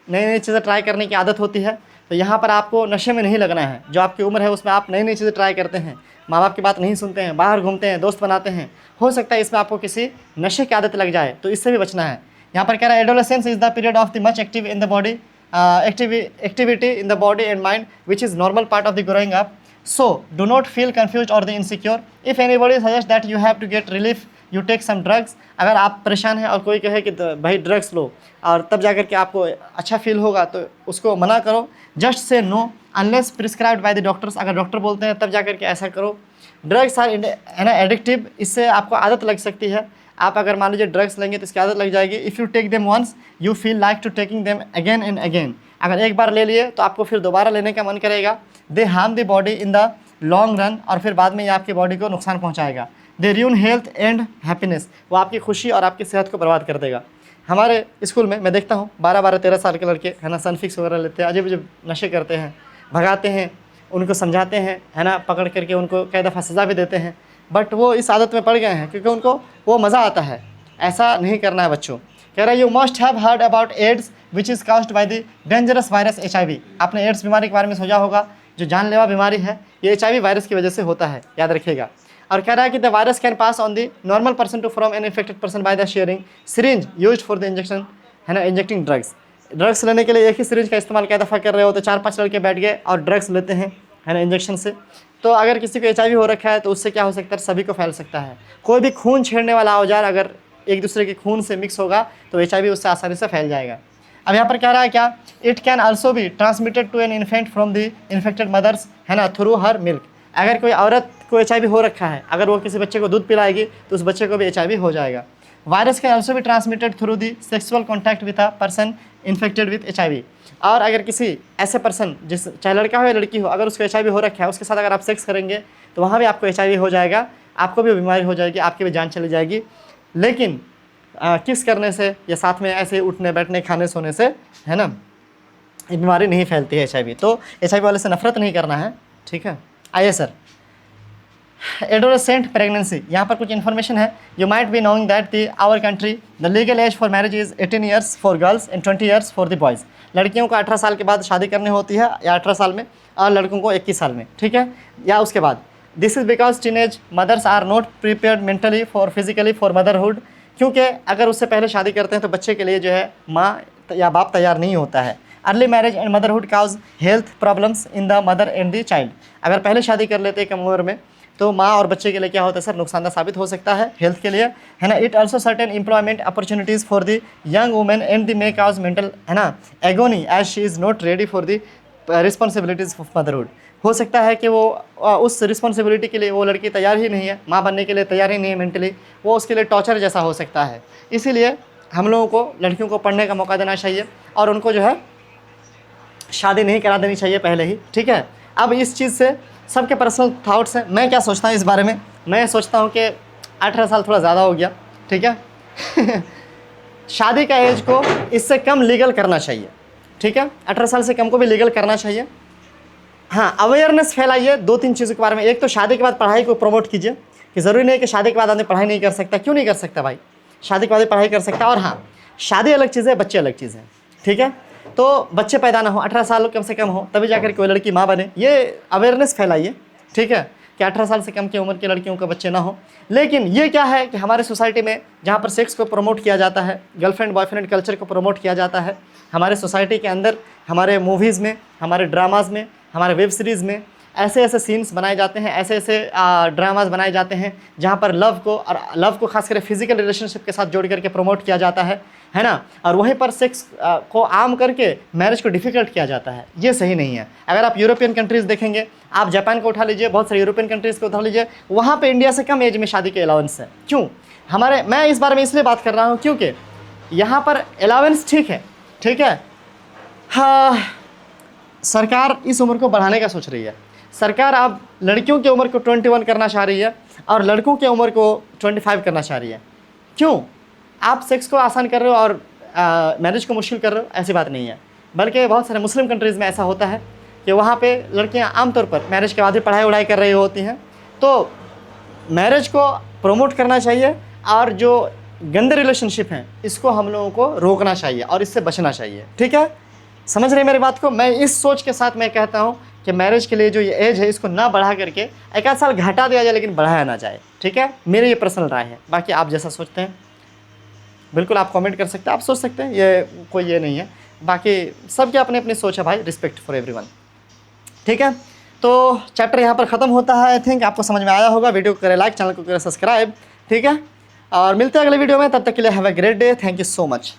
नई नई चीज़ें ट्राई करने की आदत होती है, तो यहाँ पर आपको नशे में नहीं लगना है। जो आपकी उम्र है उसमें आप नई नई चीज़ें ट्राई करते हैं, माँ बाप की बात नहीं सुनते हैं, बाहर घूमते हैं, दोस्त बनाते हैं, हो सकता है इसमें आपको किसी नशे की आदत लग जाए, तो इससे भी बचना है। यहाँ पर कह रहा है adolescence is the period of the much active in the body activity in the body and mind which is normal part of the growing up. So do not feel confused or the insecure. If anybody suggests that you have to get relief, you take some drugs. अगर आप परेशान हैं और कोई कहे कि भाई drugs लो और तब जाकर के आपको अच्छा फील होगा, तो उसको मना करो। Just say know unless prescribed by the doctors. अगर डॉक्टर बोलते हैं तब जाकर के ऐसा करो। ड्रग्स आर है ना एडिक्टिव, इससे आपको आदत लग सकती है। आप अगर मान लीजिए ड्रग्स लेंगे तो इसकी आदत लग जाएगी। If you take them once you feel like to taking them again and again. अगर एक बार ले लिए तो आपको फिर दोबारा लेने का मन करेगा। They harm the body in the long run, और फिर बाद में ये आपकी बॉडी को नुकसान पहुंचाएगा। दे रूइन हेल्थ एंड हैप्पीनेस, वो आपकी खुशी और आपकी सेहत को बर्बाद कर देगा। हमारे स्कूल में मैं देखता हूँ 12-13 साल के लड़के है ना सनफिक्स वगैरह लेते हैं, अजीब अजीब नशे करते हैं, भगाते हैं, उनको समझाते हैं है ना, पकड़ करके उनको कई दफ़ा सज़ा भी देते हैं, बट वो इस आदत में पड़ गए हैं क्योंकि उनको वो मज़ा आता है। ऐसा नहीं करना है बच्चों। कह रहा है you must have heard about AIDS which is caused by the dangerous virus HIV। आपने एड्स बीमारी के बारे में सोचा होगा, जो जानलेवा बीमारी है, ये HIV वायरस की वजह से होता है, याद रखिएगा। और कह रहा है कि the virus can pass on the normal person to from an infected person by the sharing syringe used for the injection, है ना, इंजेक्टिंग ड्रग्स। ड्रग्स लेने के लिए एक ही सिरिंज का इस्तेमाल कई दफ़ा कर रहे हो, तो 4-5 लड़के बैठ गए और ड्रग्स लेते हैं, है ना, इंजेक्शन से। तो अगर किसी को HIV हो रखा है तो उससे क्या हो सकता है, सभी को फैल सकता है। कोई भी खून छेड़ने वाला औजार अगर एक दूसरे के खून से मिक्स होगा तो HIV उससे आसानी से फैल जाएगा। अब यहाँ पर कह रहा है क्या, it can also be transmitted to an infant from the infected mothers, है ना, थ्रू हर मिल्क। अगर कोई औरत को HIV हो रखा है, अगर वो किसी बच्चे को दूध पिलाएगी तो उस बच्चे को भी HIV हो जाएगा। Virus can also be transmitted through the sexual contact with a person infected with HIV। और अगर किसी ऐसे पर्सन, जिस चाहे लड़का हो या लड़की हो, अगर उसको HIV हो रखा है, उसके साथ अगर आप सेक्स करेंगे तो वहाँ भी आपको HIV हो जाएगा, आपको भी बीमारी हो जाएगी, आपकी भी जान चली जाएगी। लेकिन किस करने से या साथ में ऐसे उठने बैठने खाने सोने से, है ना, ये बीमारी नहीं फैलती है HIV। तो HIV वाले से नफरत नहीं करना है, ठीक है। आइए सर, एडोलेसेंट प्रेगनेंसी, यहाँ पर कुछ इन्फॉर्मेशन है। You might be knowing that the our country the legal age for marriage is 18 years for girls and 20 years for the boys. लड़कियों को 18 साल के बाद शादी करनी होती है, या 18 साल में, और लड़कों को 21 साल में, ठीक है, या उसके बाद। This is because teenage mothers are not prepared mentally for physically for motherhood. क्योंकि अगर उससे पहले शादी करते हैं तो बच्चे के लिए जो है माँ या बाप तैयार नहीं होता है। Early marriage and motherhood cause health problems in the mother and the child. अगर पहले शादी कर लेते हैं कम उम्र में तो माँ और बच्चे के लिए क्या होता है सर, नुकसानदा साबित हो सकता है हेल्थ के लिए, है ना। It also certain employment opportunities for the young women and the may cause mental, है ना, agony as she is not ready for the responsibilities of motherhood. हो सकता है कि वो उस रिस्पॉन्सिबिलिटी के लिए वो लड़की तैयार ही नहीं है, माँ बनने के लिए तैयार ही नहीं है मेंटली, वो उसके लिए टॉर्चर जैसा हो सकता है। इसीलिए हम लोगों को लड़कियों को पढ़ने का मौका देना चाहिए और उनको जो है शादी नहीं करा देनी चाहिए पहले ही, ठीक है। अब इस चीज़ से सबके पर्सनल थाट्स हैं। मैं क्या सोचता हूँ इस बारे में, मैं सोचता हूँ कि 18 साल थोड़ा ज़्यादा हो गया, ठीक है। शादी का एज को इससे कम लीगल करना चाहिए, ठीक है। 18 साल से कम को भी लीगल करना चाहिए। हाँ, अवेयरनेस फैलाइए 2-3 चीज़ों के बारे में। एक तो शादी के बाद पढ़ाई को प्रमोट कीजिए, कि ज़रूरी नहीं कि शादी के बाद आदमी पढ़ाई नहीं कर सकता। क्यों नहीं कर सकता भाई, शादी के बाद पढ़ाई कर सकता। और हाँ, शादी अलग चीज़ है, बच्चे अलग चीज़ है, ठीक है। तो बच्चे पैदा ना हो, 18 साल कम से कम हो, तभी जाकर कोई लड़की माँ बने। ये अवेयरनेस फैलाइए, ठीक है, कि 18 साल से कम की उम्र की लड़कियों के बच्चे ना हो। लेकिन ये क्या है कि हमारे सोसाइटी में जहाँ पर सेक्स को प्रमोट किया जाता है, गर्लफ्रेंड बॉयफ्रेंड कल्चर को प्रमोट किया जाता है, हमारे सोसाइटी के अंदर हमारे मूवीज़ में, हमारे ड्रामाज़ में, हमारे वेब सीरीज़ में ऐसे ऐसे सीन्स बनाए जाते हैं, ऐसे ऐसे ड्रामाज बनाए जाते हैं जहाँ पर लव को, और लव को खास करके फिजिकल रिलेशनशिप के साथ जोड़ करके प्रमोट किया जाता है ना। और वहीं पर सेक्स को आम करके मैरिज को डिफ़िकल्ट किया जाता है। ये सही नहीं है। अगर आप यूरोपियन कंट्रीज़ देखेंगे, आप जापान को उठा लीजिए, बहुत सारे यूरोपियन कंट्रीज़ को उठा लीजिए, वहाँ पर इंडिया से कम एज में शादी के अलाउंस है। क्यों? मैं इस बारे में इसलिए बात कर रहा हूँ क्योंकि यहाँ पर अलाउंस ठीक है, हाँ, सरकार इस उम्र को बढ़ाने का सोच रही है। सरकार अब लड़कियों की उम्र को 21 करना चाह रही है और लड़कों की उम्र को 25 करना चाह रही है। क्यों? आप सेक्स को आसान कर रहे हो और मैरिज को मुश्किल कर रहे हो, ऐसी बात नहीं है। बल्कि बहुत सारे मुस्लिम कंट्रीज़ में ऐसा होता है कि वहाँ पे लड़कियाँ आमतौर पर मैरिज के बाद ही पढ़ाई वढ़ाई कर रही होती हैं। तो मैरिज को प्रमोट करना चाहिए और जो गंदे रिलेशनशिप हैं इसको हम लोगों को रोकना चाहिए और इससे बचना चाहिए। ठीक है, समझ रहे मेरी बात को? मैं इस सोच के साथ मैं कहता हूँ कि मैरिज के लिए जो ये एज है इसको ना बढ़ा करके एक आध साल घटा दिया जाए, लेकिन बढ़ाया ना जाए। ठीक है, मेरी ये पर्सनल राय है। बाकी आप जैसा सोचते हैं बिल्कुल आप कमेंट कर सकते हैं, आप सोच सकते हैं, ये कोई ये नहीं है। बाकी सबकी अपनी अपनी सोच है भाई, रिस्पेक्ट फॉर एवरीवन। ठीक है, तो चैप्टर यहाँ पर ख़त्म होता है। आई थिंक आपको समझ में आया होगा। वीडियो को करें लाइक, चैनल को करें सब्सक्राइब। ठीक है, और मिलते हैं अगले वीडियो में। तब तक के लिए have a great day. Thank you so much.